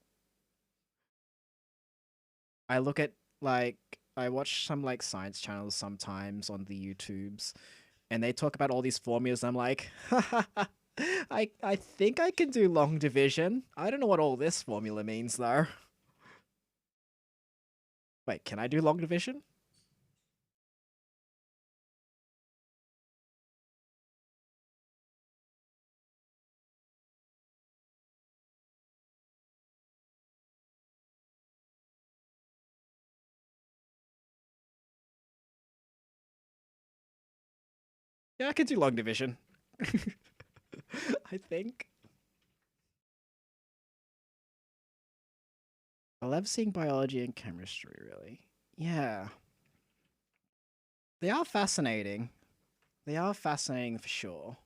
I look at like I watch some like science channels sometimes on the YouTubes, and they talk about all these formulas. I'm like, I think I can do long division. I don't know what all this formula means though. Wait, can I do long division? Yeah, I can do long division. I think. I love seeing biology and chemistry, really. Yeah. They are fascinating. They are fascinating for sure.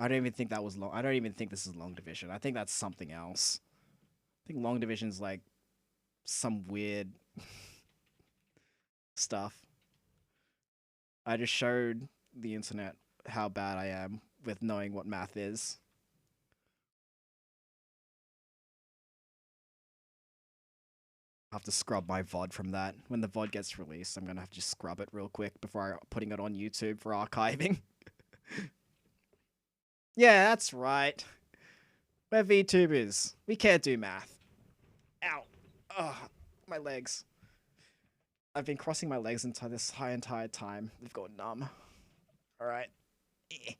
I don't even think that was long. I don't even think this is long division. I think that's something else. I think long division is like some weird stuff. I just showed the internet how bad I am with knowing what math is. I have to scrub my VOD from that. When the VOD gets released, I'm gonna have to just scrub it real quick before putting it on YouTube for archiving. Yeah, that's right. We're VTubers. We can't do math. Ow. Ugh, my legs. I've been crossing my legs until this entire time. They've gone numb. Alright. Eh.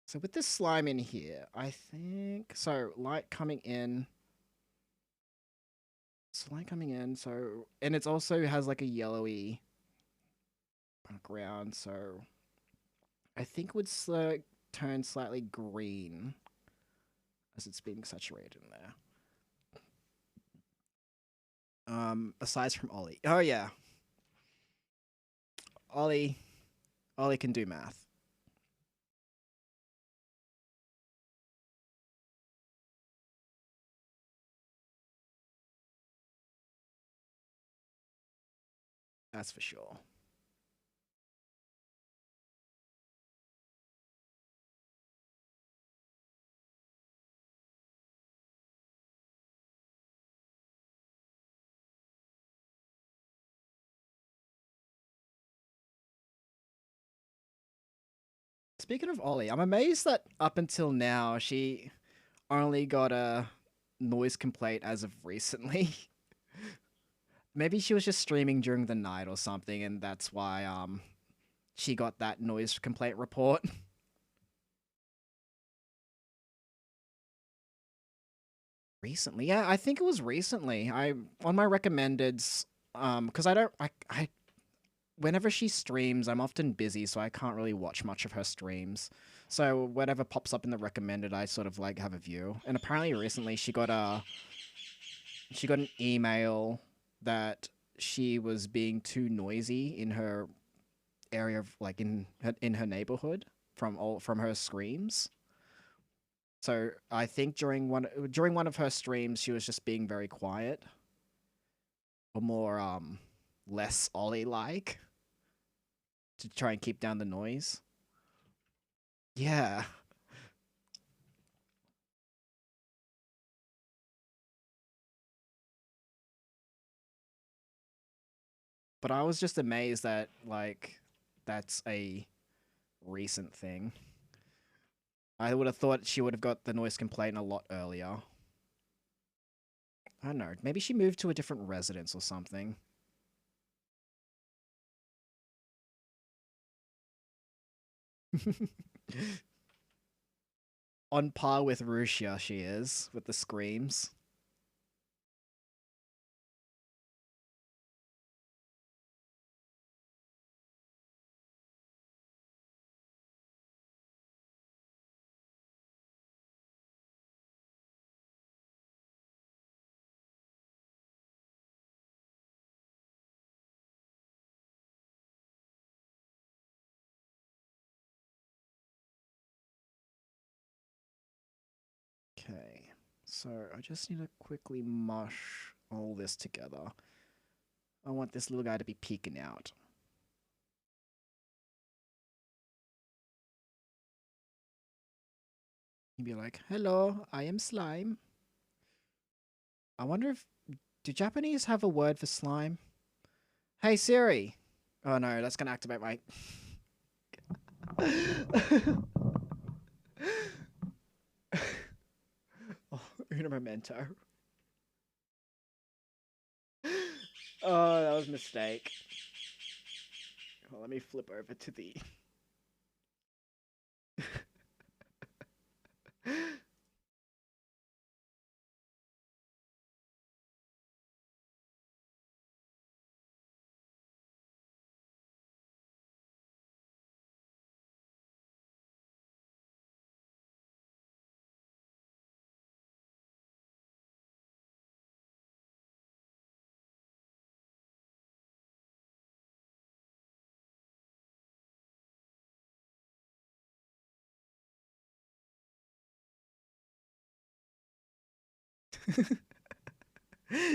So with this slime in here, I think so light coming in. So light coming in, so and it's also has like a yellowy background, so I think would turn slightly green as it's being saturated in there. Aside from Ollie. Oh yeah, Ollie. Ollie can do math. That's for sure. Speaking of Ollie, I'm amazed that up until now she only got a noise complaint as of recently. Maybe she was just streaming during the night or something, and that's why she got that noise complaint report. Recently, yeah, I think it was recently. I on my recommendeds, because I don't, I whenever she streams, I'm often busy, so I can't really watch much of her streams. So whatever pops up in the recommended, I sort of like have a view. And apparently, recently she got an email that she was being too noisy in her area of like in her neighborhood from her screams. So I think during one of her streams, she was just being very quiet or more less Ollie like to try and keep down the noise. Yeah, but I was just amazed that like that's a recent thing. I would have thought she would have got the noise complaint a lot earlier. I don't know. Maybe she moved to a different residence or something. On par with Rushia, she is with the screams. Okay, so I just need to quickly mush all this together. I want this little guy to be peeking out. He'd be like, "Hello, I am slime." I wonder if do Japanese have a word for slime? Hey Siri. Oh no, that's gonna activate my. Oh, una memento. Oh, that was a mistake. Well, let me flip over to the.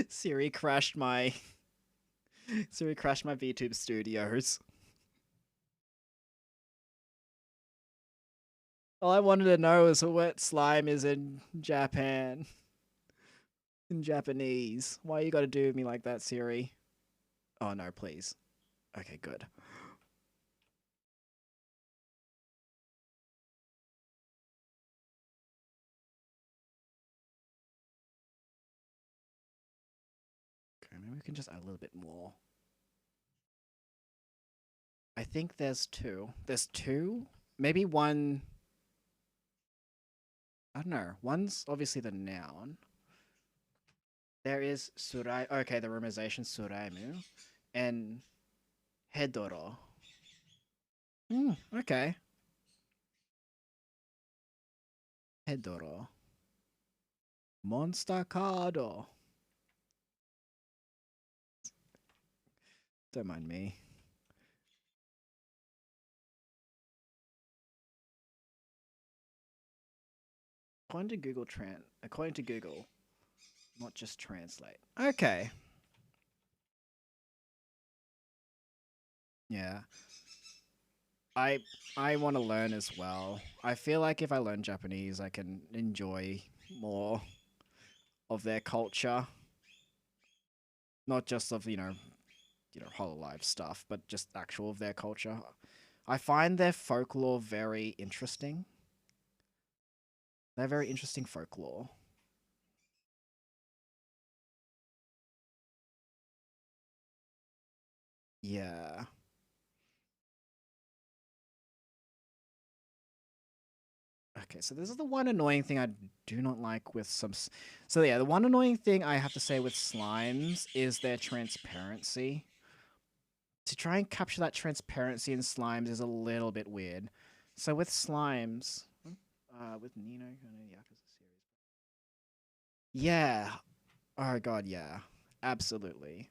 Siri crashed my Siri crashed my VTube studios. All I wanted to know is what slime is in Japan. In Japanese. Why you gotta do me like that, Siri? Oh no, please. Okay, good. Okay, maybe we can just add a little bit more. I think there's two. There's two? Maybe one. I don't know. One's obviously the noun. There is surai. Okay, the romanization suraimu. And hedoro. Okay. Hedoro. Monster Cardo. Don't mind me. According to Google, not just translate. Okay. Yeah. I I want to learn as well. I feel like if I learn Japanese, I can enjoy more of their culture, not just of Hololive stuff, but just actual of their culture. I find their folklore very interesting. They're very interesting folklore. Yeah. Okay, so this is the one annoying thing I do not like with some. So yeah, the one annoying thing I have to say with slimes is their transparency. To try and capture that transparency in slimes is a little bit weird. So with slimes, with Nino, Yakuza series. Yeah. Oh god, yeah. Absolutely.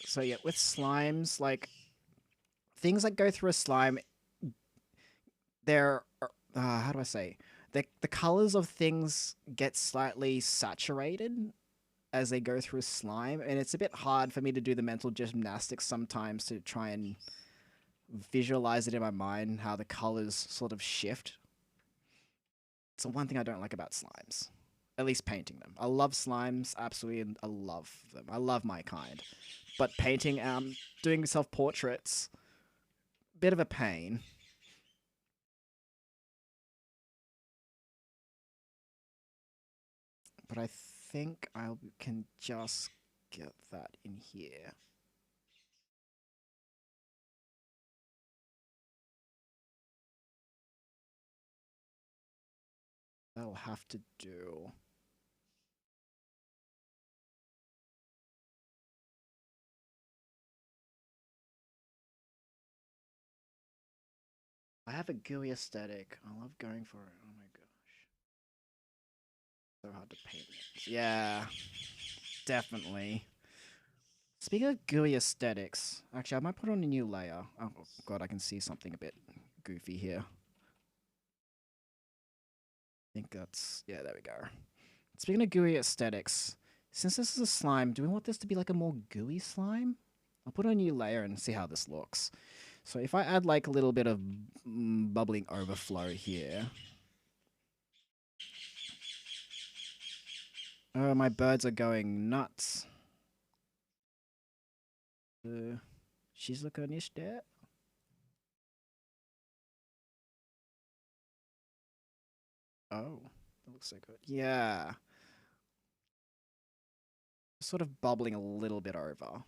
So yeah, with slimes, like things that go through a slime, they're how do I say? The colors of things get slightly saturated as they go through slime, and it's a bit hard for me to do the mental gymnastics sometimes to try and visualize it in my mind how the colors sort of shift. It's the one thing I don't like about slimes. At least painting them. I love slimes, absolutely, and I love them. I love my kind. But painting, doing self portraits, bit of a pain. But I think I can just get that in here. That'll have to do. I have a gooey aesthetic. I love going for it. Oh my gosh. So hard to paint. Yeah, definitely. Speaking of gooey aesthetics, actually, I might put on a new layer. Oh god, I can see something a bit goofy here. I think that's yeah. There we go. Speaking of gooey aesthetics, since this is a slime, do we want this to be like a more gooey slime? I'll put on a new layer and see how this looks. So if I add like a little bit of bubbling overflow here. Oh, my birds are going nuts. Shizuka nicht der? Oh, that looks so good. Yeah. Sort of bubbling a little bit over.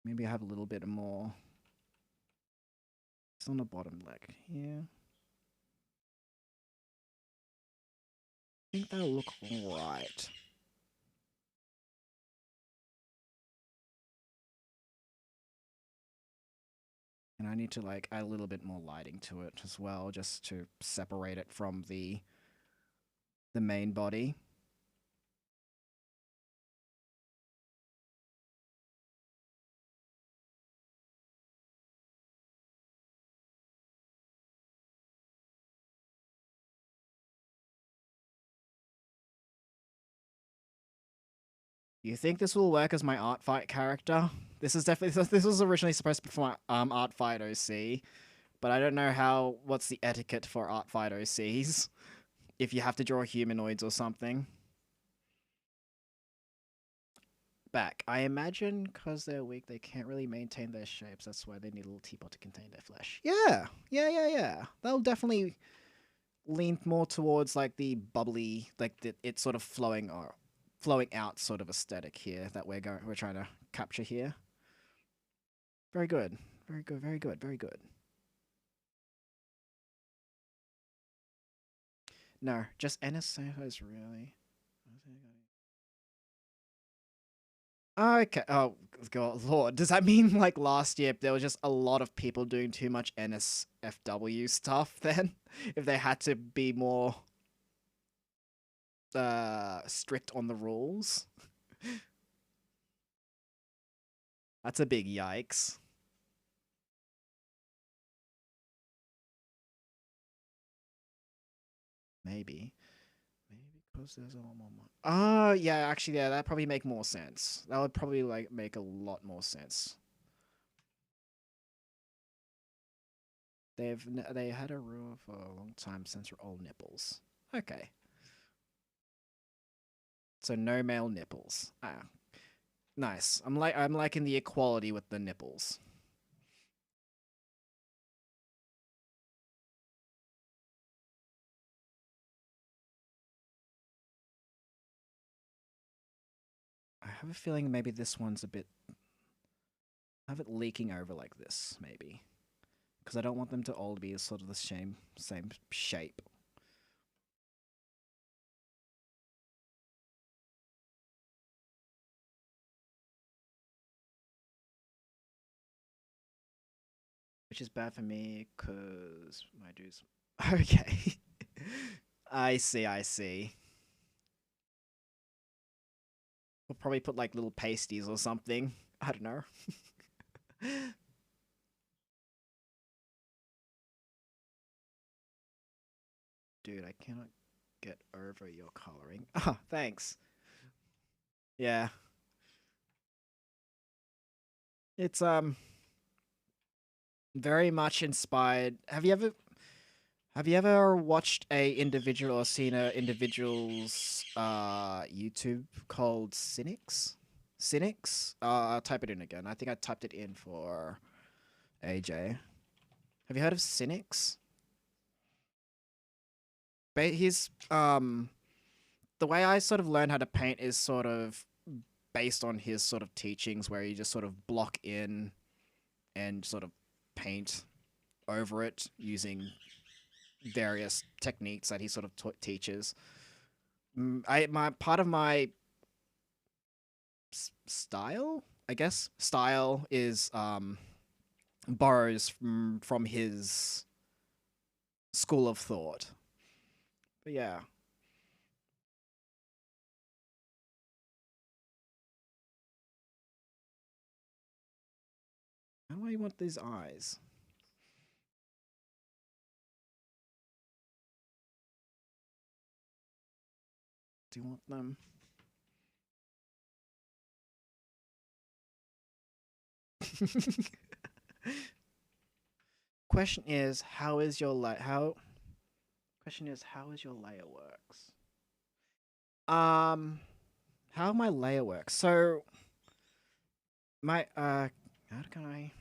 Maybe I have a little bit more. It's on the bottom leg here. I think that'll look alright. And I need to like add a little bit more lighting to it as well, just to separate it from the main body. You think this will work as my Artfight character? This is definitely this was originally supposed to be for my Artfight OC, but I don't know how what's the etiquette for Artfight OCs if you have to draw humanoids or something. Back. I imagine because they're weak, they can't really maintain their shapes. That's why they need a little teapot to contain their flesh. Yeah, yeah. They'll definitely lean more towards like the bubbly, like it's sort of flowing or flowing out sort of aesthetic here that we're trying to capture here. Very good, very good, very good, very good. No, just NSOs really. Okay. Oh God, Lord. Does that mean like last year there was just a lot of people doing too much NSFW stuff? Then, if they had to be more strict on the rules. That's a big yikes. Maybe. Maybe because there's a lot more money. Oh, yeah, actually, yeah, that probably make more sense. That would probably like make a lot more sense. They had a rule for a long time since all nipples. Okay. So no male nipples. Ah, nice. I'm liking the equality with the nipples. I have a feeling maybe this one's a bit. Have it leaking over like this, maybe, because I don't want them to all be sort of the same shape. Which is bad for me because my dudes. Okay. I see, I see. We'll probably put like little pasties or something. I don't know. Dude, I cannot get over your coloring. Oh, thanks. Yeah. It's very much inspired. Have you ever watched a individual or seen a individual's YouTube called Cynics? Cynics? I'll type it in again. I think I typed it in for AJ. Have you heard of Cynics? He's the way I sort of learned how to paint is sort of based on his sort of teachings where you just sort of block in and sort of paint over it using various techniques that he sort of teaches. I my part of my style, I guess, style is borrows from his school of thought. But yeah, how do I want these eyes? Do you want them? Question is, how is your how? Question is, how is your layer works? Um, how my layer works? So my how can I?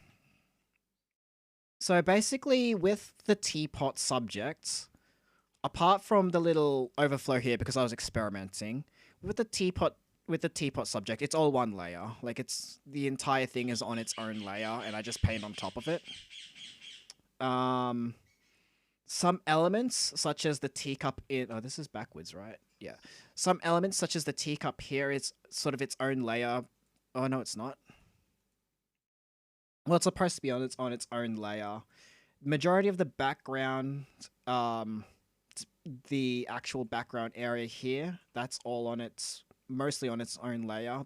So basically, with the teapot subject, apart from the little overflow here because I was experimenting with the teapot subject, it's all one layer. Like it's the entire thing is on its own layer, and I just paint on top of it. Um, some elements such as the teacup in this is backwards, right? Yeah. Some elements such as the teacup here is sort of its own layer. Oh no, it's not. Well, it's supposed to be on its own layer. Majority of the background, the actual background area here, that's all on its mostly on its own layer.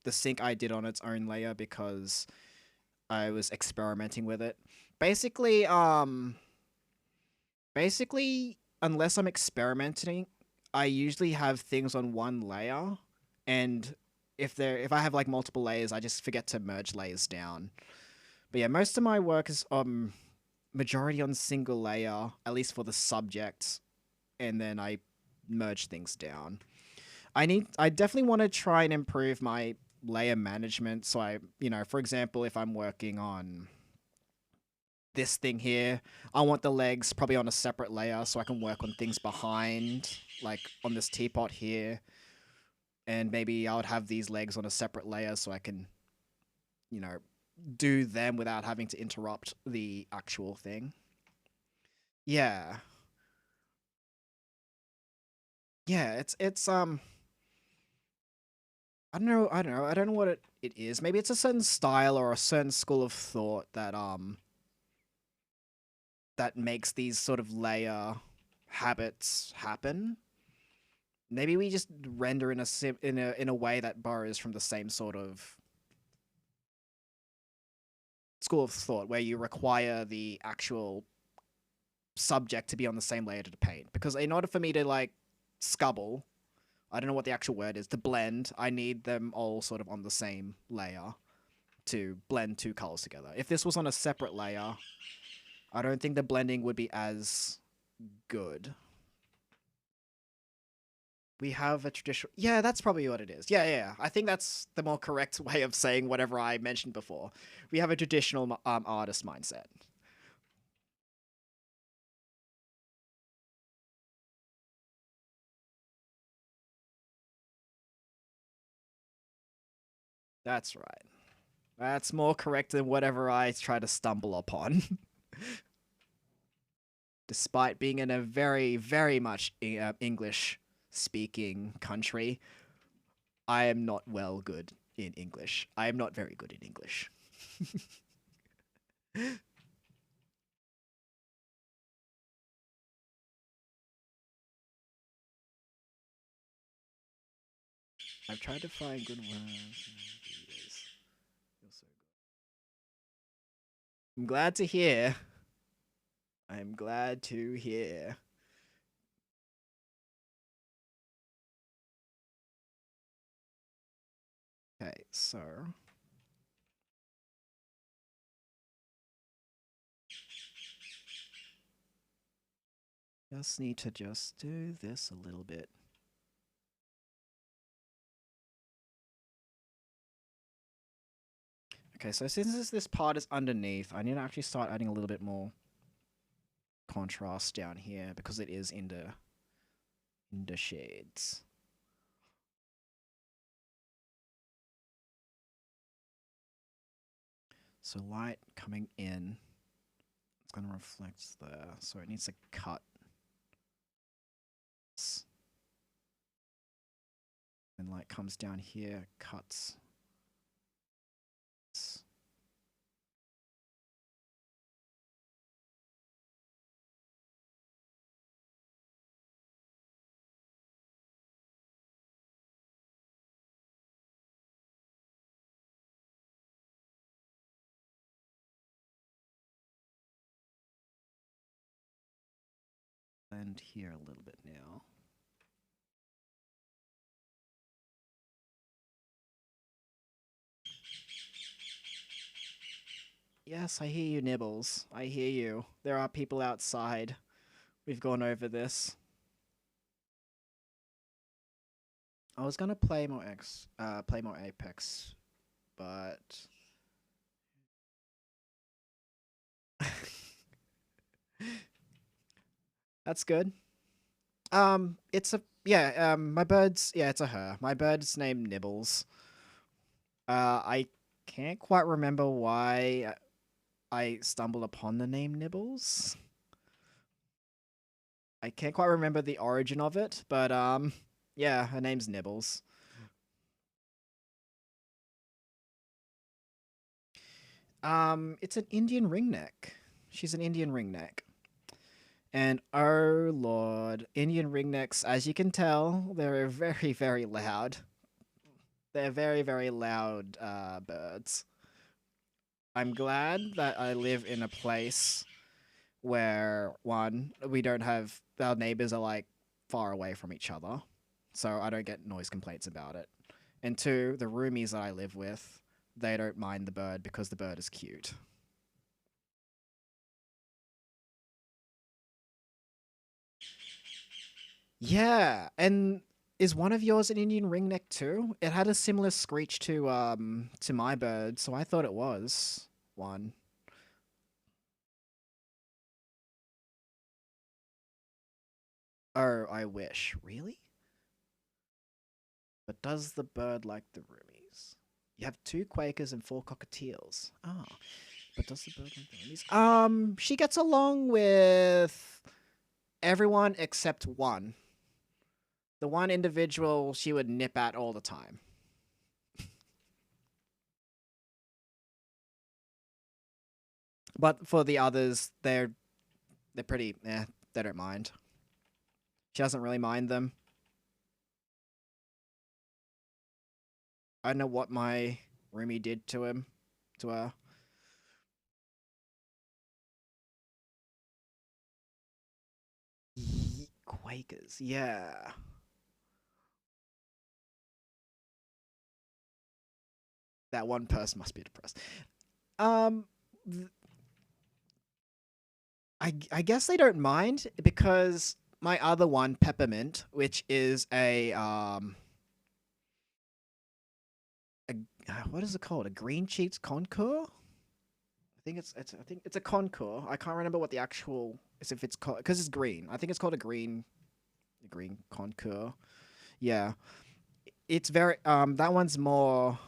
The sink I did on its own layer because I was experimenting with it. Basically, unless I'm experimenting, I usually have things on one layer, and if I have like multiple layers, I just forget to merge layers down. But yeah, most of my work is majority on single layer, at least for the subject, and then I merge things down. I definitely want to try and improve my layer management. So for example, if I'm working on this thing here, I want the legs probably on a separate layer so I can work on things behind, like on this teapot here. And maybe I would have these legs on a separate layer so I can, you know, do them without having to interrupt the actual thing. Yeah. Yeah, it's I don't know what it is. Maybe it's a certain style or a certain school of thought that makes these sort of layer habits happen. Maybe we just render in a way that borrows from the same sort of school of thought, where you require the actual subject to be on the same layer to the paint. Because in order for me to like scubble, I don't know what the actual word is, to blend, I need them all sort of on the same layer to blend two colors together. If this was on a separate layer, I don't think the blending would be as good. We have a traditional... Yeah, that's probably what it is. Yeah. I think that's the more correct way of saying whatever I mentioned before. We have a traditional artist mindset. That's right. That's more correct than whatever I try to stumble upon. Despite being in a very, very much English speaking country, I am not good in English. I am not very good in English. I've tried to find good words. I'm glad to hear. I'm glad to hear. Okay, so just need to just do this a little bit. Okay, so since this part is underneath, I need to actually start adding a little bit more contrast down here because it is in the shades. So light coming in, it's going to reflect there, so it needs to cut. And light comes down here, cuts. And here a little bit now. Yes, I hear you, Nibbles. I hear you. There are people outside. We've gone over this. I was gonna play more Apex, but that's good. It's a my bird's it's a her. My bird's named Nibbles. I can't quite remember why I stumbled upon the name Nibbles. I can't quite remember the origin of it, but yeah, her name's Nibbles. It's an Indian ringneck. She's an Indian ringneck. And oh lord, Indian ringnecks, as you can tell, they're very, very loud. They're very, very loud birds. I'm glad that I live in a place where, one, we don't have... our neighbors are like far away from each other, so I don't get noise complaints about it. And two, the roomies that I live with, they don't mind the bird because the bird is cute. Yeah, and is one of yours an Indian ringneck too? It had a similar screech to my bird, so I thought it was one. Oh, I wish. Really? But does the bird like the roomies? You have two Quakers and four cockatiels. Ah, but does the bird like the roomies? She gets along with everyone except one. The one individual she would nip at all the time. But for the others, they're pretty, they don't mind. She doesn't really mind them. I don't know what my roomie did to him, to her. Quakers, yeah. That one person must be depressed. Um, I guess they don't mind because my other one, Peppermint, which is a what is it called? A green cheeks concours? I think it's a concours. I can't remember what the actual is if it's called because it's green. I think it's called a green concours. Yeah, it's very that one's more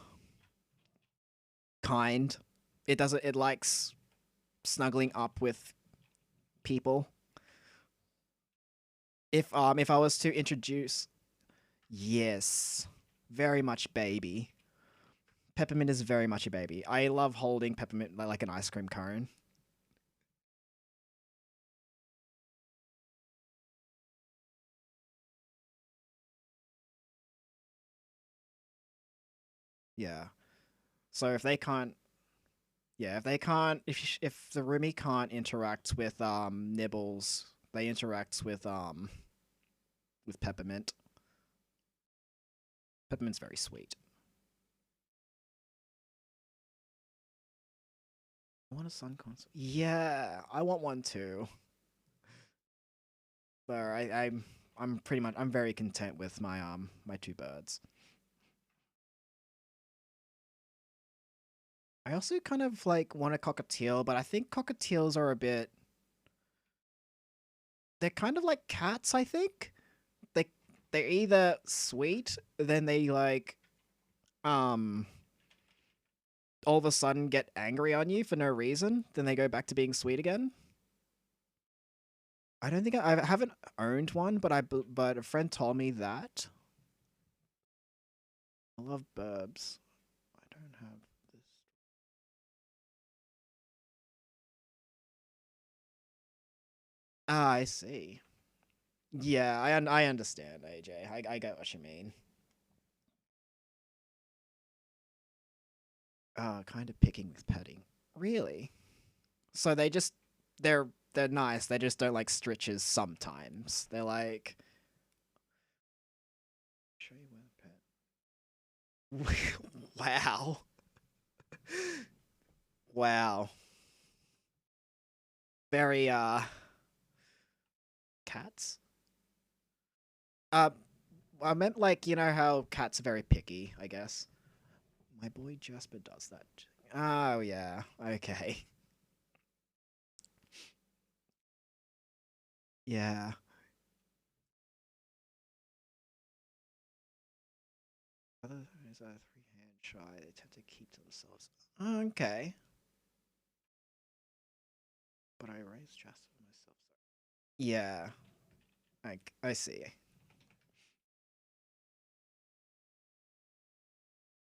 kind. It likes snuggling up with people. If I was to introduce, yes, very much baby. Peppermint is very much a baby. I love holding Peppermint like an ice cream cone. Yeah. So if they can't, yeah, if they can't, if the roomie can't interact with Nibbles, they interact with Peppermint. Peppermint's very sweet. I want a sun console. Yeah, I want one too. So I'm pretty much I'm very content with my two birds. I also kind of like want a cockatiel, but I think cockatiels are a bit they're kind of like cats, I think. They they're either sweet, then they like um all of a sudden get angry on you for no reason, then they go back to being sweet again. I don't think I haven't owned one, but but a friend told me that. I love burbs. I don't have this. Ah, I see. Yeah, I understand, AJ. I get what you mean. Kind of picking with petting. Really? So they're nice. They just don't like stritches sometimes. They're like show you where the pet. Wow. Wow. Very cats. Uh I meant like you know how cats are very picky, I guess. My boy Jasper does that. Oh yeah. Okay. Yeah. Other is a three-hand shy. They tend to keep to themselves. Okay. But I raised Jasper myself. So. Yeah. I see.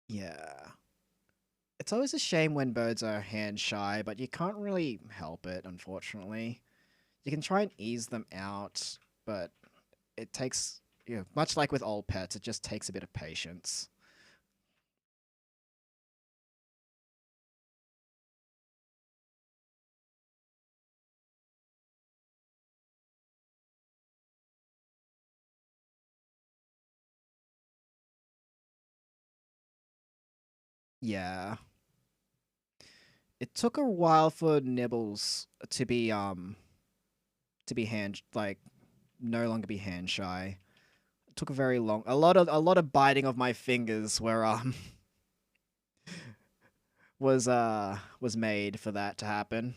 Yeah. It's always a shame when birds are hand shy, but you can't really help it, unfortunately. You can try and ease them out, but it takes, you know, much like with old pets, it just takes a bit of patience. Yeah. It took a while for Nibbles to be hand like no longer be hand shy. It took a very long a lot of biting of my fingers where was made for that to happen.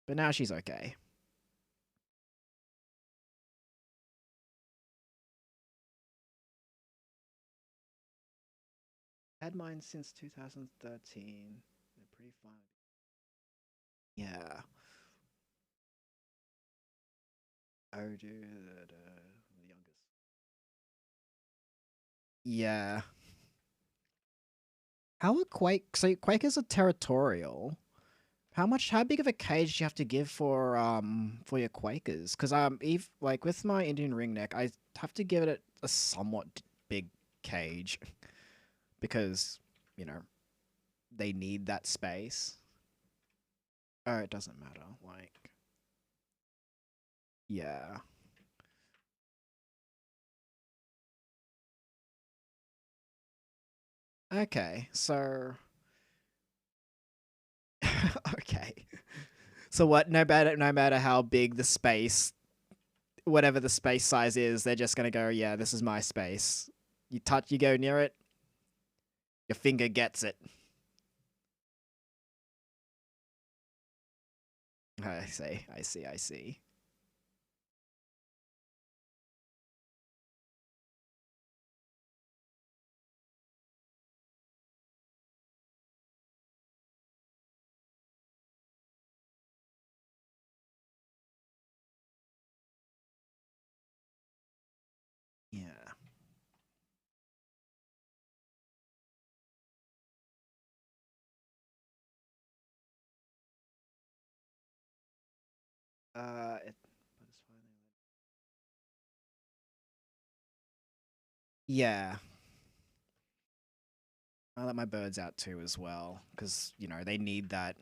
But now she's okay. Had mine since 2013. They're pretty fun. Yeah. Oh, dude, the youngest. Yeah. How are Quake? So Quakers are territorial. How big of a cage do you have to give for your Quakers? Because if like with my Indian ringneck, I have to give it a somewhat big cage. because, you know, they need that space. Oh, it doesn't matter. Like, yeah. Okay, so okay. So what? No matter how big the space, whatever the space size is, they're just gonna go, yeah, this is my space. You go near it, your finger gets it. I see. Yeah. But it's fine. Yeah. I let my birds out too as well, because they need that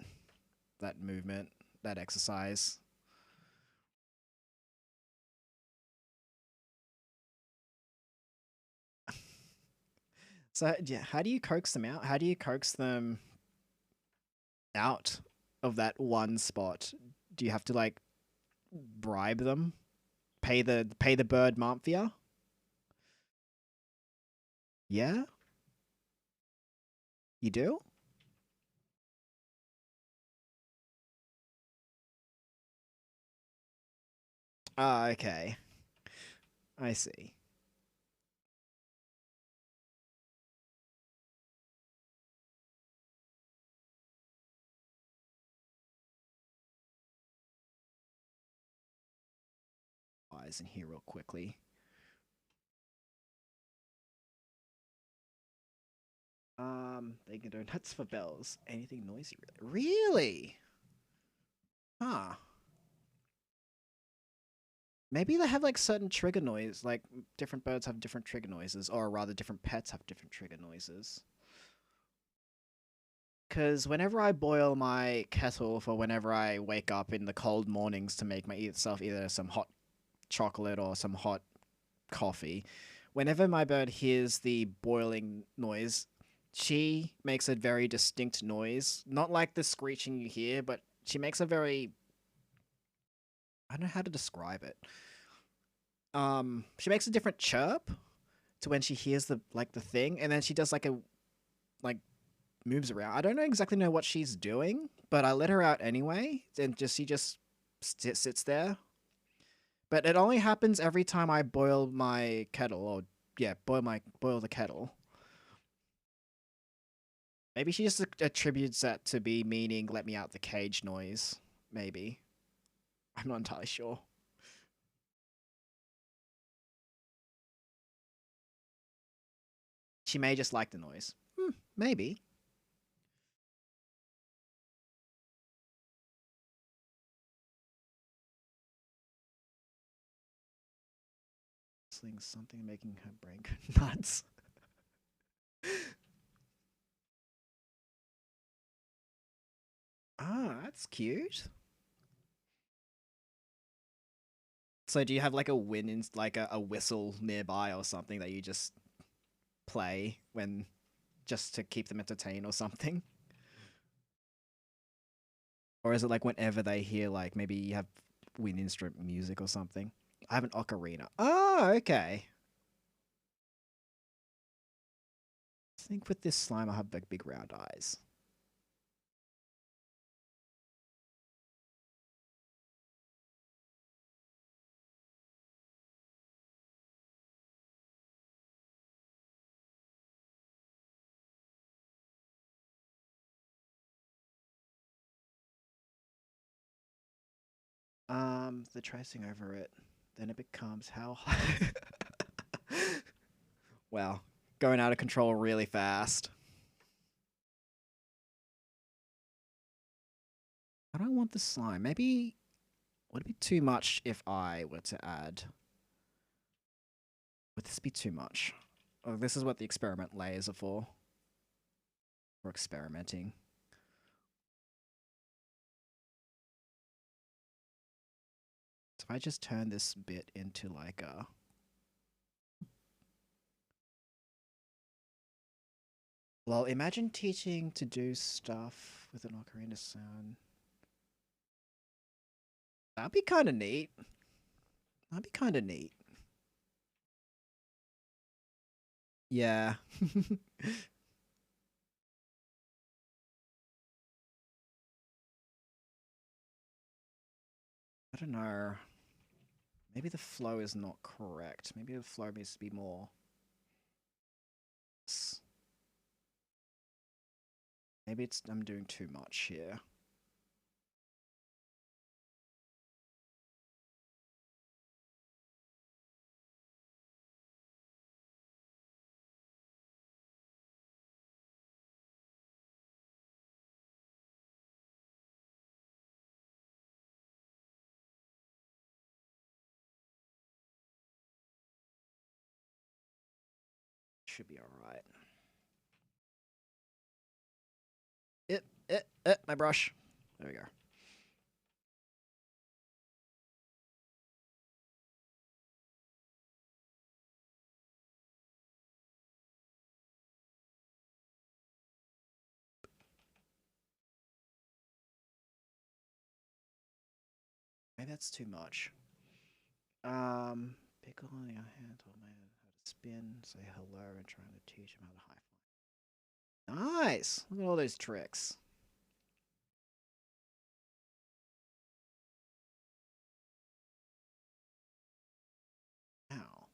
movement, that exercise. So yeah, how do you coax them out? How do you coax them out of that one spot? Do you have to like bribe them? Pay the bird Mamphia? Yeah, you do. Ah, okay. I see. Eyes in here real quickly. They can do nuts for bells. Anything noisy? Really? Huh. Maybe they have like certain trigger noise. Like different birds have different trigger noises, or rather, different pets have different trigger noises. Because whenever I boil my kettle for whenever I wake up in the cold mornings to make myself either some hot chocolate or some hot coffee, whenever my bird hears the boiling noise, she makes a very distinct noise. Not like the screeching you hear, but she makes a very, I don't know how to describe it. She makes a different chirp to when she hears the thing, and then she does like moves around. I don't exactly know what she's doing, but I let her out anyway, and she just sits there. But it only happens every time I boil my kettle, or yeah, boil the kettle. Maybe she just attributes that to be meaning "let me out the cage" noise. Maybe I'm not entirely sure. She may just like the noise. Maybe. Whistling something making her brain go nuts. Ah, that's cute. So do you have like a win in like a whistle nearby or something that you just play when just to keep them entertained or something? Or is it like whenever they hear like maybe you have wind instrument music or something? I have an ocarina. Oh, okay. I think with this slime I have like big round eyes. The tracing over it, then it becomes how high. Wow, going out of control really fast. I don't want the slime. Maybe would it be too much if I were to add? Would this be too much? Oh, this is what the experiment layers are for. We're experimenting. So if I just turn this bit into like a... Well, imagine teaching to do stuff with an ocarina sound. That'd be kind of neat. That'd be kind of neat. Yeah. I don't know. Maybe the flow is not correct. Maybe the flow needs to be more... Maybe it's I'm doing too much here. Should be alright. My brush. There we go. Maybe that's too much. Pickle on your hand told me how to spin, say hello, and trying to teach him how to high five. Nice! Look at all those tricks. Ow.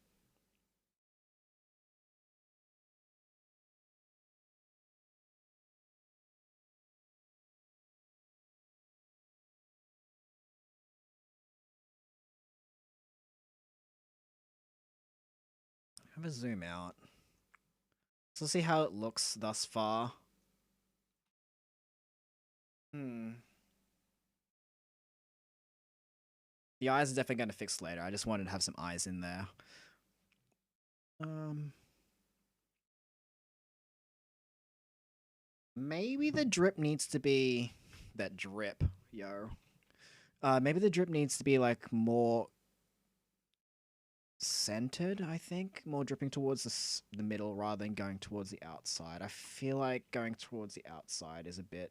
Have a zoom out. So let's see how it looks thus far. The eyes are definitely going to fix later. I just wanted to have some eyes in there. Maybe the drip needs to be... That drip, yo. Maybe the drip needs to be, like, more centered, I think. More dripping towards the middle rather than going towards the outside. I feel like going towards the outside is a bit...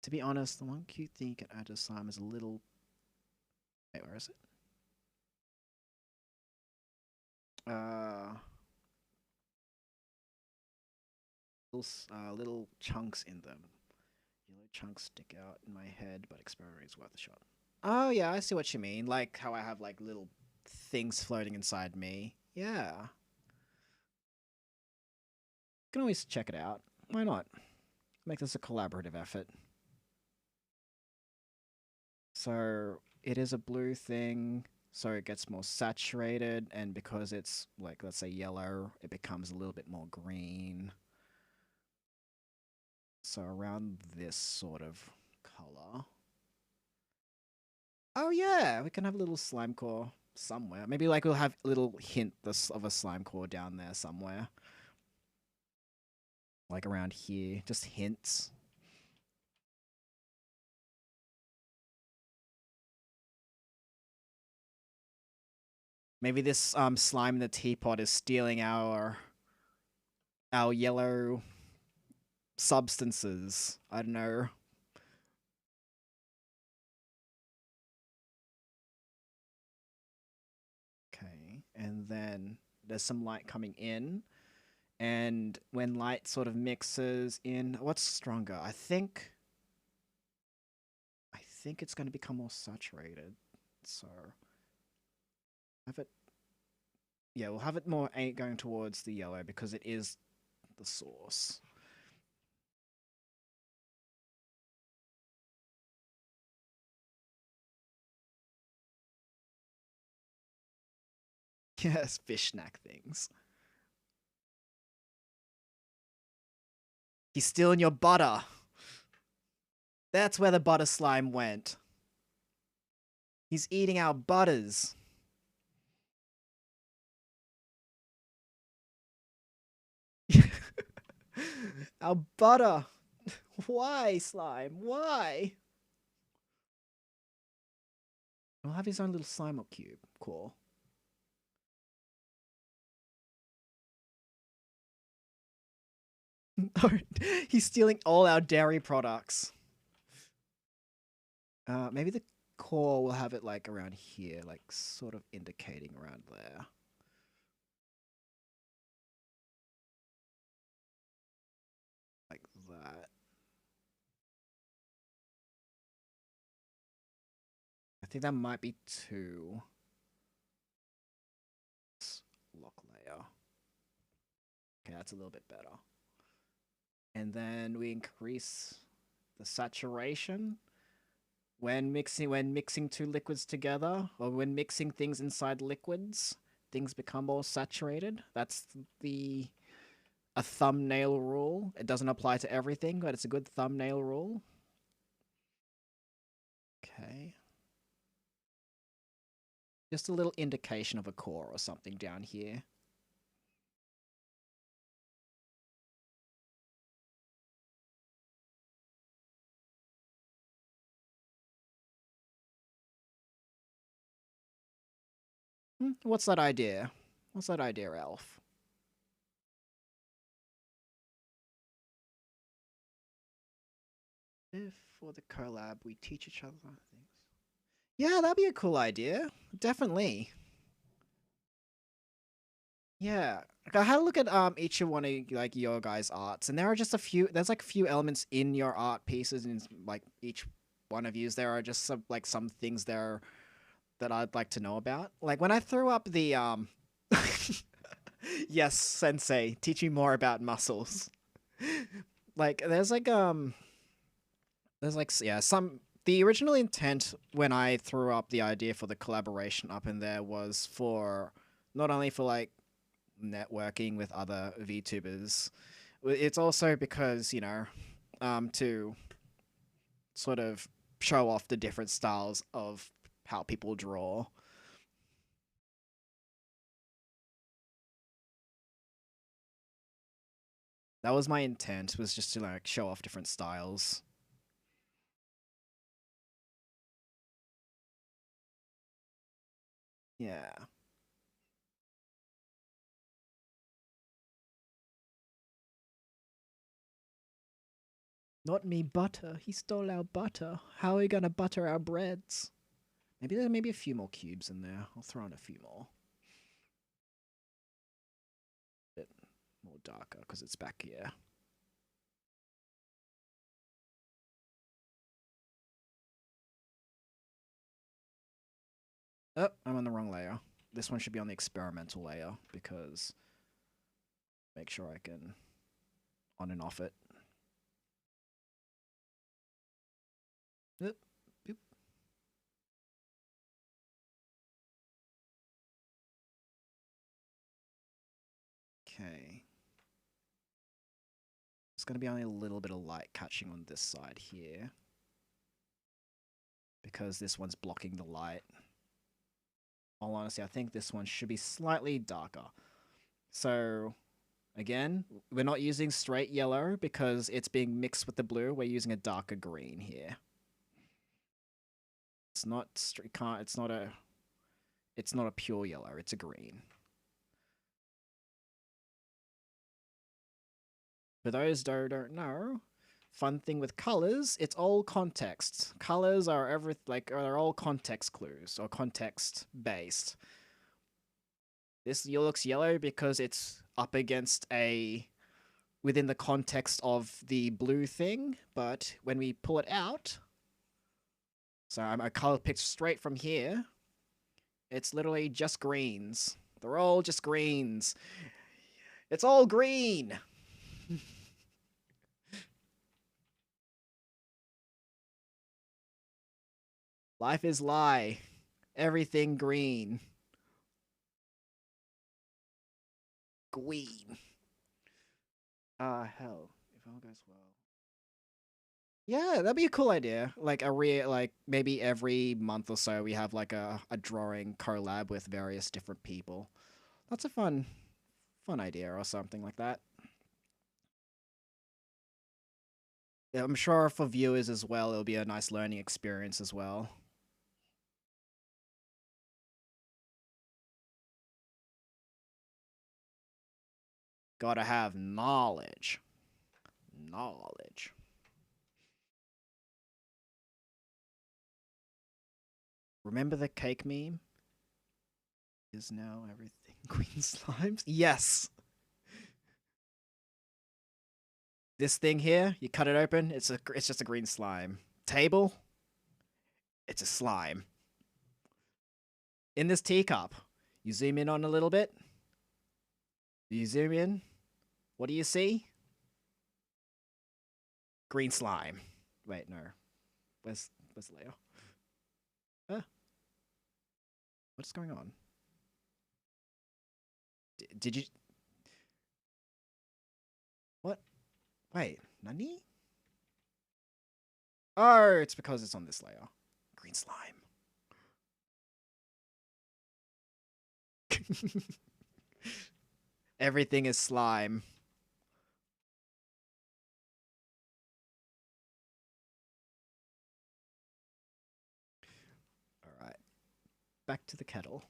To be honest, the one cute thing you can add to slime is a little... Wait, where is it? Little chunks in them. Yellow chunks stick out in my head, but experiment is worth a shot. Oh yeah, I see what you mean. Like how I have like little things floating inside me. Yeah. Can always check it out. Why not? Make this a collaborative effort. So it is a blue thing, so it gets more saturated, and because it's like, let's say yellow, it becomes a little bit more green. So around this sort of color. Oh yeah, we can have a little slime core somewhere. Maybe like we'll have a little hint of a slime core down there somewhere. Like around here, just hints. Maybe this slime in the teapot is stealing our yellow substances. I don't know. Okay, and then there's some light coming in. And when light sort of mixes in, what's stronger? I think it's going to become more saturated. So have it. Yeah, we'll have it more going towards the yellow because it is the source. Yes, fish snack things. He's stealing your butter. That's where the butter slime went. He's eating our butters. Our butter. Why, slime? Why? He'll have his own little slime up cube. Cool. He's stealing all our dairy products. Maybe the core will have it like around here, like sort of indicating around there. Like that. I think that might be two. Lock layer. Okay, that's a little bit better. And then we increase the saturation when mixing two liquids together, or when mixing things inside liquids, things become more saturated. That's a thumbnail rule. It doesn't apply to everything, but it's a good thumbnail rule. Okay. Just a little indication of a core or something down here. What's that idea? What's that idea, Elf? If for the collab we teach each other things. Yeah, that'd be a cool idea. Definitely. Yeah. I had a look at each of one of like your guys' arts, and there are just a few. There's like a few elements in your art pieces, and like each one of yous, there are just some things there that I'd like to know about. Like when I threw up the yes, sensei, teach me more about muscles. Like there's like yeah, some the original intent when I threw up the idea for the collaboration up in there was for not only for like networking with other VTubers, it's also because, you know, to sort of show off the different styles of how people draw. That was my intent, was just to like show off different styles. Yeah. Not me butter. He stole our butter. How are we gonna butter our breads? Maybe there may be a few more cubes in there. I'll throw in a few more. Bit more darker because it's back here. Oh, I'm on the wrong layer. This one should be on the experimental layer because make sure I can on and off it. Oop, boop. Okay. It's going to be only a little bit of light catching on this side here because this one's blocking the light. All honesty, I think this one should be slightly darker. So again, we're not using straight yellow because it's being mixed with the blue. We're using a darker green here. It's not it's not a pure yellow, it's a green. For those who don't know, fun thing with colors, it's all context. Colors are they're all context clues or context based. This looks yellow because it's up against within the context of the blue thing, but when we pull it out, so I'm a color picked straight from here, it's literally just greens. They're all just greens. It's all green. Life is lie. Everything green. Green. Hell, if all goes well. Yeah, that'd be a cool idea. Like like maybe every month or so we have like a drawing collab with various different people. That's a fun idea or something like that. I'm sure for viewers as well, it'll be a nice learning experience as well. Gotta have knowledge. Knowledge. Remember the cake meme? Is now everything green slimes? Yes! This thing here, you cut it open, it's just a green slime. Table, it's a slime. In this teacup, you zoom in on a little bit. You zoom in. What do you see? Green slime. Wait, no. Where's Leo? What's going on? Did you? What? Wait, nani? Oh, it's because it's on this layer. Green slime. Everything is slime. All right. Back to the kettle.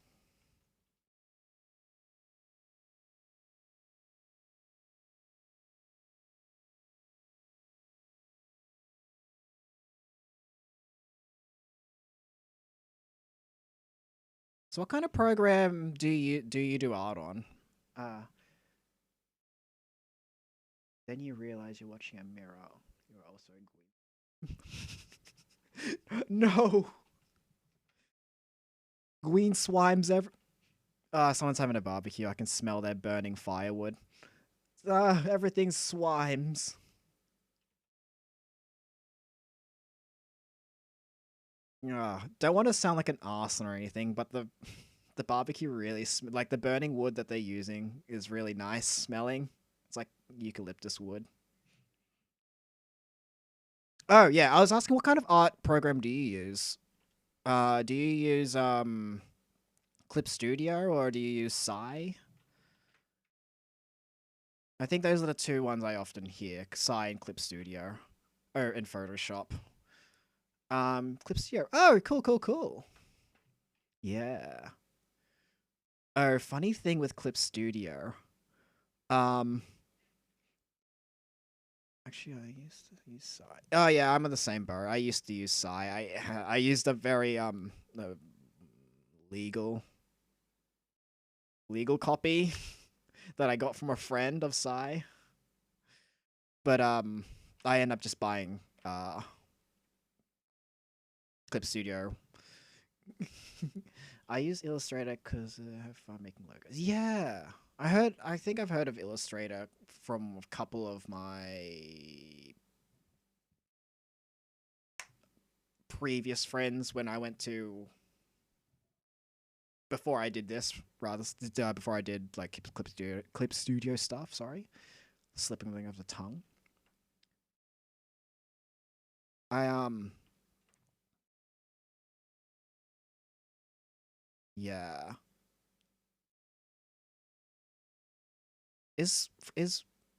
So what kind of program do you do art on? Then you realize you're watching a mirror. You're also green. No. Green slimes someone's having a barbecue. I can smell their burning firewood. Everything's slimes. Don't want to sound like an arson or anything, but the barbecue really like the burning wood that they're using is really nice smelling. It's like eucalyptus wood. Oh yeah, I was asking what kind of art program do you use? Do you use Clip Studio or do you use Psy? I think those are the two ones I often hear: Psy and Clip Studio, or in Photoshop. Clip Studio. Oh, cool. Yeah. Oh, funny thing with Clip Studio. Actually, I used to use Psy. Oh yeah, I'm in the same boat. I used to use Psy. I used a very legal copy that I got from a friend of Psy. But I end up just buying Clip Studio. I use Illustrator because I have fun making logos. Yeah, I think I've heard of Illustrator from a couple of my previous friends when I went to before I did this, rather before I did like clip studio stuff. Sorry, slipping thing of the tongue. I yeah. Is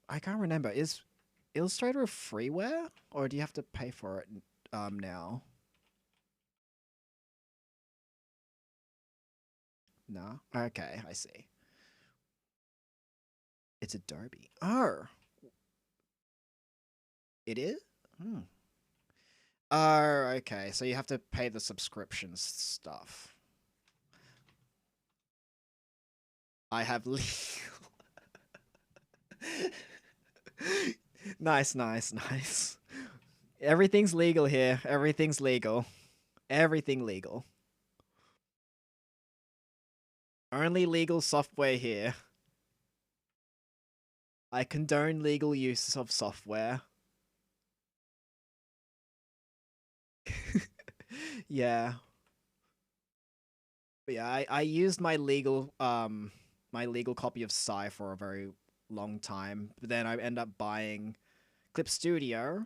I can't remember. Is Illustrator a freeware or do you have to pay for it now? No. Okay, I see. It's Adobe. Oh, it is. Hmm. Oh, okay. So you have to pay the subscription stuff. I have legal. Nice. Everything's legal here. Everything's legal. Everything legal. Only legal software here. I condone legal use of software. Yeah. But yeah, I used my legal copy of Psy for a very long time. But then I end up buying Clip Studio,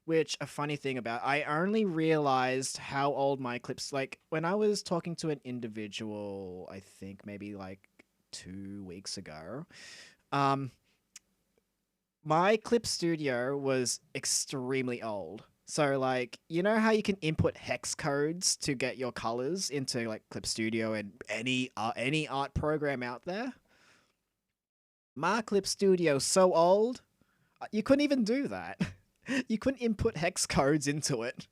which a funny thing about I only realized how old my clips like when I was talking to an individual, I think maybe like 2 weeks ago. Um my Clip Studio was extremely old. So like, you know how you can input hex codes to get your colors into like Clip Studio and any art program out there? My Clip Studio so old, you couldn't even do that. You couldn't input hex codes into it.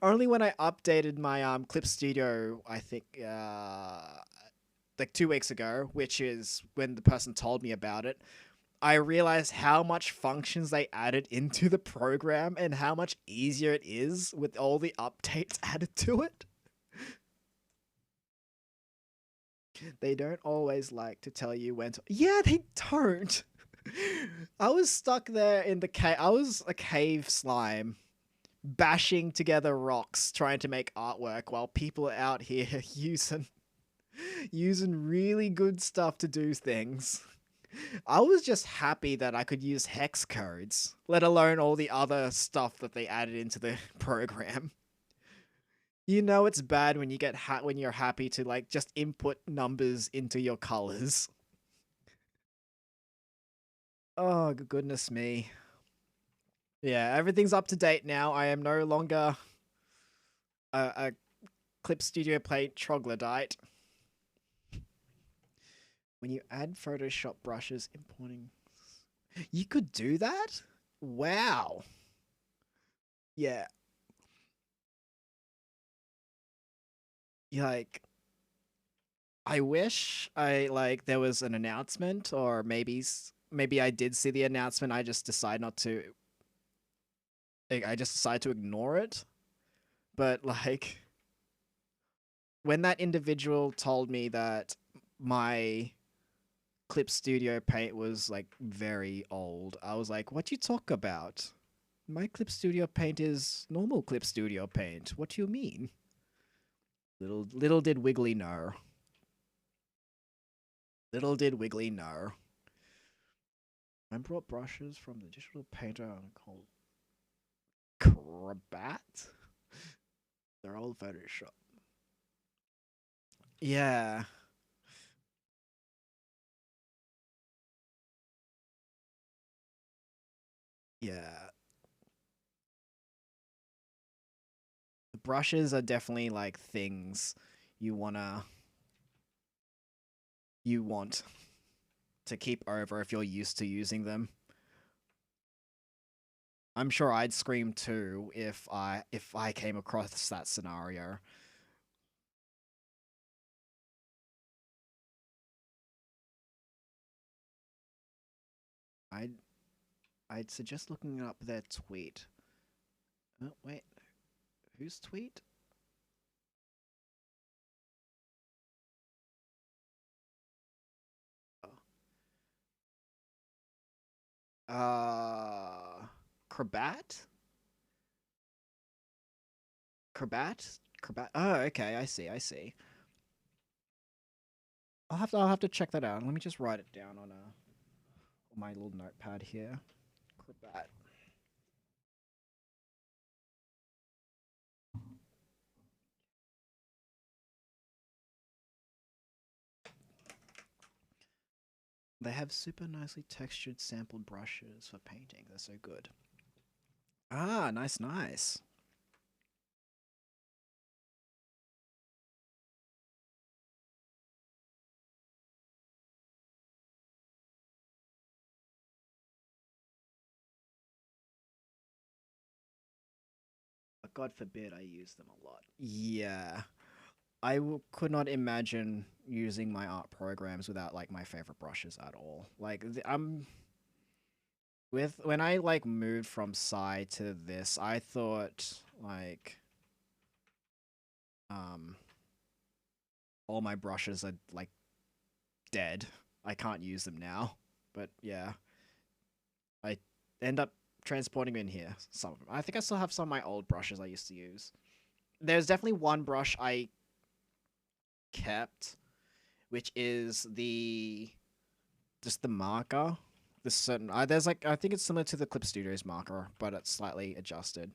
Only when I updated my Clip Studio, I think like 2 weeks ago, which is when the person told me about it, I realized how much functions they added into the program and how much easier it is with all the updates added to it. They don't always like to tell you when to. Yeah, they don't. I was stuck there in the cave. I was a cave slime bashing together rocks trying to make artwork while people are out here using really good stuff to do things. I was just happy that I could use hex codes, let alone all the other stuff that they added into the program. You know it's bad when you get when you're happy to like just input numbers into your colors. Oh goodness me. Yeah, everything's up to date now. I am no longer a Clip Studio Paint troglodyte. When you add Photoshop brushes, importing, you could do that? Wow. Yeah. Like, I wish there was an announcement, or maybe I did see the announcement. I just decide not to. I just decide to ignore it. But like, when that individual told me that my Clip Studio Paint was like very old, I was like, "What you talk about? My Clip Studio Paint is normal Clip Studio Paint. What do you mean?" Little did Wiggly know. Little did Wiggly know. I brought brushes from the digital painter called Crabat. They're all Photoshop. Yeah. Yeah. The brushes are definitely like things you want to keep over if you're used to using them. I'm sure I'd scream too if I came across that scenario. I'd I'd suggest looking up their tweet. Oh wait, whose tweet? Uh, Crabat? Crabat? Crabat? Oh, okay. I see. I see. I'll have to check that out. Let me just write it down on my little notepad here. Crabat. They have super nicely textured sampled brushes for painting. They're so good. Ah, nice, nice. But God forbid I use them a lot. Yeah. Could not imagine using my art programs without like my favorite brushes at all. Like I'm with when I like moved from Psy to this, I thought like um all my brushes are like dead. I can't use them now. But yeah, I end up transporting them in here. Some of them. I think I still have some of my old brushes I used to use. There's definitely one brush I kept, which is just the marker. This certain there's like I think it's similar to the Clip Studios marker, but it's slightly adjusted.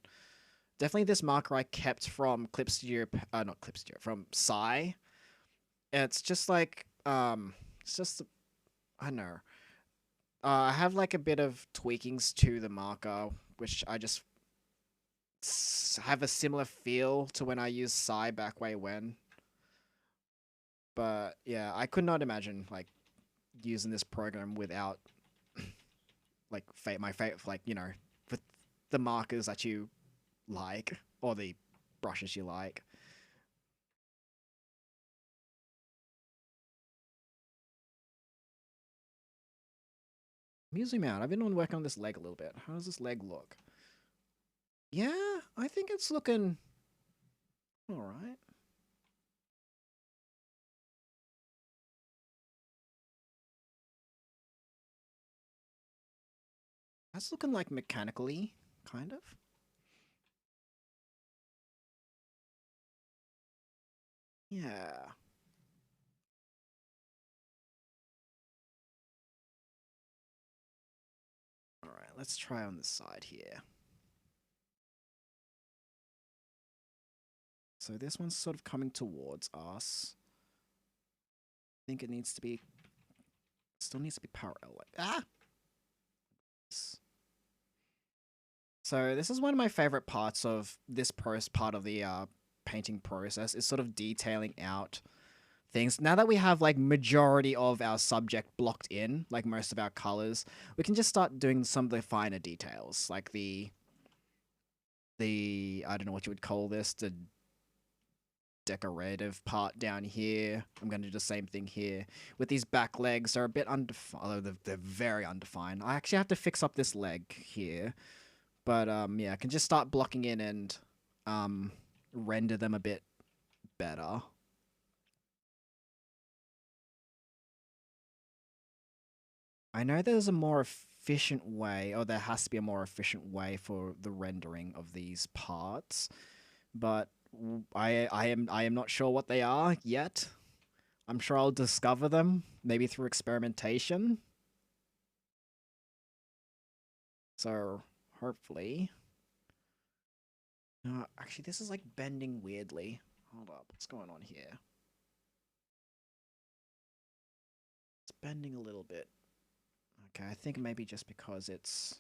Definitely this marker I kept from Clip Studio, not Clip Studio, from Psy. It's just like it's just I don't know. I have like a bit of tweakings to the marker, which I just have a similar feel to when I used Psy back way when. But yeah, I could not imagine like using this program without like my favorite, like with the markers that you like or the brushes you like. Let me zoom out. I've been on working on this leg a little bit. How does this leg look? Yeah, I think it's looking all right. That's looking like mechanically, kind of. Yeah. All right, let's try on this side here. So this one's sort of coming towards us. I think it needs to be, still needs to be parallel. Like, ah! So this is one of my favorite parts of this part of the painting process is sort of detailing out things. Now that we have like majority of our subject blocked in, like most of our colors, we can just start doing some of the finer details, like the I don't know what you would call this, the decorative part down here. I'm going to do the same thing here. With these back legs, they're a bit undefined, although they're very undefined. I actually have to fix up this leg here. But yeah, I can just start blocking in and render them a bit better. I know there's a more efficient way, or there has to be a more efficient way for the rendering of these parts, but I am not sure what they are yet. I'm sure I'll discover them, maybe through experimentation. So hopefully. Actually, this is like bending weirdly. Hold up, what's going on here? It's bending a little bit. Okay, I think maybe just because it's...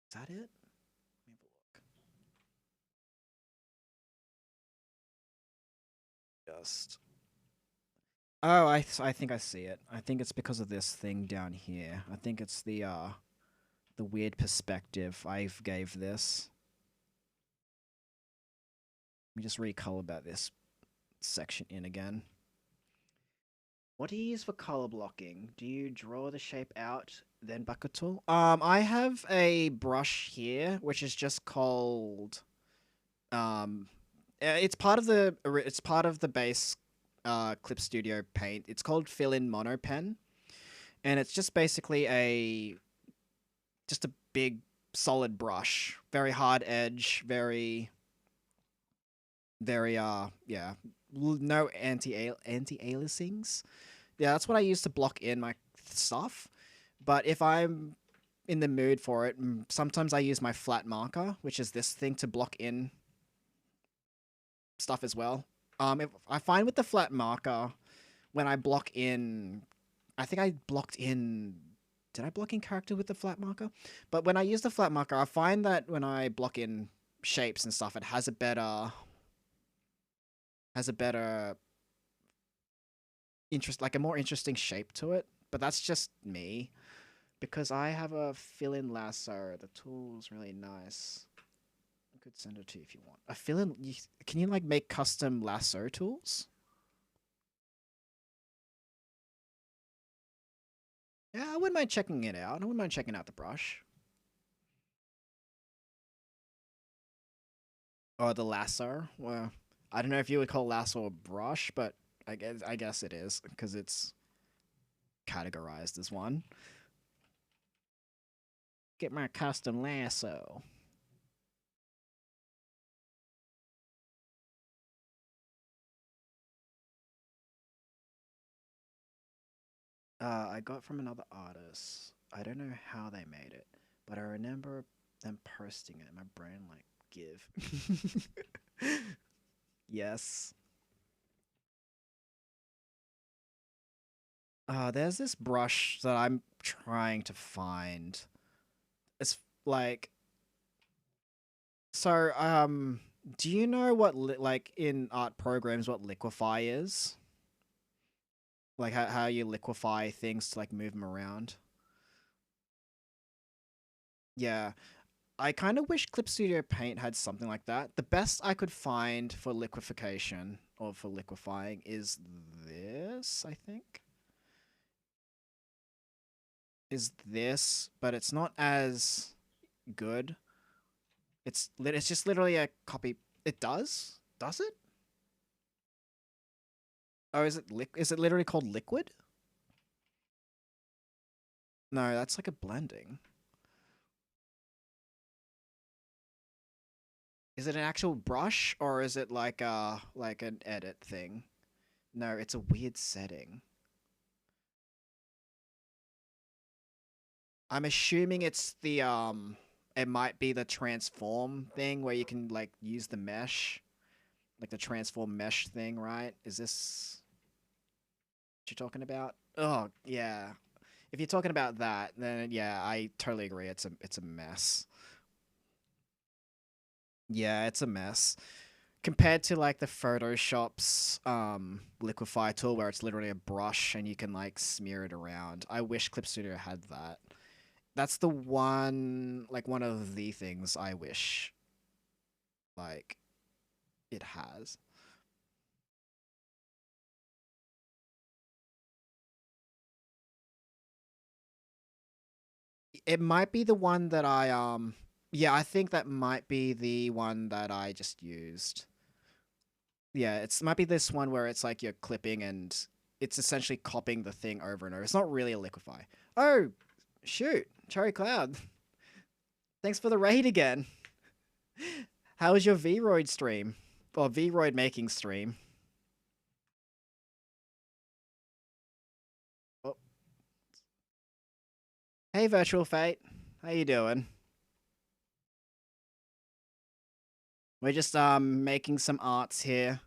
Is that it? Let me have a look. Just... Oh, I think I see it. I think it's because of this thing down here. I think it's the weird perspective I gave this. Let me just recolor about this section in again. What do you use for color blocking? Do you draw the shape out, then bucket tool? I have a brush here, which is just called it's part of the base Clip Studio paint. It's called Fill In Mono Pen, and it's just basically just a big solid brush, very hard edge, very yeah, no anti-aliasings. Yeah, that's what I use to block in my stuff. But if I'm in the mood for it, sometimes I use my flat marker, which is this thing, to block in stuff as well. If I find with the flat marker, when I block in, I think I blocked in. Did I block in character with the flat marker? But when I use the flat marker, I find that when I block in shapes and stuff, it has a better interest, like a more interesting shape to it. But that's just me, because I have a fill-in lasso. The tool's really nice. I could send it to you if you want. A fill-in. Can you like make custom lasso tools? Yeah, I wouldn't mind checking it out. I wouldn't mind checking out the brush. Or the lasso. Well, I don't know if you would call lasso a brush, but I guess it is, because it's categorized as one. Get my custom lasso. I got from another artist. I don't know how they made it, but I remember them posting it. My brain like give. Yes. There's this brush that I'm trying to find. It's like so. Do you know what like in art programs what liquefy is? Like how you liquefy things to like move them around? Yeah, I kind of wish Clip Studio Paint had something like that. The best I could find for liquefaction or for liquefying is this, I think. Is this, but it's not as good. It's just literally a copy. It does? Does it? Oh, is it literally called liquid? No, that's like a blending. Is it an actual brush or is it like an edit thing? No, it's a weird setting. I'm assuming it's the it might be the transform thing where you can like use the mesh, like the transform mesh thing, right? Is this what you're talking about? Oh, yeah. If you're talking about that, then yeah, I totally agree. It's a mess. Yeah, it's a mess. Compared to like the Photoshop's liquefy tool where it's literally a brush and you can like smear it around. I wish Clip Studio had that. That's the one of the things I wish like it has. It might be the one that I yeah, I think that might be the one that I just used. Yeah, it's might be this one where it's like you're clipping and it's essentially copying the thing over and over. It's not really a liquefy. Oh, shoot. Cherry Cloud. Thanks for the raid again. How was your Vroid stream? Or Vroid making stream? Oh. Hey, Virtual Fate. How you doing? We're just making some arts here.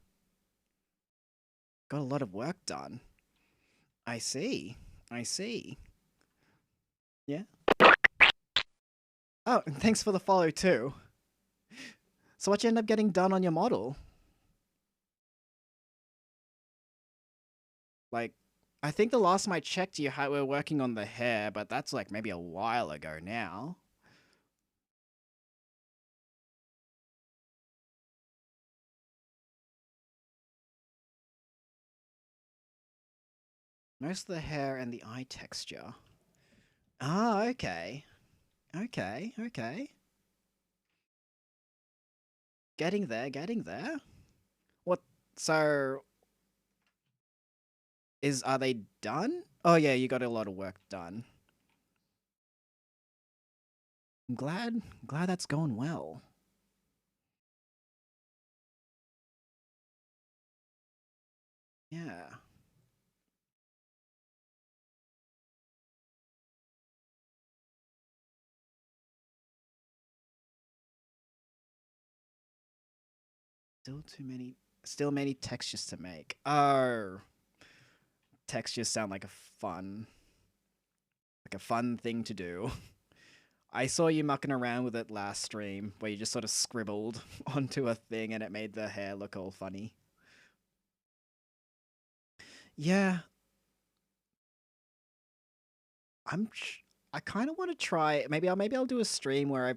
Got a lot of work done. I see. I see. Yeah. Oh, and thanks for the follow too. So what you end up getting done on your model? Like, I think the last time I checked, you were working on the hair, but that's like maybe a while ago now. Most of the hair and the eye texture. Ah, okay. Okay, okay. Getting there, getting there. What, so, are they done? Oh yeah, you got a lot of work done. I'm glad that's going well. Yeah. Still many textures to make. Oh, textures sound like a fun thing to do. I saw you mucking around with it last stream where you just sort of scribbled onto a thing and it made the hair look all funny. Yeah, I'm. I kind of want to try. Maybe I'll do a stream where I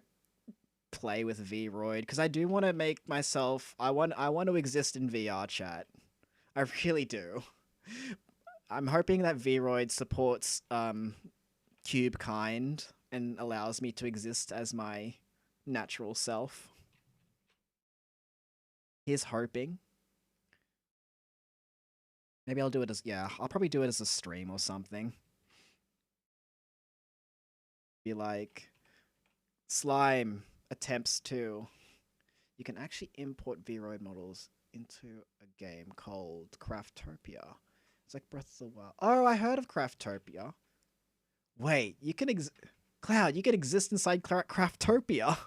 play with Vroid because I do want to make myself. I want to exist in VR chat. I really do. I'm hoping that Vroid supports cube kind and allows me to exist as my natural self. Here's hoping. Maybe I'll do it as yeah. I'll probably do it as a stream or something. Be like slime attempts to. You can actually import Vroid models into a game called Craftopia. It's like Breath of the Wild. Oh, I heard of Craftopia. Wait, you can Cloud, you can exist inside Craftopia.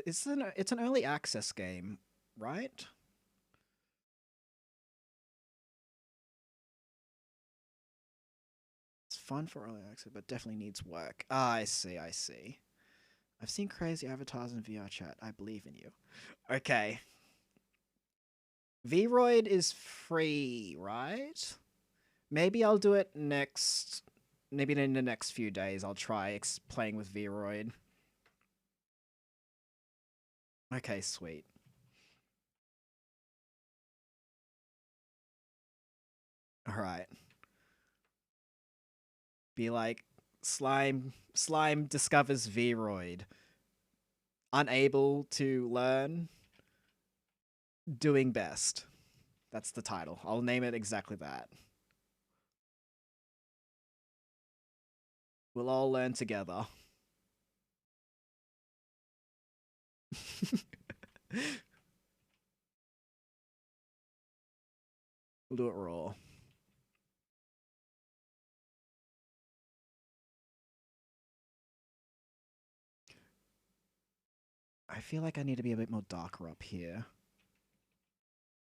It's an early access game, right? It's fun for early access, but definitely needs work. Ah, I see, I see. I've seen crazy avatars in VR chat. I believe in you. Okay. Vroid is free, right? Maybe I'll do it next. Maybe in the next few days, I'll try playing with Vroid. Okay, sweet. All right. Be like, Slime discovers Vroid. Unable to learn, doing best. That's the title. I'll name it exactly that. We'll all learn together. We'll do it raw. I feel like I need to be a bit more darker up here.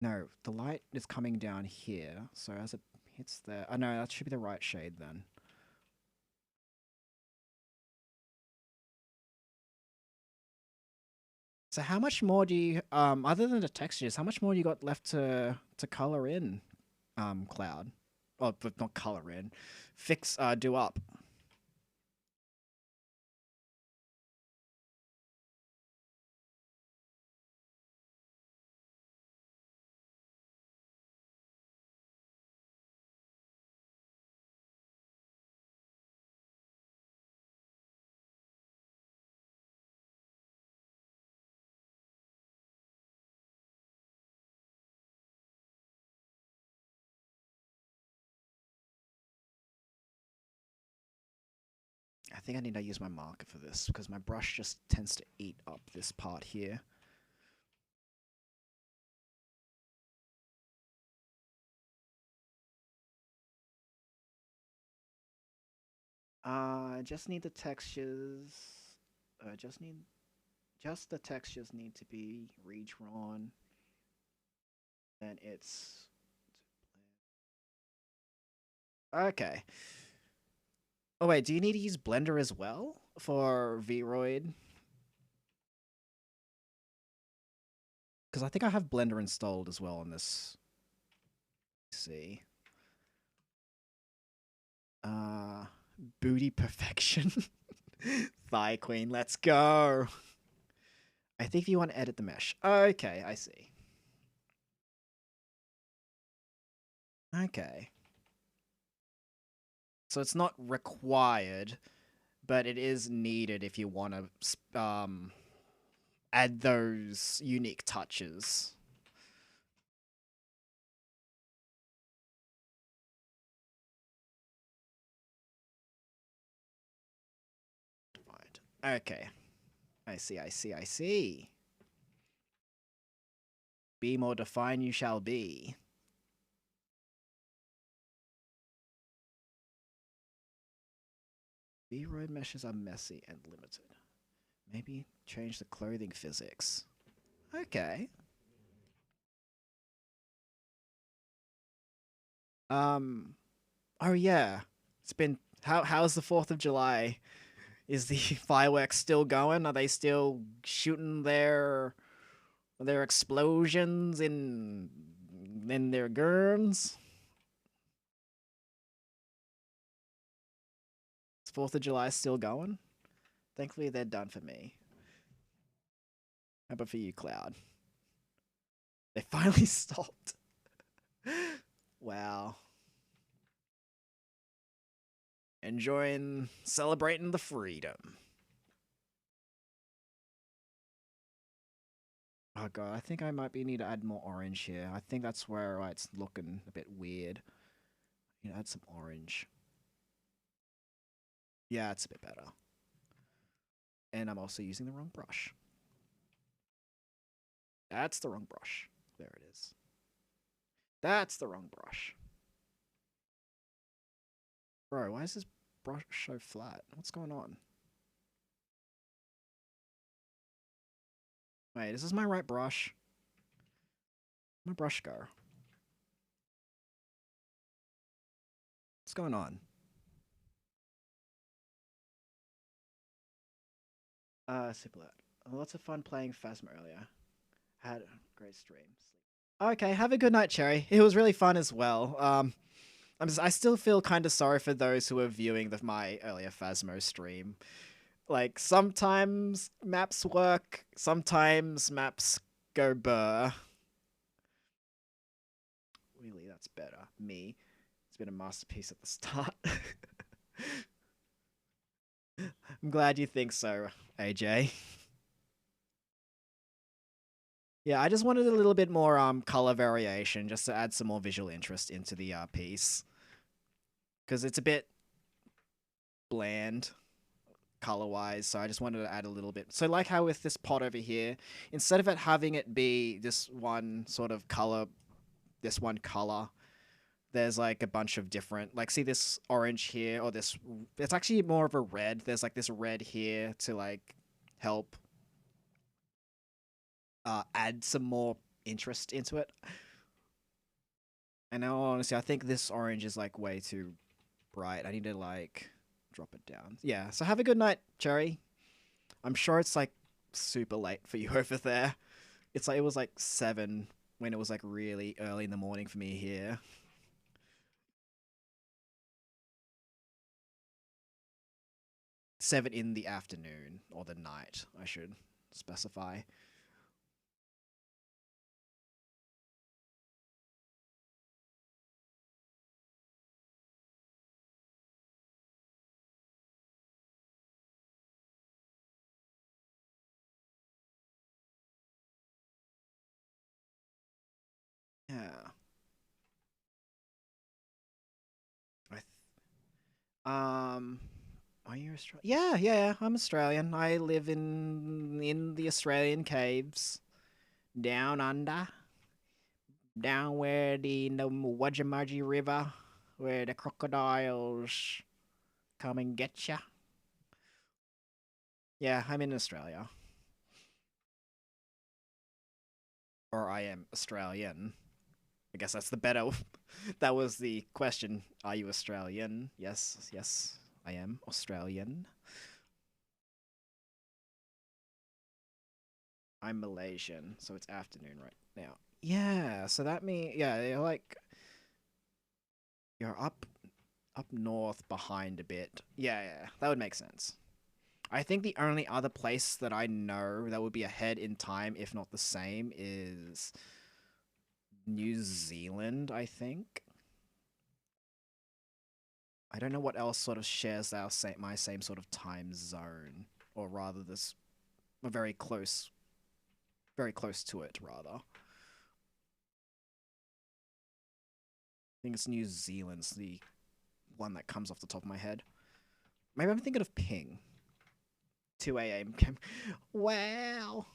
No, the light is coming down here, so as it hits there... Oh no, that should be the right shade then. So how much more do you... other than the textures, how much more do you got left to color in, Cloud? Oh, but not color in. Do up. I think I need to use my marker for this because my brush just tends to eat up this part here. I just need the textures. Just the textures need to be redrawn. And it's okay. Oh wait, do you need to use Blender as well for Vroid? Because I think I have Blender installed as well on this. Let's see. Booty perfection. Thigh queen, let's go. I think if you want to edit the mesh. Okay, I see. Okay. So it's not required, but it is needed if you want to add those unique touches. Okay. I see, I see, I see. Be more defined you shall be. V-road meshes are messy and limited. Maybe change the clothing physics. Okay. Oh yeah. It's been how's the 4th of July? Is the fireworks still going? Are they still shooting their explosions in their guns? Is 4th of July still going? Thankfully they're done for me. How about for you, Cloud? They finally stopped. Wow. Celebrating the freedom. Oh god, I think I might need to add more orange here. I think that's where it's looking a bit weird. You know, add some orange. Yeah, it's a bit better. And I'm also using the wrong brush. That's the wrong brush. There it is. That's the wrong brush. Bro, why is this brush so flat? What's going on? Wait, is this my right brush? Where'd my brush go? What's going on? Siblet. Lots of fun playing Phasma earlier. Had a great stream. Okay, have a good night, Cherry. It was really fun as well. I still feel kind of sorry for those who were viewing my earlier Phasmo stream. Like, sometimes maps work, sometimes maps go burr. Really, that's better. Me. It's been a masterpiece at the start. I'm glad you think so, AJ. Yeah, I just wanted a little bit more color variation just to add some more visual interest into the piece. Because it's a bit bland color-wise, so I just wanted to add a little bit. So like how with this pot over here, instead of it having it be this one sort of color, this one color, there's like a bunch of different, like see this orange here, or this, it's actually more of a red. There's like this red here to like help add some more interest into it. And now honestly, I think this orange is like way too bright. I need to like drop it down. Yeah, so have a good night, Cherry. I'm sure it's like super late for you over there. It's like, it was like 7 when it was like really early in the morning for me here. 7 in the afternoon, or the night, I should specify. Yeah. I are you Australian? Yeah, I'm Australian. I live in the Australian caves, down under, down where the Wajamaji River, where the crocodiles come and get ya. Yeah, I'm in Australia, or I am Australian. I guess that's the better. That was the question. Are you Australian? Yes, I am Australian. I'm Malaysian, so it's afternoon right now. Yeah, so that means, yeah, you're up north behind a bit. Yeah, that would make sense. I think the only other place that I know that would be ahead in time, if not the same, is New Zealand, I think. I don't know what else sort of shares my same sort of time zone, or rather this, very close to it, rather. I think it's New Zealand's the one that comes off the top of my head. Maybe I'm thinking of Ping. 2 a.m. Wow.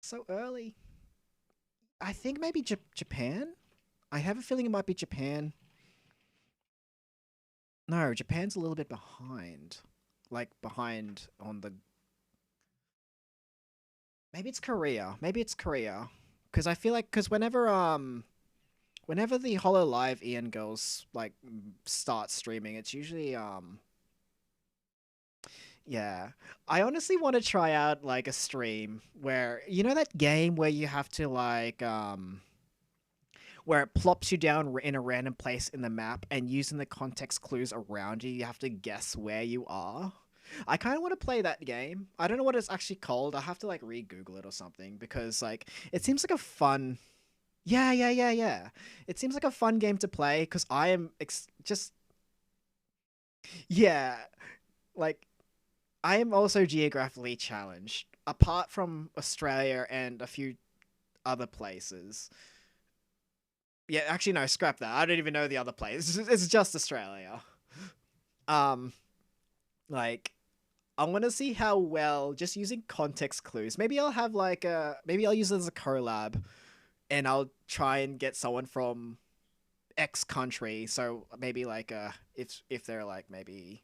So early. I think maybe Japan? I have a feeling it might be Japan. No, Japan's a little bit behind. Like, behind on the... Maybe it's Korea. Because I feel like... Because whenever the Hollow Live Ian girls, like, start streaming, it's usually, Yeah. I honestly want to try out, like, a stream where... You know that game where you have to, like, where it plops you down in a random place in the map, and using the context clues around you, you have to guess where you are. I kind of want to play that game. I don't know what it's actually called. I have to like re-Google it or something, because like it seems like a fun. Yeah. It seems like a fun game to play, because I am just yeah, like I am also geographically challenged. Apart from Australia and a few other places, yeah, actually no, scrap that. I don't even know the other place. It's just Australia. Um, like I want to see how well just using context clues. Maybe I'll have like maybe I'll use it as a collab, and I'll try and get someone from X country. So maybe like if they're like maybe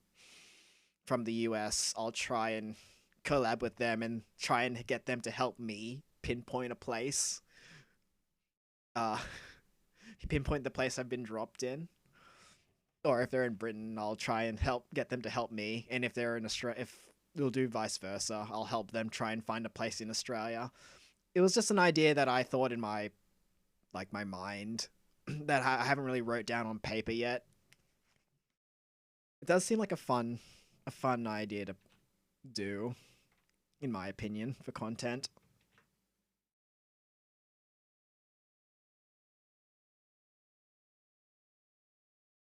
from the US, I'll try and collab with them and try and get them to help me pinpoint a place. Uh, pinpoint the place I've been dropped in. Or if they're in Britain, I'll try and get them to help me. And if they're in Australia, if we'll do vice versa, I'll help them try and find a place in Australia. It was just an idea that I thought in my mind that I haven't really wrote down on paper yet. It does seem like a fun idea to do, in my opinion, for content.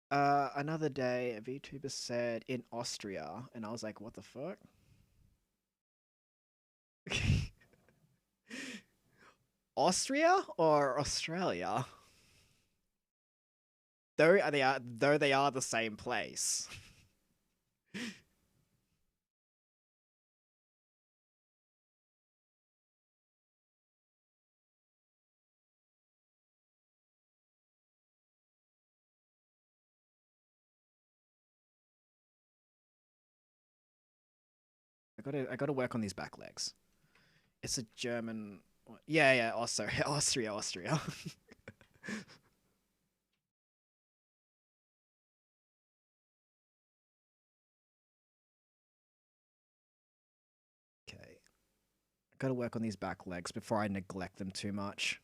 Another day, a VTuber said in Austria, and I was like, what the fuck? Austria or Australia? Though they are the same place. I gotta work on these back legs. It's a German. Yeah, yeah. Oh, sorry, Austria, Austria. Okay, I gotta work on these back legs before I neglect them too much.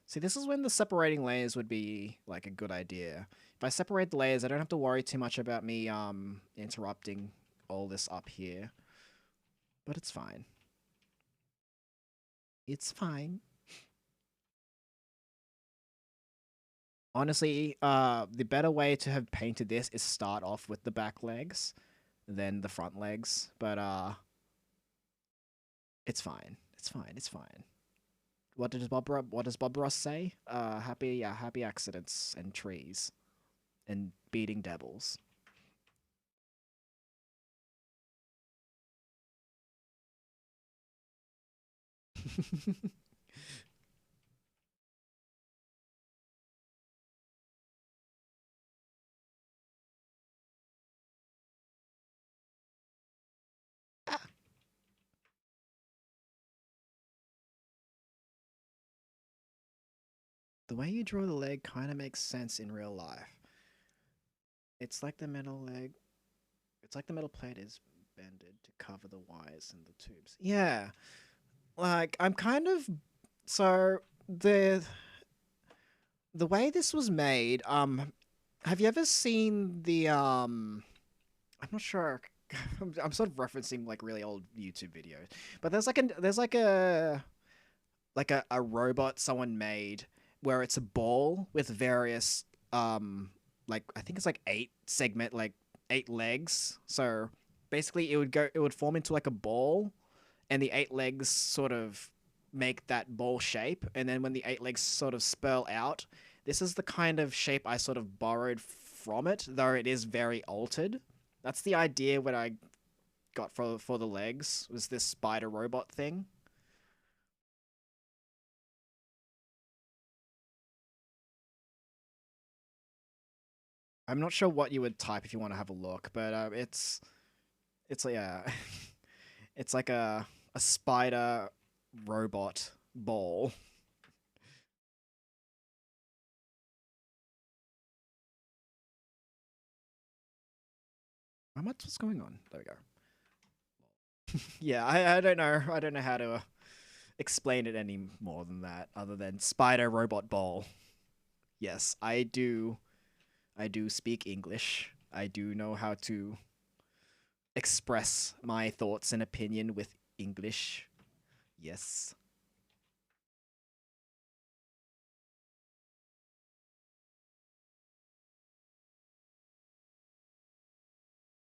See, this is when the separating layers would be like a good idea. If I separate the layers, I don't have to worry too much about me interrupting all this up here. But it's fine. It's fine. Honestly, the better way to have painted this is start off with the back legs, then the front legs. But it's fine. It's fine. It's fine. What does Bob Ross say? Happy accidents and trees, and beating devils. The way you draw the leg kind of makes sense in real life. It's like the metal leg. It's like the metal plate is bended to cover the wires and the tubes. Yeah, like I'm kind of so the way this was made. Have you ever seen the I'm not sure. I'm sort of referencing like really old YouTube videos, but there's like a robot someone made where it's a ball with various like I think it's like eight legs. So basically it would form into like a ball, and the eight legs sort of make that ball shape, and then when the eight legs sort of spurl out, this is the kind of shape I sort of borrowed from it, though it is very altered. That's the idea what I got for the legs, was this spider robot thing. I'm not sure what you would type if you want to have a look, but it's like it's like a spider robot ball. How much what's going on? There we go. Yeah, I don't know. I don't know how to explain it any more than that, other than spider robot ball. Yes, I do. I do speak English. I do know how to express my thoughts and opinion with English. Yes.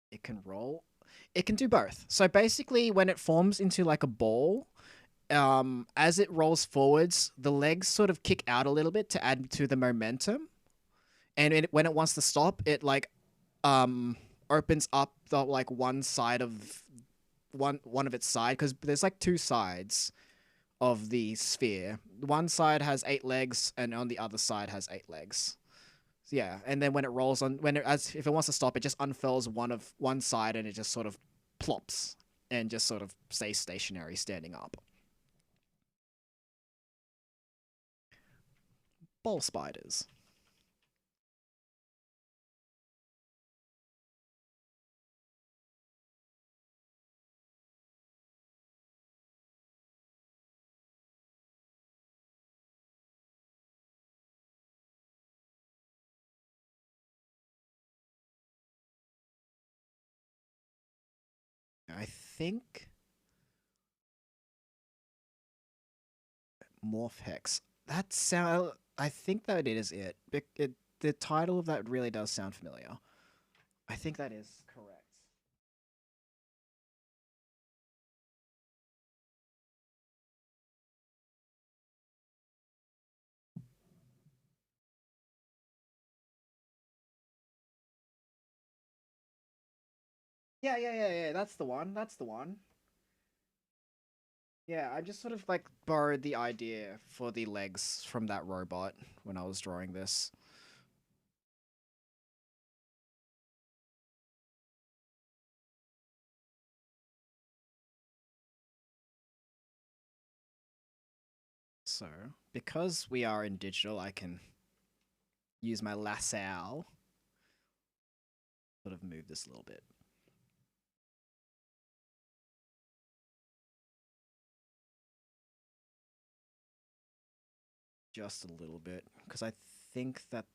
It can roll. It can do both. So basically, when it forms into like a ball, as it rolls forwards, the legs sort of kick out a little bit to add to the momentum, and when it wants to stop, it like um opens up the like one side of one of its side, because there's like two sides of the sphere. One side has eight legs, and on the other side has eight legs. Yeah, and then when it rolls on, as if it wants to stop, it just unfurls one side and it just sort of plops and just sort of stays stationary, standing up. Ball spiders. I think Morph Hex. That sound. I think that it is it. The title of that really does sound familiar. I think that is correct. Yeah. That's the one. That's the one. Yeah, I just sort of like borrowed the idea for the legs from that robot when I was drawing this. So, because we are in digital, I can use my lasso, sort of move this a little bit. Just a little bit, because I think that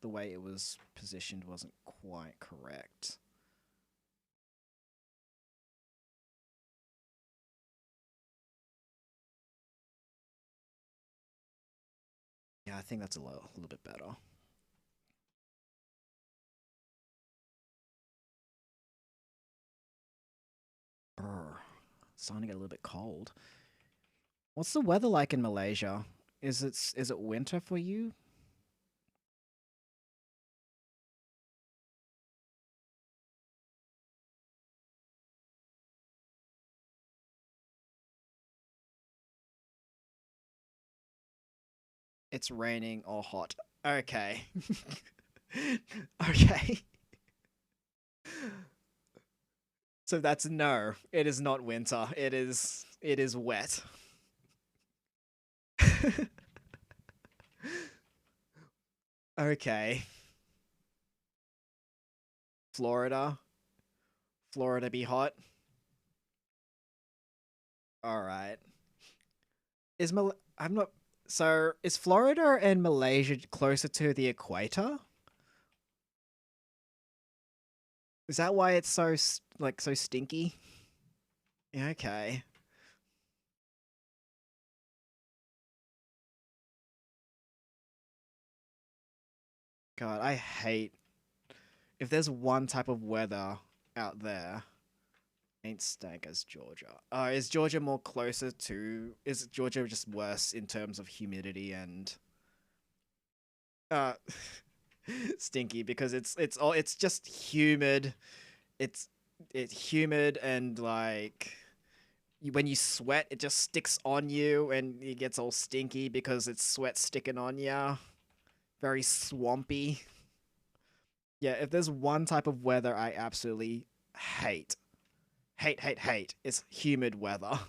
the way it was positioned wasn't quite correct. Yeah, I think that's a little bit better. Brr, starting to get a little bit cold. What's the weather like in Malaysia? Is it winter for you? It's raining or hot. Okay. Okay. So that's no. It is not winter. It is wet. Okay. Florida. Florida be hot. All right. I'm not so is Florida and Malaysia closer to the equator? Is that why it's so like so stinky? Yeah, okay. God, I hate if there's one type of weather out there, ain't stank as Georgia. Is Georgia more closer to? Is Georgia just worse in terms of humidity and uh stinky because it's just humid. It's it's humid and like when you sweat, it just sticks on you and it gets all stinky because it's sweat sticking on you. Very swampy. Yeah, if there's one type of weather I absolutely hate, hate, it's humid weather.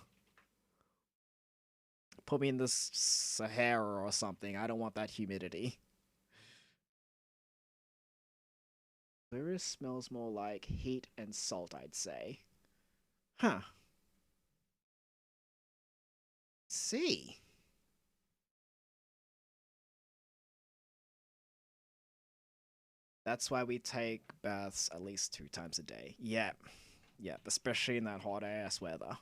Put me in the Sahara or something. I don't want that humidity. Lyrus smells more like heat and salt, I'd say. Huh. See. That's why we take baths at least 2 times a day. Yep, especially in that hot ass weather.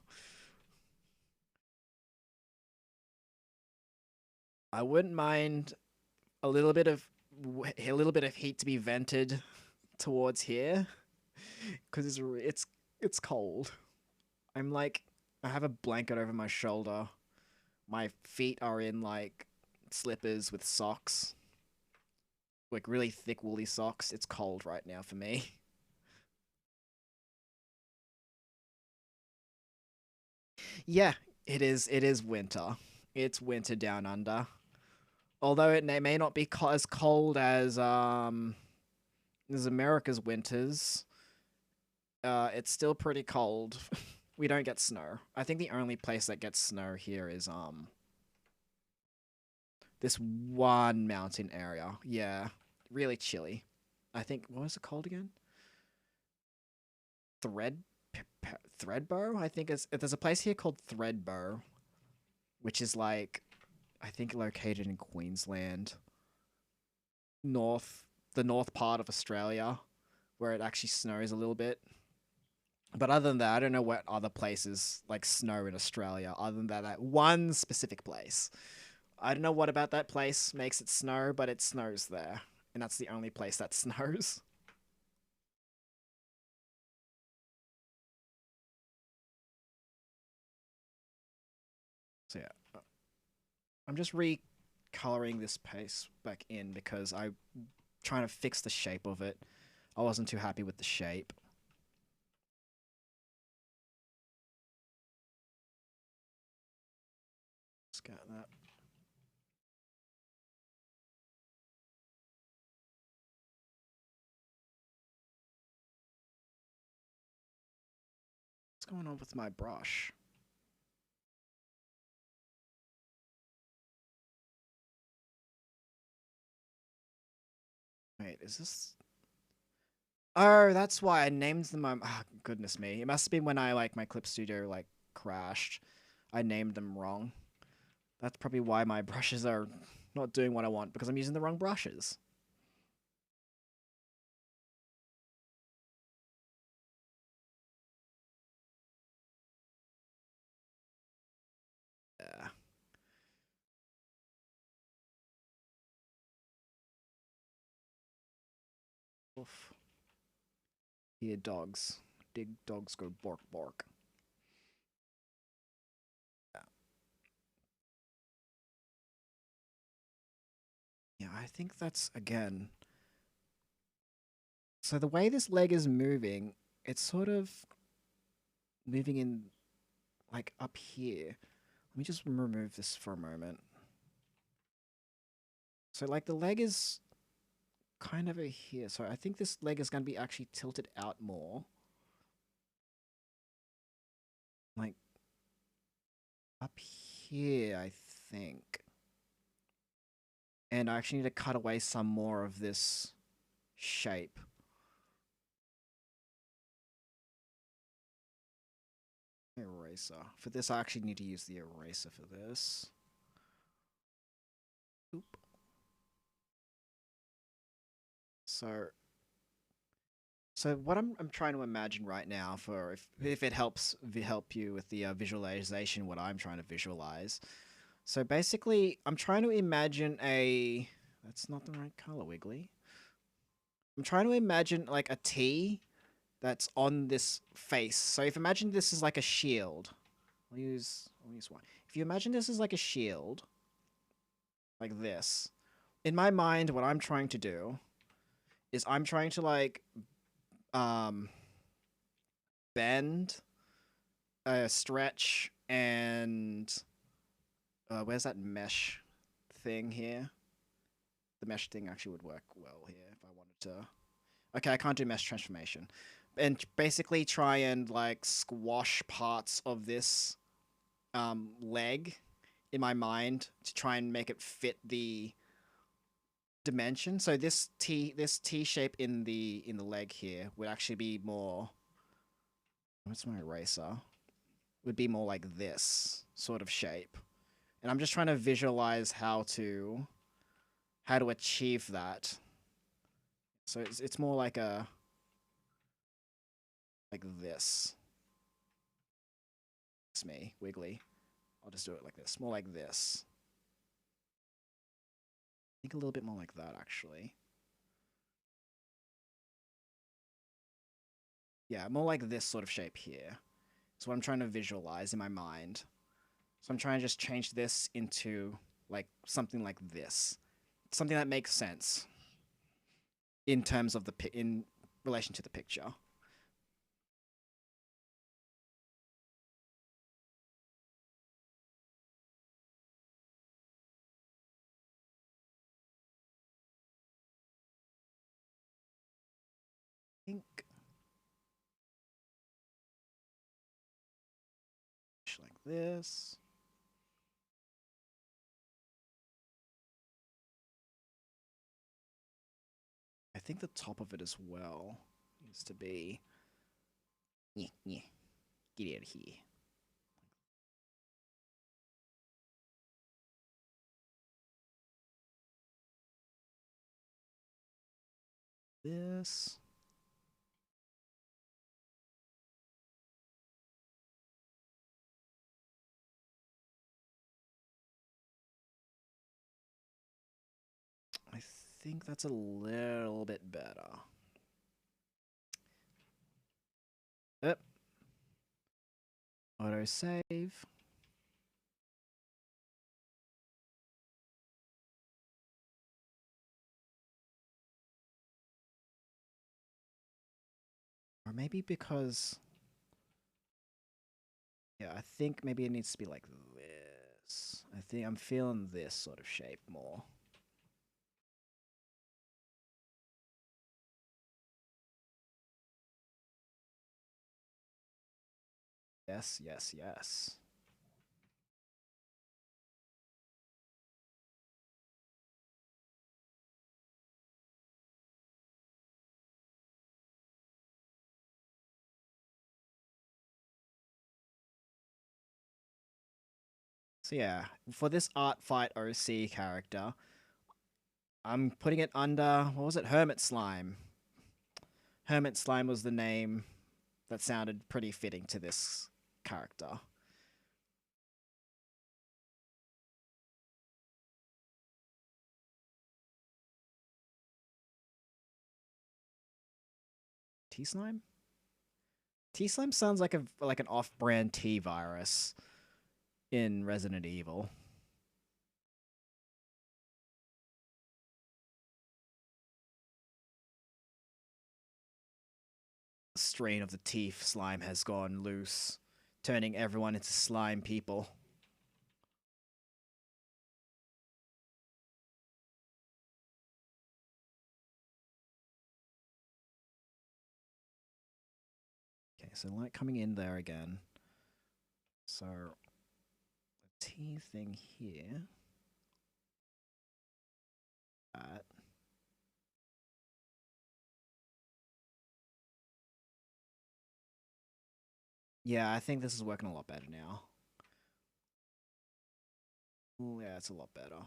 I wouldn't mind a little bit of a little bit of heat to be vented towards here because it's cold. I'm like I have a blanket over my shoulder. My feet are in like slippers with socks, like really thick woolly socks. It's cold right now for me. Yeah, it is. It is winter. It's winter down under. although it may not be as cold as America's winters, it's still pretty cold. We don't get snow. I think the only place that gets snow here is this one mountain area. Yeah, really chilly. I think, what was it called again? Thread Threadbow. I think there's a place here called Threadbow, which is like, I think located in Queensland, the north part of Australia, where it actually snows a little bit. But other than that, I don't know what other places like snow in Australia other than that one specific place. I don't know what about that place makes it snow, but it snows there. And that's the only place that snows. So yeah, I'm just recoloring this pace back in because I'm trying to fix the shape of it. I wasn't too happy with the shape. Let's get that. What's going on with my brush? Wait, is this... Oh, that's why I named them. Oh, goodness me. It must have been when my Clip Studio crashed. I named them wrong. That's probably why my brushes are not doing what I want, because I'm using the wrong brushes. Yeah. Oof. Here, dogs. Big dogs go bark bark. Yeah. Yeah, I think that's, again... So the way this leg is moving, it's sort of moving in, like, up here. Let me just remove this for a moment. So, like, the leg is kind of over here. So I think this leg is going to be actually tilted out more. Like, up here, I think. And I actually need to cut away some more of this shape. Eraser. For this, I actually need to use the eraser for this. Oop. So what I'm trying to imagine right now, for if it help you with the visualization, what I'm trying to visualize. So basically, I'm trying to imagine a... That's not the right color, Wiggly. I'm trying to imagine like a T that's on this face. So if imagine this is like a shield. I'll use one. If you imagine this is like a shield, like this. In my mind, what I'm trying to do is I'm trying to um bend, stretch, and where's that mesh thing here? The mesh thing actually would work well here if I wanted to. Okay, I can't do mesh transformation. And basically try and like squash parts of this leg in my mind to try and make it fit the dimension. So this T shape in the leg here would actually be more... What's my eraser? Would be more like this sort of shape. And I'm just trying to visualize how to achieve that. So it's more like this. It's me, Wiggly. I'll just do it like this. More like this. I think a little bit more like that, actually. Yeah, more like this sort of shape here. It's what I'm trying to visualize in my mind. So I'm trying to just change this into like something like this. Something that makes sense in terms of in relation to the picture. this. I think the top of it as well needs to be. Yeah, yeah. Get out of here. This. I think that's a little bit better. Yep. Auto save. Or maybe because. Yeah, I think maybe it needs to be like this. I think I'm feeling this sort of shape more. Yes, yes, yes. So yeah, for this Artfight OC character, I'm putting it under, what was it? Hermit Slime. Hermit Slime was the name that sounded pretty fitting to this character. T Slime? T Slime sounds like an off-brand T virus in Resident Evil. The strain of the T slime has gone loose, turning everyone into slime people. Okay, so light coming in there again. So the T thing here. That. Yeah, I think this is working a lot better now. Ooh, yeah, it's a lot better.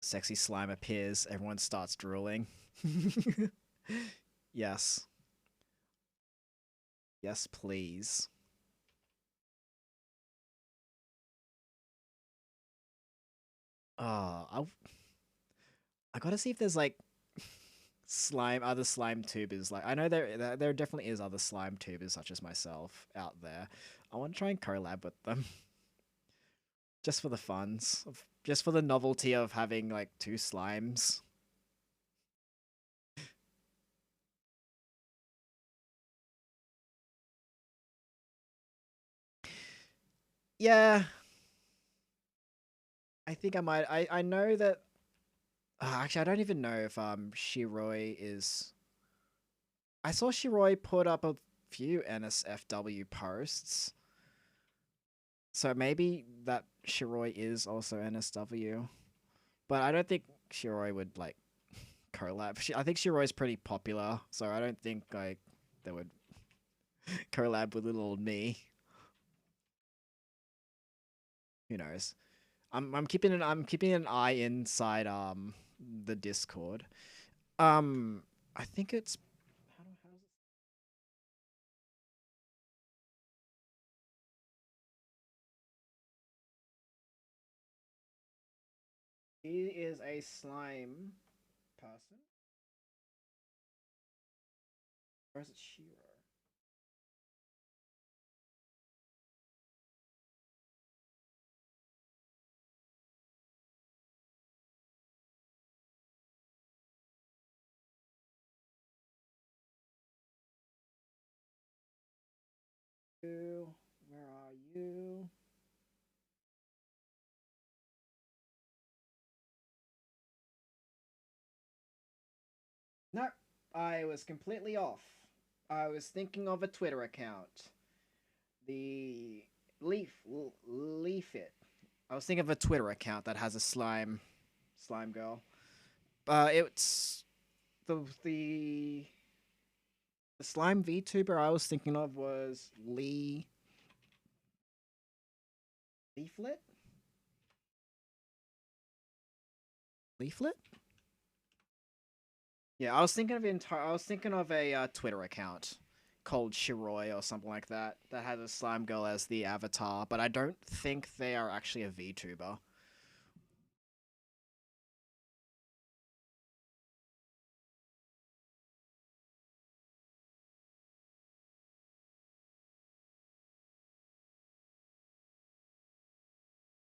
Sexy slime appears, everyone starts drooling. Yes. Yes, please. I gotta see if there's like other slime tubers. Like I know there definitely is other slime tubers such as myself out there. I want to try and collab with them, just for the funs, just for the novelty of having like two slimes. Yeah, I think I might. I know that. Actually, I don't even know if Shiroi is. I saw Shiroi put up a few NSFW posts, so maybe that Shiroi is also NSW. But I don't think Shiroi would like collab. I think Shiroi's pretty popular, so I don't think like they would collab with little old me. Who knows? I'm keeping an eye inside the Discord. I think it's he is a slime person, or is it Shiro? Where are you? Nope, I was completely off. I was thinking of a Twitter account. The Leaf It. I was thinking of a Twitter account that has a slime girl. It's the the slime VTuber I was thinking of was Leaflet. Leaflet. Yeah, I was thinking of a Twitter account called Shiroi or something like that that has a slime girl as the avatar, but I don't think they are actually a VTuber.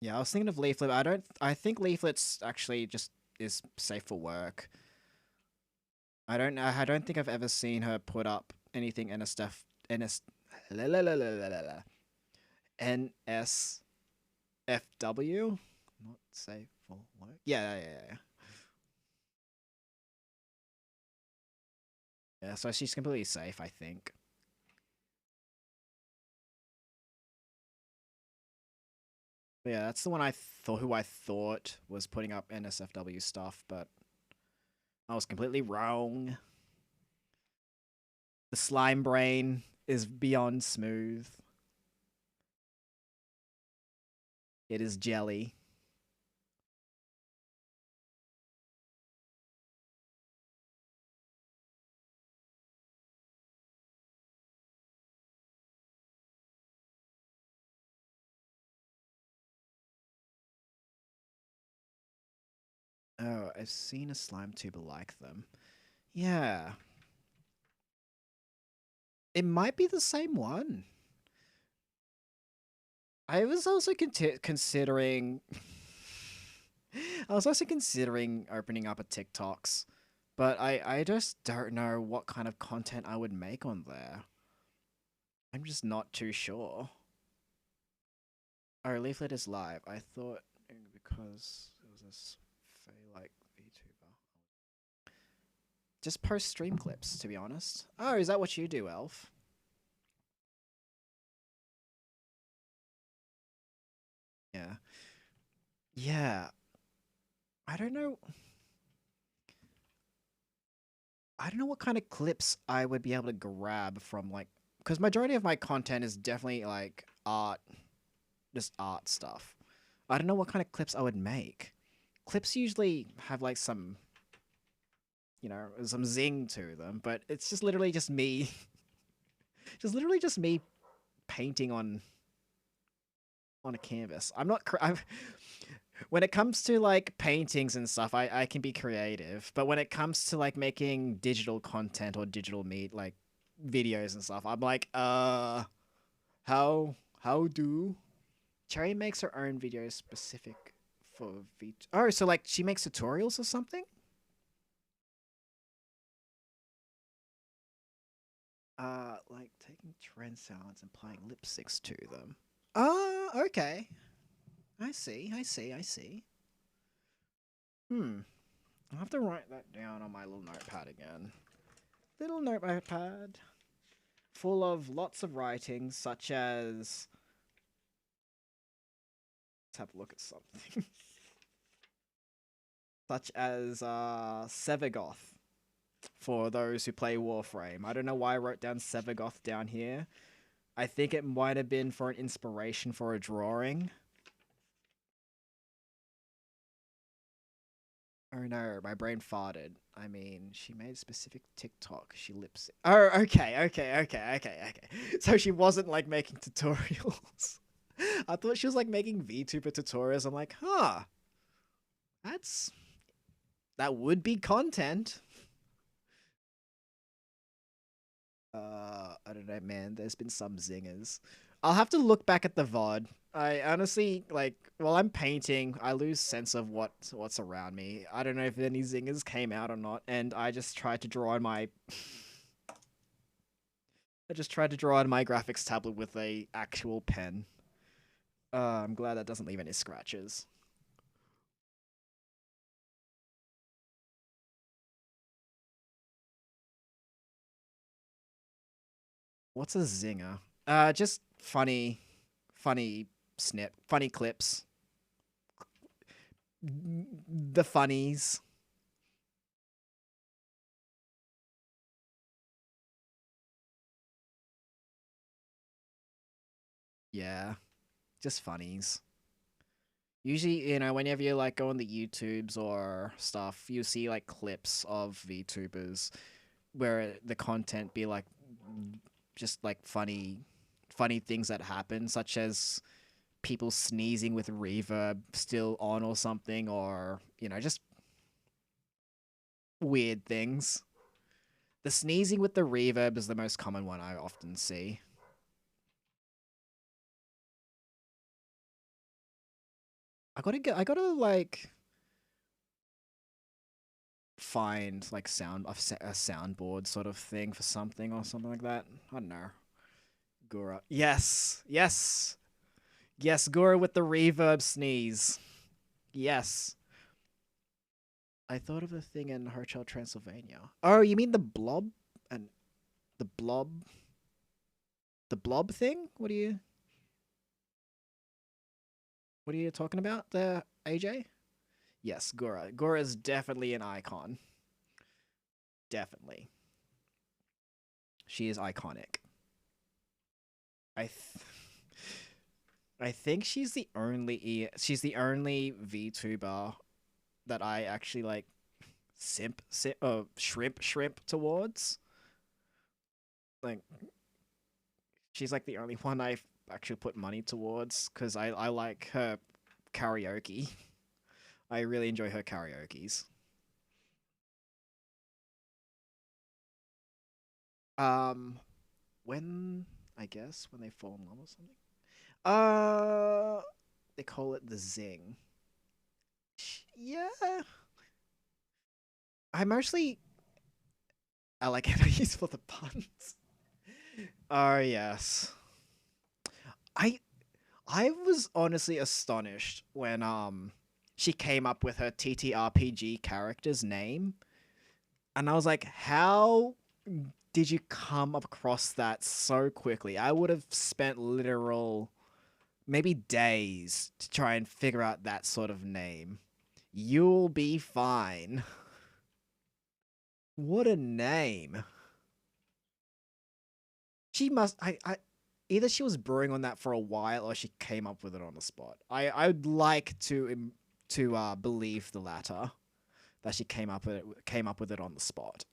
Yeah, I was thinking of Leaflet. I don't. I think Leaflet's actually just is safe for work. I don't know. I don't think I've ever seen her put up anything NS la- la- la- la- la- la- la- NSFW. Not safe for work. Yeah. Yeah, so she's completely safe, I think. But yeah, that's the one I thought who I thought was putting up NSFW stuff, but I was completely wrong. The slime brain is beyond smooth. It is jelly. Oh, I've seen a slime tuber like them. Yeah. It might be the same one. I was also considering. I was also considering opening up a TikToks, but I just don't know what kind of content I would make on there. I'm just not too sure. Oh, Leaflet is live. I thought because it was this Faye like VTuber. Just post stream clips, to be honest. Oh, is that what you do, Elf? Yeah. Yeah. I don't know. I don't know what kind of clips I would be able to grab from like, because majority of my content is definitely like art, just art stuff. I don't know what kind of clips I would make. Clips usually have like some, some zing to them, but it's just literally just me, just literally just me painting on a canvas. I'm when it comes to like paintings and stuff, I can be creative, but when it comes to like making digital content or digital meat like videos and stuff, I'm like, how do Cherry makes her own videos specific for Oh, so like she makes tutorials or something? Like taking trend sounds and applying lipsticks to them. Okay. I see. Hmm. I'll have to write that down on my little notepad again. Little notepad full of lots of writings, such as. Let's have a look at something. Such as Sevagoth for those who play Warframe. I don't know why I wrote down Sevagoth down here. I think it might have been for an inspiration for a drawing. Oh no, my brain farted. I mean, she made a specific TikTok. She lips. Oh, okay. So she wasn't like making tutorials. I thought she was like making VTuber tutorials. I'm like, huh, that's that would be content. I don't know, man. There's been some zingers. I'll have to look back at the VOD. I honestly like while I'm painting, I lose sense of what's around me. I don't know if any zingers came out or not, and I just tried to draw on my I just tried to draw on my graphics tablet with a actual pen. I'm glad that doesn't leave any scratches. What's a zinger? Just funny funny clips. The funnies. Yeah, just funnies. Usually, whenever you like go on the YouTubes or stuff, you see like clips of VTubers where the content be like just like funny things that happen, such as people sneezing with reverb still on or something, or just weird things. The sneezing with the reverb is the most common one I often see. I gotta like find like a soundboard sort of thing for something or something like that. I don't know. Gura. Yes. Yes. Yes, Gura with the reverb sneeze. Yes. I thought of a thing in Hotel Transylvania. Oh, you mean the blob and the blob the blob thing? What are you talking about there, AJ? Yes, Gura. Gura is definitely an icon. Definitely. She is iconic. I th- I think she's the only VTuber that I actually like shrimp towards. Like she's like the only one I actually put money towards because I like her karaoke. I really enjoy her karaoke's. Um, when I guess when they fall in love or something. Uh, they call it the zing. Yeah, I like how to use for the puns. Oh yes, I I was honestly astonished when she came up with her TTRPG character's name, and I was like, how did you come across that so quickly? I would have spent literal maybe days to try and figure out that sort of name. You'll be fine. What a name. She must I either she was brewing on that for a while or she came up with it on the spot. I'd like to believe the latter, that she came up with it on the spot.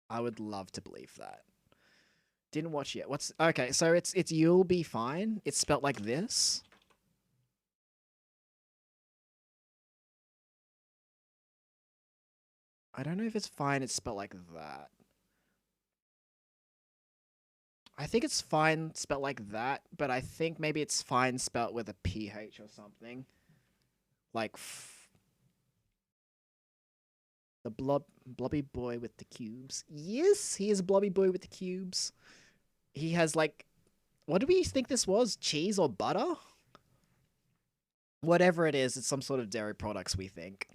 I would love to believe that. Didn't watch yet. What's okay? So it's you'll be fine. It's spelt like this. I don't know if it's fine. It's spelt like that. I think it's fine spelt like that, but I think maybe it's fine spelt with a ph or something. Like the blobby boy with the cubes. Yes, he is a blobby boy with the cubes. He has like, what do we think this was? Cheese or butter? Whatever it is, it's some sort of dairy products, we think.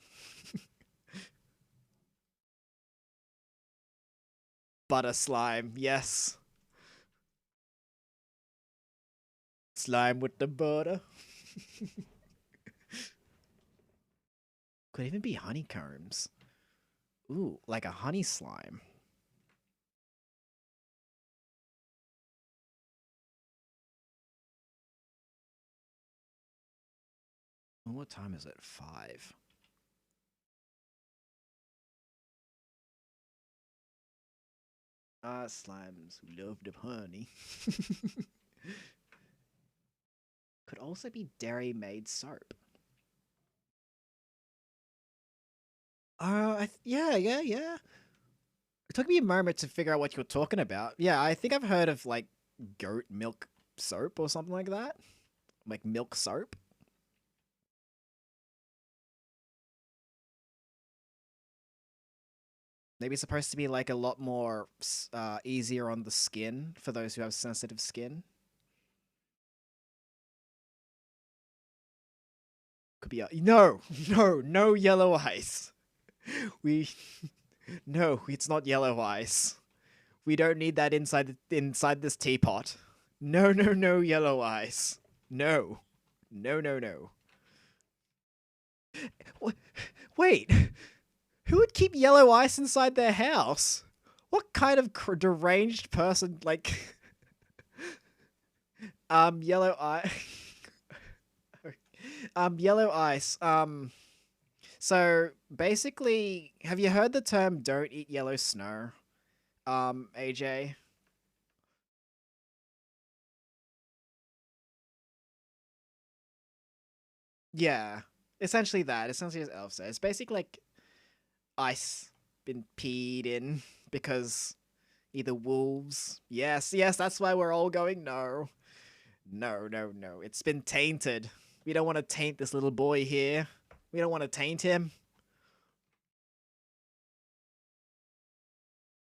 Butter slime, yes. Slime with the butter. Could even be honeycombs. Ooh, like a honey slime. What time is it? 5. Ah, slimes who loved of honey. Could also be dairy made soap. Yeah. It took me a moment to figure out what you're talking about. Yeah, I think I've heard of like goat milk soap or something like that. Like milk soap. Maybe it's supposed to be like a lot more easier on the skin for those who have sensitive skin. Could be no, no, no yellow ice. We No, it's not yellow ice. We don't need that inside this teapot. No, no, no, yellow ice. No. No, no, no. Wait, who would keep yellow ice inside their house? What kind of deranged person, like, yellow ice, yellow ice, so basically, have you heard the term "don't eat yellow snow"? AJ? Yeah, essentially that. Essentially, as Elf says, it's basically like ice been peed in because either wolves. Yes, yes, that's why we're all going no. No, no, no. It's been tainted. We don't want to taint this little boy here. We don't want to taint him.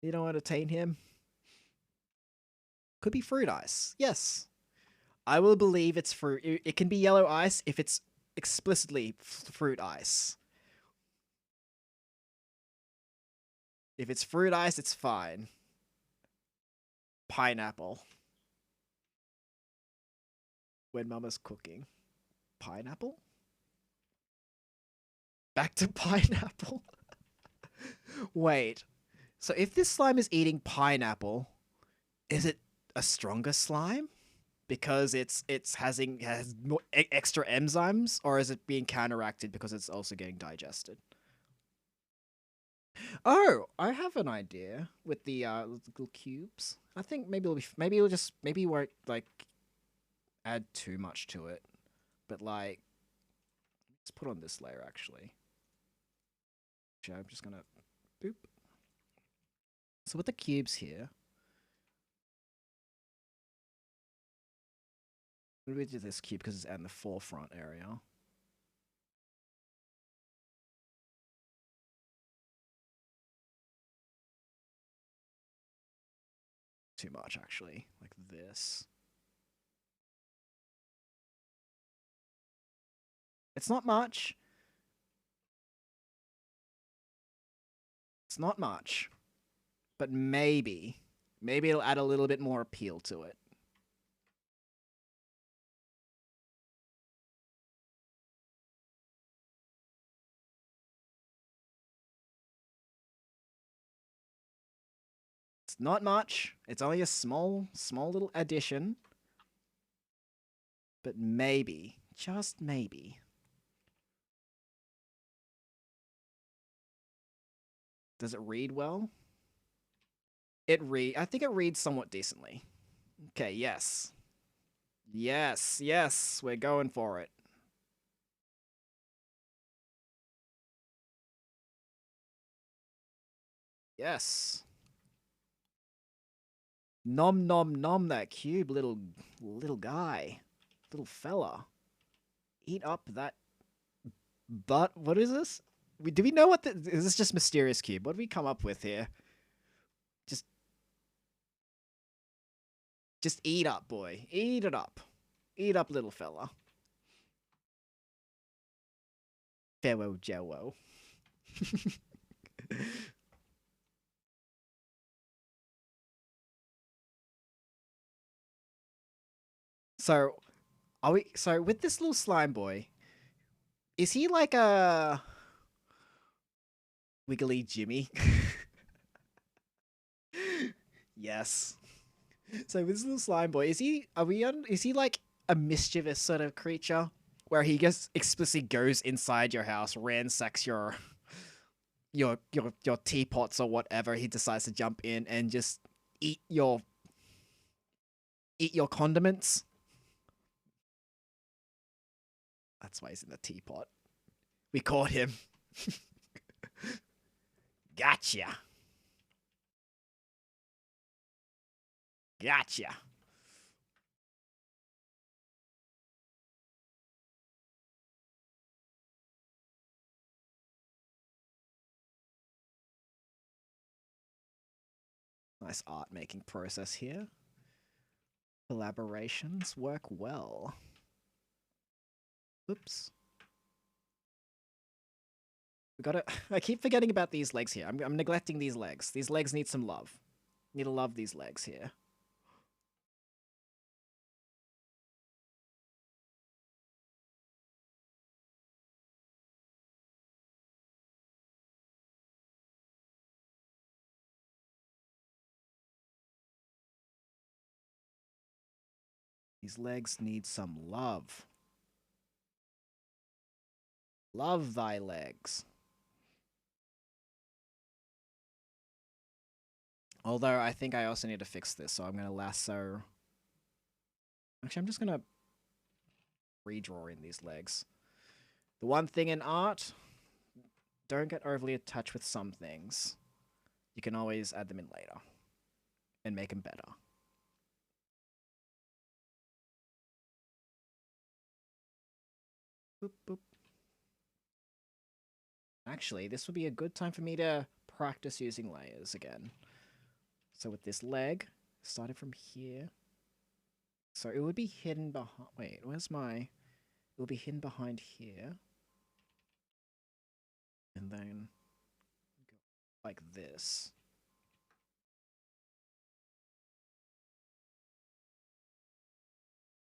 You don't want to taint him. Could be fruit ice. Yes. I will believe it's fruit. It can be yellow ice if it's explicitly fruit ice. If it's fruit ice, it's fine. Pineapple. When mama's cooking. Pineapple? Back to pineapple. Wait. So if this slime is eating pineapple, is it a stronger slime? Because has more extra enzymes, or is it being counteracted because it's also getting digested? Oh, I have an idea with the little cubes. I think maybe it won't like add too much to it, but like let's put on this layer actually. Actually, I'm just gonna boop. So with the cubes here, we do this cube because it's in the forefront area. Too much actually, like this. It's not much. It's not much, but maybe it'll add a little bit more appeal to it. It's not much. It's only a small little addition. But maybe, just maybe. Does it read well? I think it reads somewhat decently. Okay, yes. Yes, yes, we're going for it. Yes. Nom nom nom that cube, little guy. Little fella. Eat up that butt. What is this? Do we know what is this just mysterious cube? What do we come up with here? Just eat up, boy. Eat it up. Eat up, little fella. Farewell, Jello. So, so with this little slime boy, is he like a Wiggly Jimmy? Yes. So with this little slime boy, is he like a mischievous sort of creature where he just explicitly goes inside your house, ransacks your teapots or whatever, he decides to jump in and just eat your condiments? That's why he's in the teapot. We caught him. Gotcha. Gotcha. Nice art making process here. Collaborations work well. Oops. We gotta. I keep forgetting about these legs here. I'm neglecting these legs. These legs need some love. Need to love these legs here. These legs need some love. Love thy legs. Although I think I also need to fix this, so I'm gonna lasso. Actually, I'm just gonna redraw in these legs. The one thing in art, don't get overly attached with some things. You can always add them in later and make them better. Boop, boop. Actually, this would be a good time for me to practice using layers again. So with this leg, started from here. So it would be hidden behind... Wait, where's my... It will be hidden behind here. And then go like this.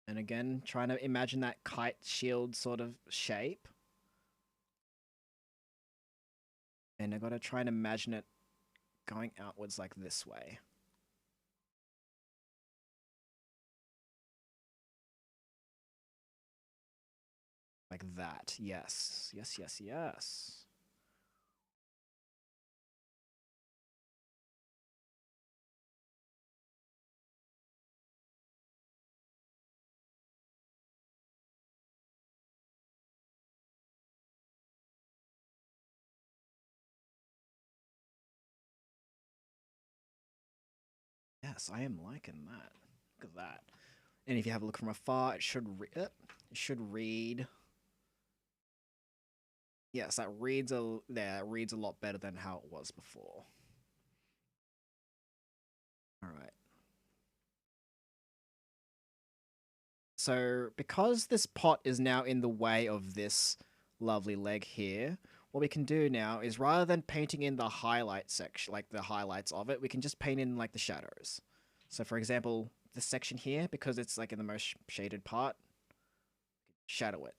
And again, trying to imagine that kite shield sort of shape. And I gotta try and imagine it going outwards like this way. Like that. Yes. Yes, yes, yes. Yes, I am liking that. Look at that. And if you have a look from afar, it should read. Yes, that reads a lot better than how it was before. All right. So because this pot is now in the way of this lovely leg here, what we can do now is rather than painting in the highlight section, like the highlights of it, we can just paint in like the shadows. So for example, this section here, because it's like in the most shaded part, shadow it.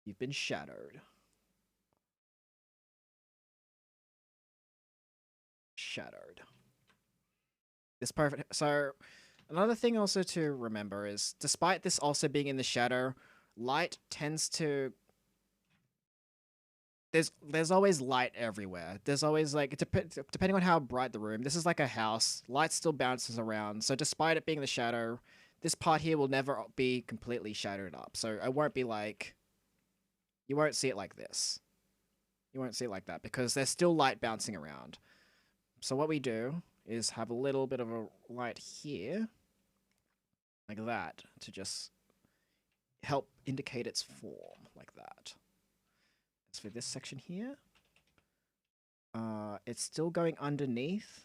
You've been shadowed. Shadowed. This perfect. So another thing also to remember is, despite this also being in the shadow, light tends to... There's always light everywhere. There's always like depending on how bright the room. This is like a house. Light still bounces around. So despite it being the shadow, this part here will never be completely shadowed up. So it won't be like... You won't see it like this. You won't see it like that because there's still light bouncing around. So what we do is have a little bit of a light here, like that, to just help indicate its form, like that. As for this section here, it's still going underneath.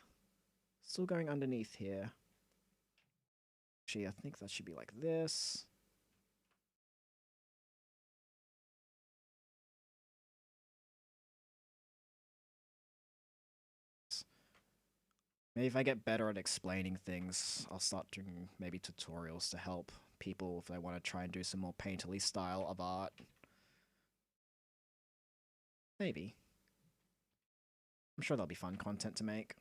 Still going underneath here. Actually, I think that should be like this. Maybe if I get better at explaining things, I'll start doing maybe tutorials to help people if they want to try and do some more painterly style of art. Maybe. I'm sure that'll be fun content to make.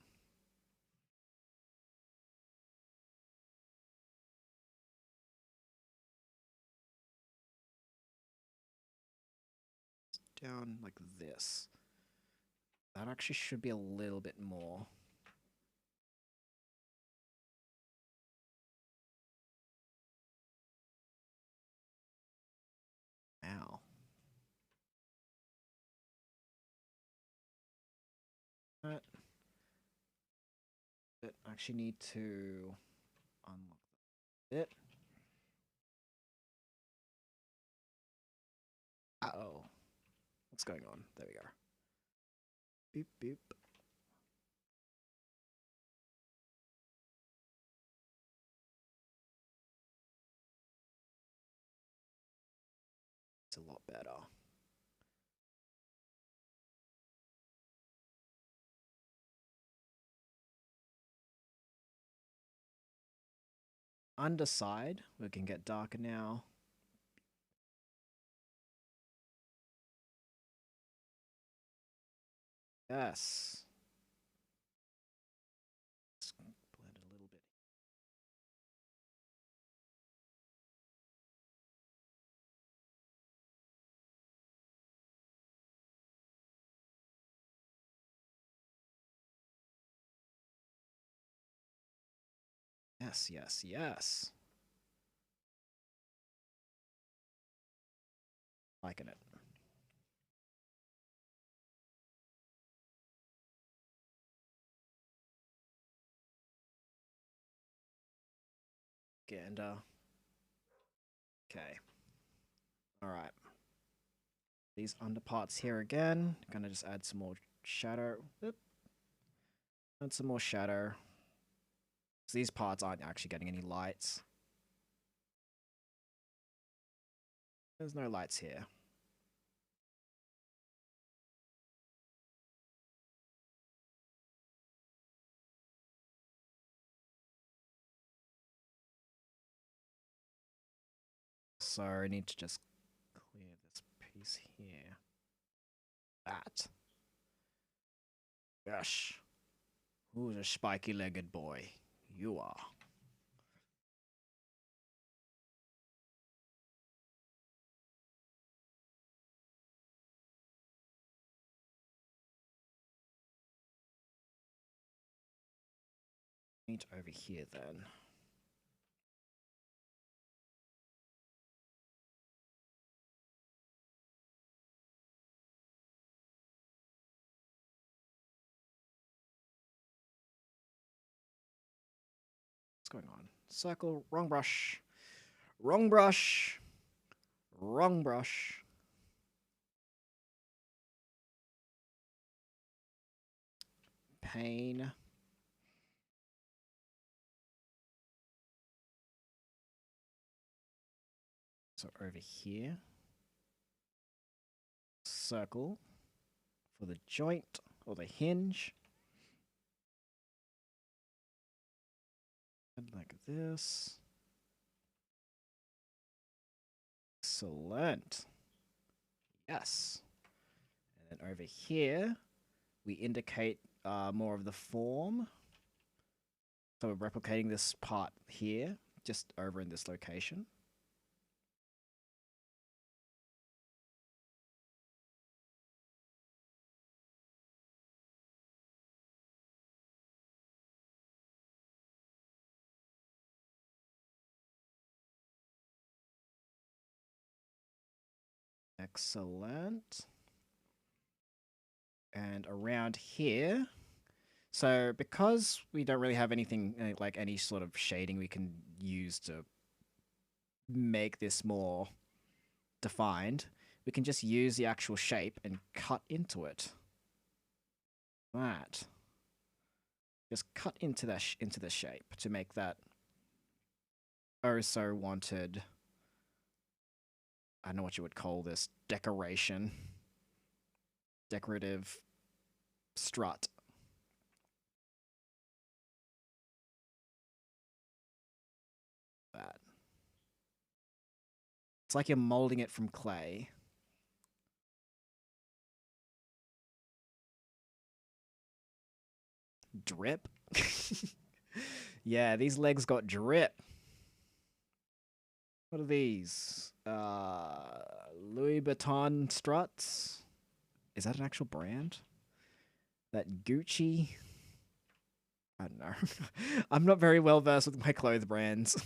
Down like this. That actually should be a little bit more. Ow. That. But I actually need to unlock it. Uh-oh. What's going on? There we go. Beep, beep. It's a lot better. underside, we can get darker now. Yes. Let's blend it a little bit. Yes, yes, yes. Liking it. Gander. Okay. All right. These underparts here again. Gonna just add some more shadow. Oop. Add some more shadow. So these parts aren't actually getting any lights. There's no lights here. So I need to just clear this piece here. That. Gosh. Who's a spiky-legged boy? You are. Meet over here then. What's going on? Circle, wrong brush. Wrong brush. Wrong brush. Pain. So over here. Circle for the joint or the hinge. And like this. Excellent. Yes. And then over here, we indicate more of the form. So we're replicating this part here, just over in this location. Excellent. And around here, so because we don't really have anything like any sort of shading we can use to make this more defined, we can just use the actual shape and cut into it. That. Just cut into that into the shape to make that oh so wanted. I don't know what you would call this decoration. Decorative strut. That. It's like you're molding it from clay. Drip? Yeah, these legs got drip. What are these? Louis Vuitton struts? Is that an actual brand? That Gucci? I don't know. I'm not very well versed with my clothes brands.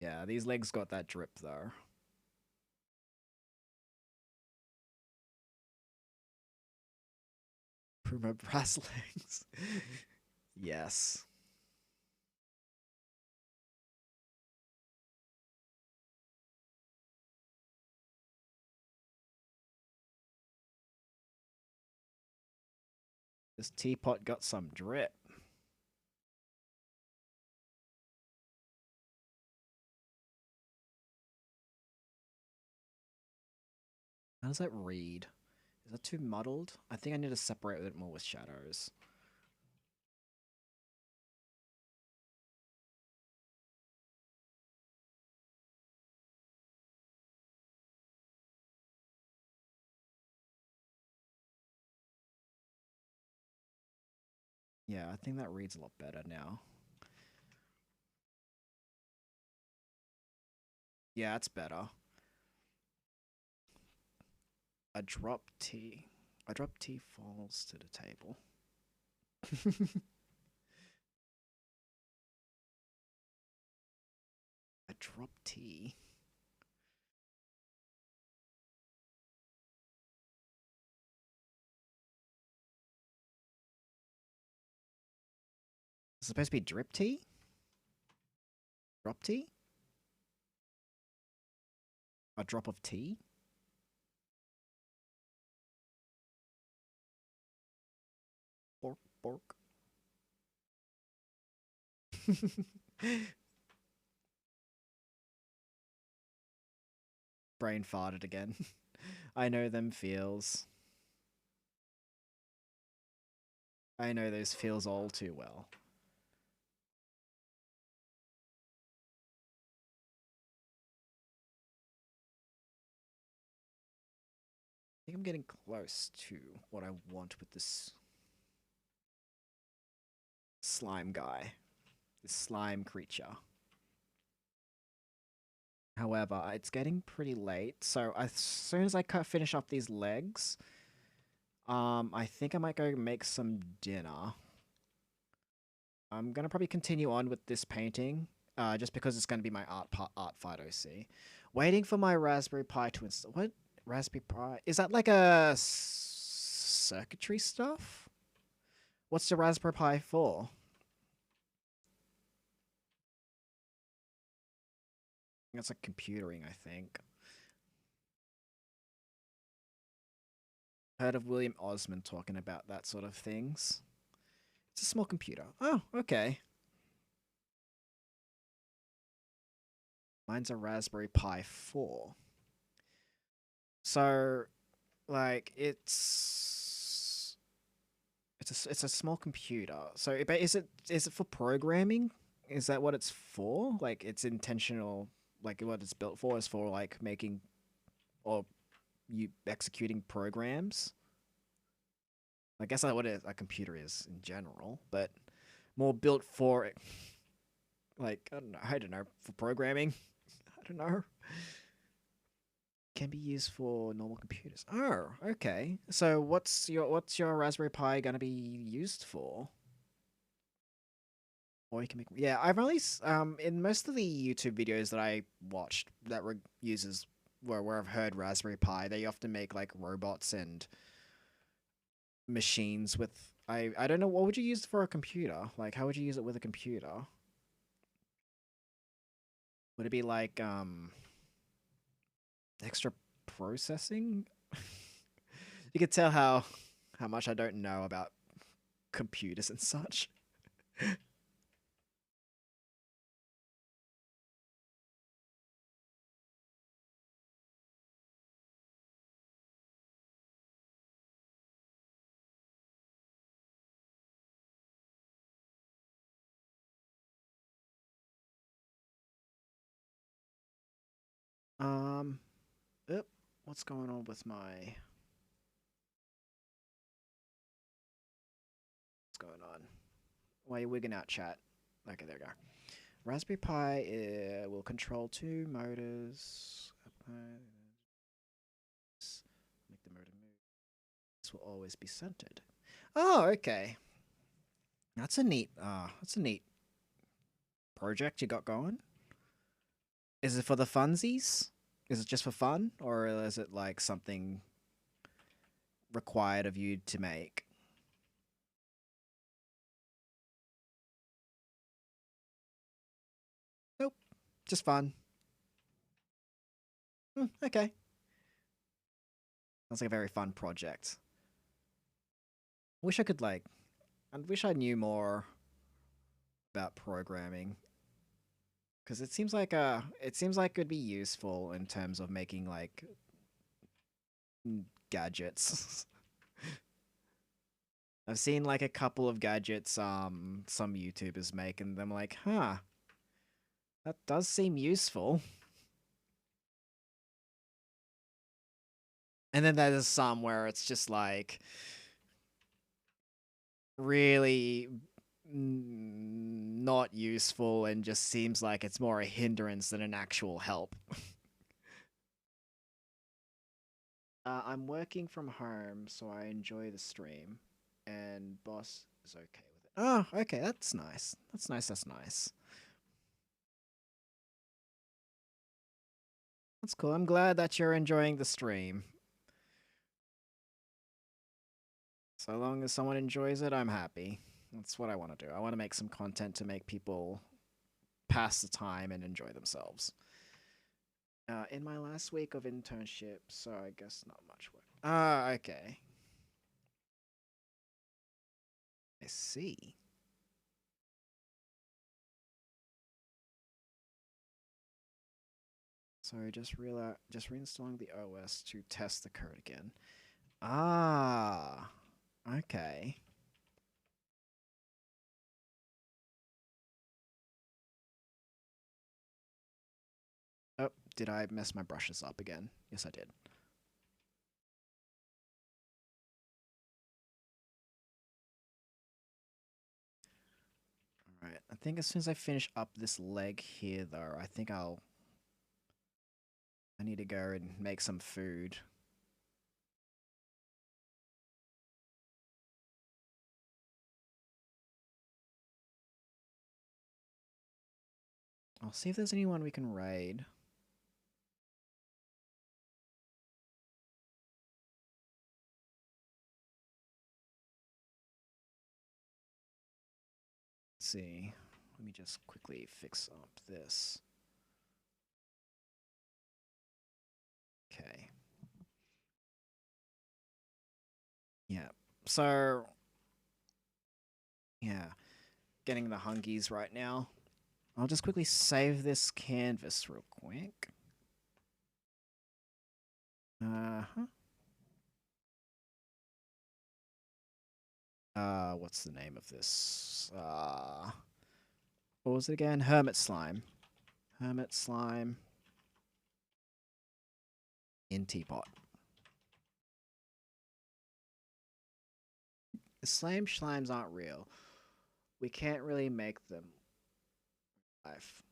Yeah, these legs got that drip though. Puma brass legs. Yes. This teapot got some drip. How does that read? Is that too muddled? I think I need to separate it more with shadows. Yeah, I think that reads a lot better now. Yeah, it's better. A drop T. A drop T falls to the table. A drop T. It's supposed to be drip tea? Drop tea? A drop of tea? Bork, bork. Brain farted again. I know them feels. I know those feels all too well. I think I'm getting close to what I want with this slime guy. This slime creature. However, it's getting pretty late, so as soon as I finish up these legs, I think I might go make some dinner. I'm gonna probably continue on with this painting, just because it's gonna be my Artfight OC. Waiting for my Raspberry Pi to install. What Raspberry Pi is that? Like a circuitry stuff? What's the Raspberry Pi for? It's like computering, I think. Heard of William Osmond talking about that sort of things. It's a small computer. Oh, okay. Mine's a Raspberry Pi 4. So, like, it's a small computer. So, but is it for programming? Is that what it's for? Like, it's intentional. Like, what it's built for is for like making or you executing programs. I guess that's what a computer is in general, but more built for it. Like, I don't know, for programming. I don't know. Can be used for normal computers. Oh, okay. So what's your Raspberry Pi gonna be used for? Or you can make yeah. I've only in most of the YouTube videos that I watched that were uses where I've heard Raspberry Pi, they often make like robots and machines with. I don't know what would you use for a computer? Like how would you use it with a computer? Would it be like extra processing? You could tell how much I don't know about computers and such. Um, Oop, what's going on with my? What's going on? Why are you wigging out, chat? Okay, there we go. Raspberry Pi will control two motors. Make the motor move. This will always be centered. Oh, okay. That's a neat project you got going. Is it for the funsies? Is it just for fun, or is it like something required of you to make? Nope, just fun. Okay, sounds like a very fun project. Wish I could like, I wish I knew more about programming because it seems like it'd be useful in terms of making like gadgets. I've seen like a couple of gadgets some YouTubers make, and I'm like, huh, that does seem useful. And then there's some where it's just like really not useful and just seems like it's more a hindrance than an actual help. I'm working from home, so I enjoy the stream, and boss is okay with it. Oh, okay, that's nice. That's nice. That's nice. That's cool. I'm glad that you're enjoying the stream. So long as someone enjoys it, I'm happy. That's what I want to do. I want to make some content to make people pass the time and enjoy themselves. In my last week of internship, so I guess not much work. Ah, okay. I see. So just reinstalling the OS to test the code again. Ah, okay. Oh, did I mess my brushes up again? Yes, I did. Alright, I think as soon as I finish up this leg here, though, I think I need to go and make some food. I'll see if there's anyone we can raid. Let's see. Let me just quickly fix up this. Okay. Yeah. So, yeah. Getting the hungies right now. I'll just quickly save this canvas real quick. Uh-huh. What's the name of this? What was it again? Hermit slime. Hermit slime in teapot. The slime slimes aren't real. We can't really make them live.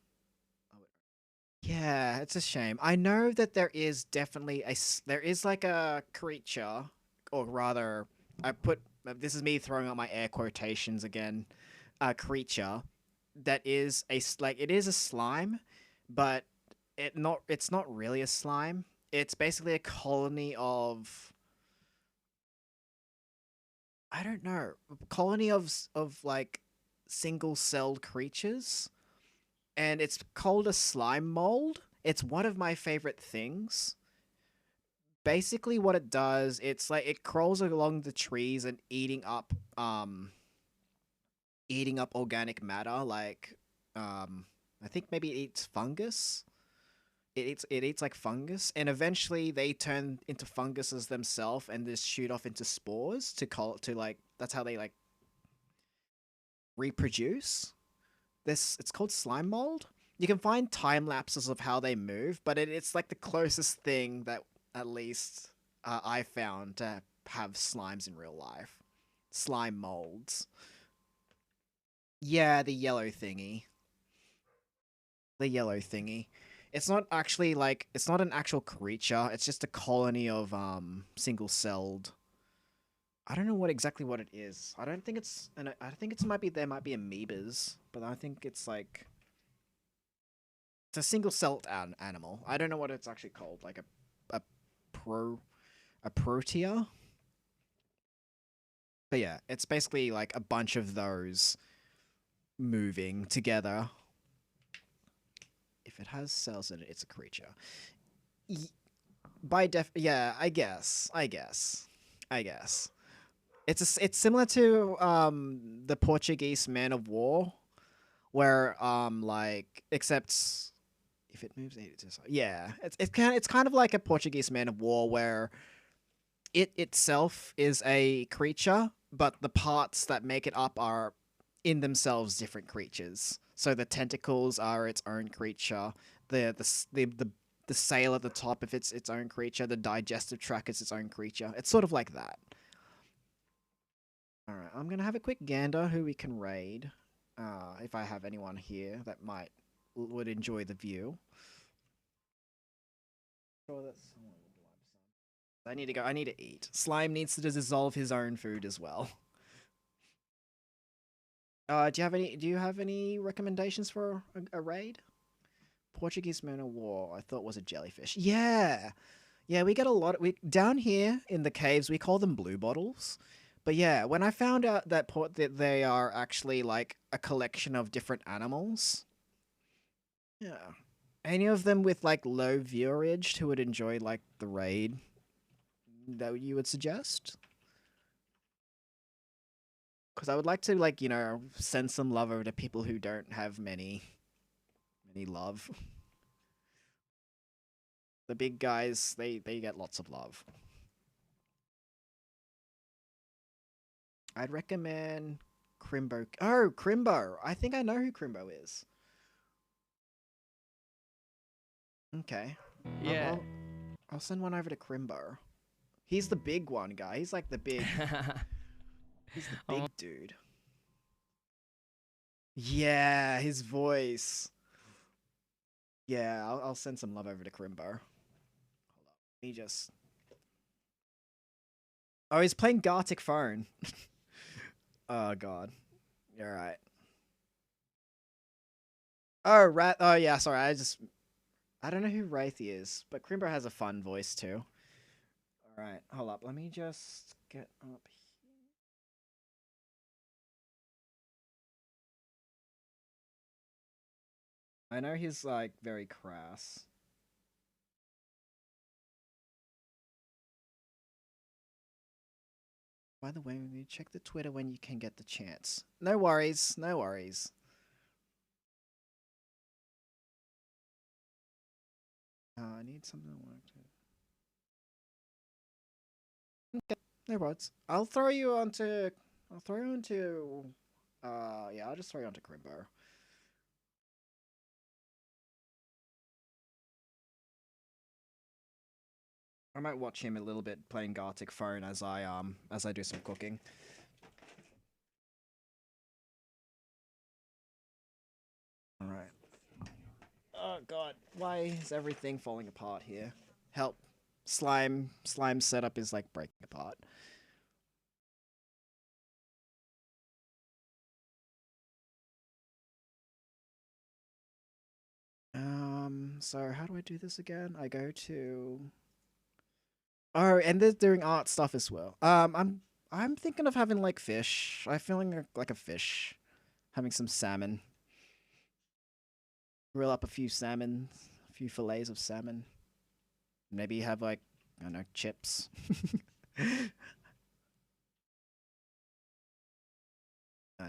Yeah, it's a shame. I know that there is definitely there is like a creature, or rather, I put this is me throwing out my air quotations again, a creature that is like it is a slime, but it's not really a slime. It's basically a colony of I don't know, colony of like single-celled creatures, and it's called a slime mold. It's one of my favorite things. Basically what it does, it's like it crawls along the trees and eating up organic matter like I think maybe it eats fungus. It eats like fungus, and eventually they turn into funguses themselves and just shoot off into spores to like that's how they like reproduce. This it's called slime mold. You can find time lapses of how they move, but it's like the closest thing that at least I found to have slimes in real life. Slime molds. Yeah, the yellow thingy. The yellow thingy. It's not actually like it's not an actual creature. It's just a colony of single-celled. I don't know what it is. I don't think it's and I think it's might be there might be amoebas, but I think it's like it's a single-celled animal. I don't know what it's actually called. Like a pro a protea. But yeah, it's basically like a bunch of those moving together. If it has cells in it, it's a creature. Yeah, I guess. It's similar to the Portuguese man of war, where like except if it moves, yeah, it's kind of like a Portuguese man of war where it itself is a creature, but the parts that make it up are in themselves different creatures. So the tentacles are its own creature. The sail at the top, if it's its own creature, the digestive tract is its own creature. It's sort of like that. All right, I'm gonna have a quick gander who we can raid. If I have anyone here that would enjoy the view. Sure, that's I need to go. I need to eat. Slime needs to dissolve his own food as well. Do you have any recommendations for a raid? Portuguese Man of War. I thought was a jellyfish. Yeah, yeah. We get a lot. We down here in the caves. We call them blue bottles. But yeah, when I found out that they are actually like a collection of different animals. Yeah. Any of them with like low viewerage who would enjoy like the raid that you would suggest? Because I would like to like send some love over to people who don't have many love. The big guys, they get lots of love. I'd recommend Crimbo. Oh, Crimbo. I think I know who Crimbo is. Okay.
Yeah.
I'll send one over to Crimbo. He's the big one, guy. He's like the big. He's the big dude. Yeah, his voice. Yeah, I'll send some love over to Crimbo. Hold up. He just. Oh, he's playing Gartic Phone. Oh god. You're right. Oh, Rat. Oh yeah, sorry. I don't know who Wraithy is, but Crimbo has a fun voice too. All right, hold up. Let me just get up here. I know he's like very crass. By the way, you check the Twitter when you can get the chance. No worries, no worries. I need something to work to. Okay, no worries. I'll throw you onto. I'll throw you onto. Yeah, I'll just throw you onto Crimbo. I might watch him a little bit playing Gartic Phone as I do some cooking. All right. Oh god, why is everything falling apart here? Help. Slime setup is like breaking apart. So how do I do this again? I go to. Oh, and they're doing art stuff as well. I'm thinking of having like fish. I'm feeling like a fish. Having some salmon. Grill up a few salmon, a few fillets of salmon. Maybe have like I don't know chips. I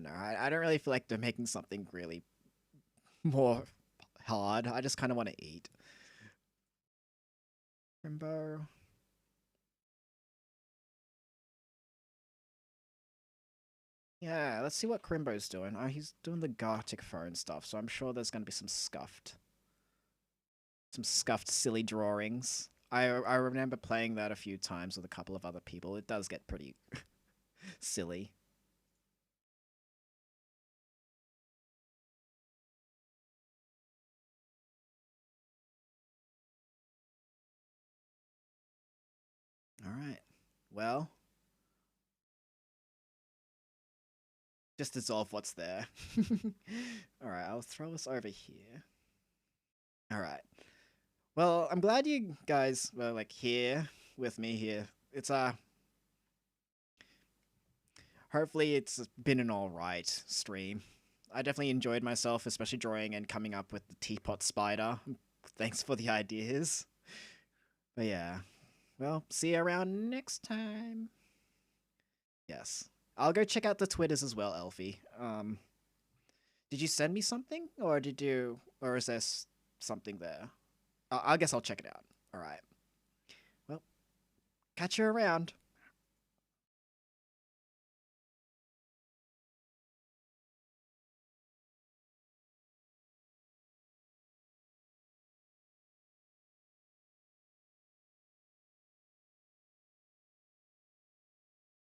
know. I don't really feel like they're making something really more hard. I just kind of want to eat. Rimbo. Yeah, let's see what Crimbo's doing. Oh, he's doing the Gartic phone stuff, so I'm sure there's going to be some scuffed silly drawings. I remember playing that a few times with a couple of other people. It does get pretty silly. All right. Well, just dissolve what's there. All right, I'll throw us over here. All right. Well, I'm glad you guys were like here with me here. It's hopefully it's been an all right stream. I definitely enjoyed myself, especially drawing and coming up with the teapot spider. Thanks for the ideas. But yeah. Well, see you around next time. Yes. I'll go check out the Twitters as well, Elfie. Did you send me something? Or is there something there? I guess I'll check it out. All right. Well, Catch you around.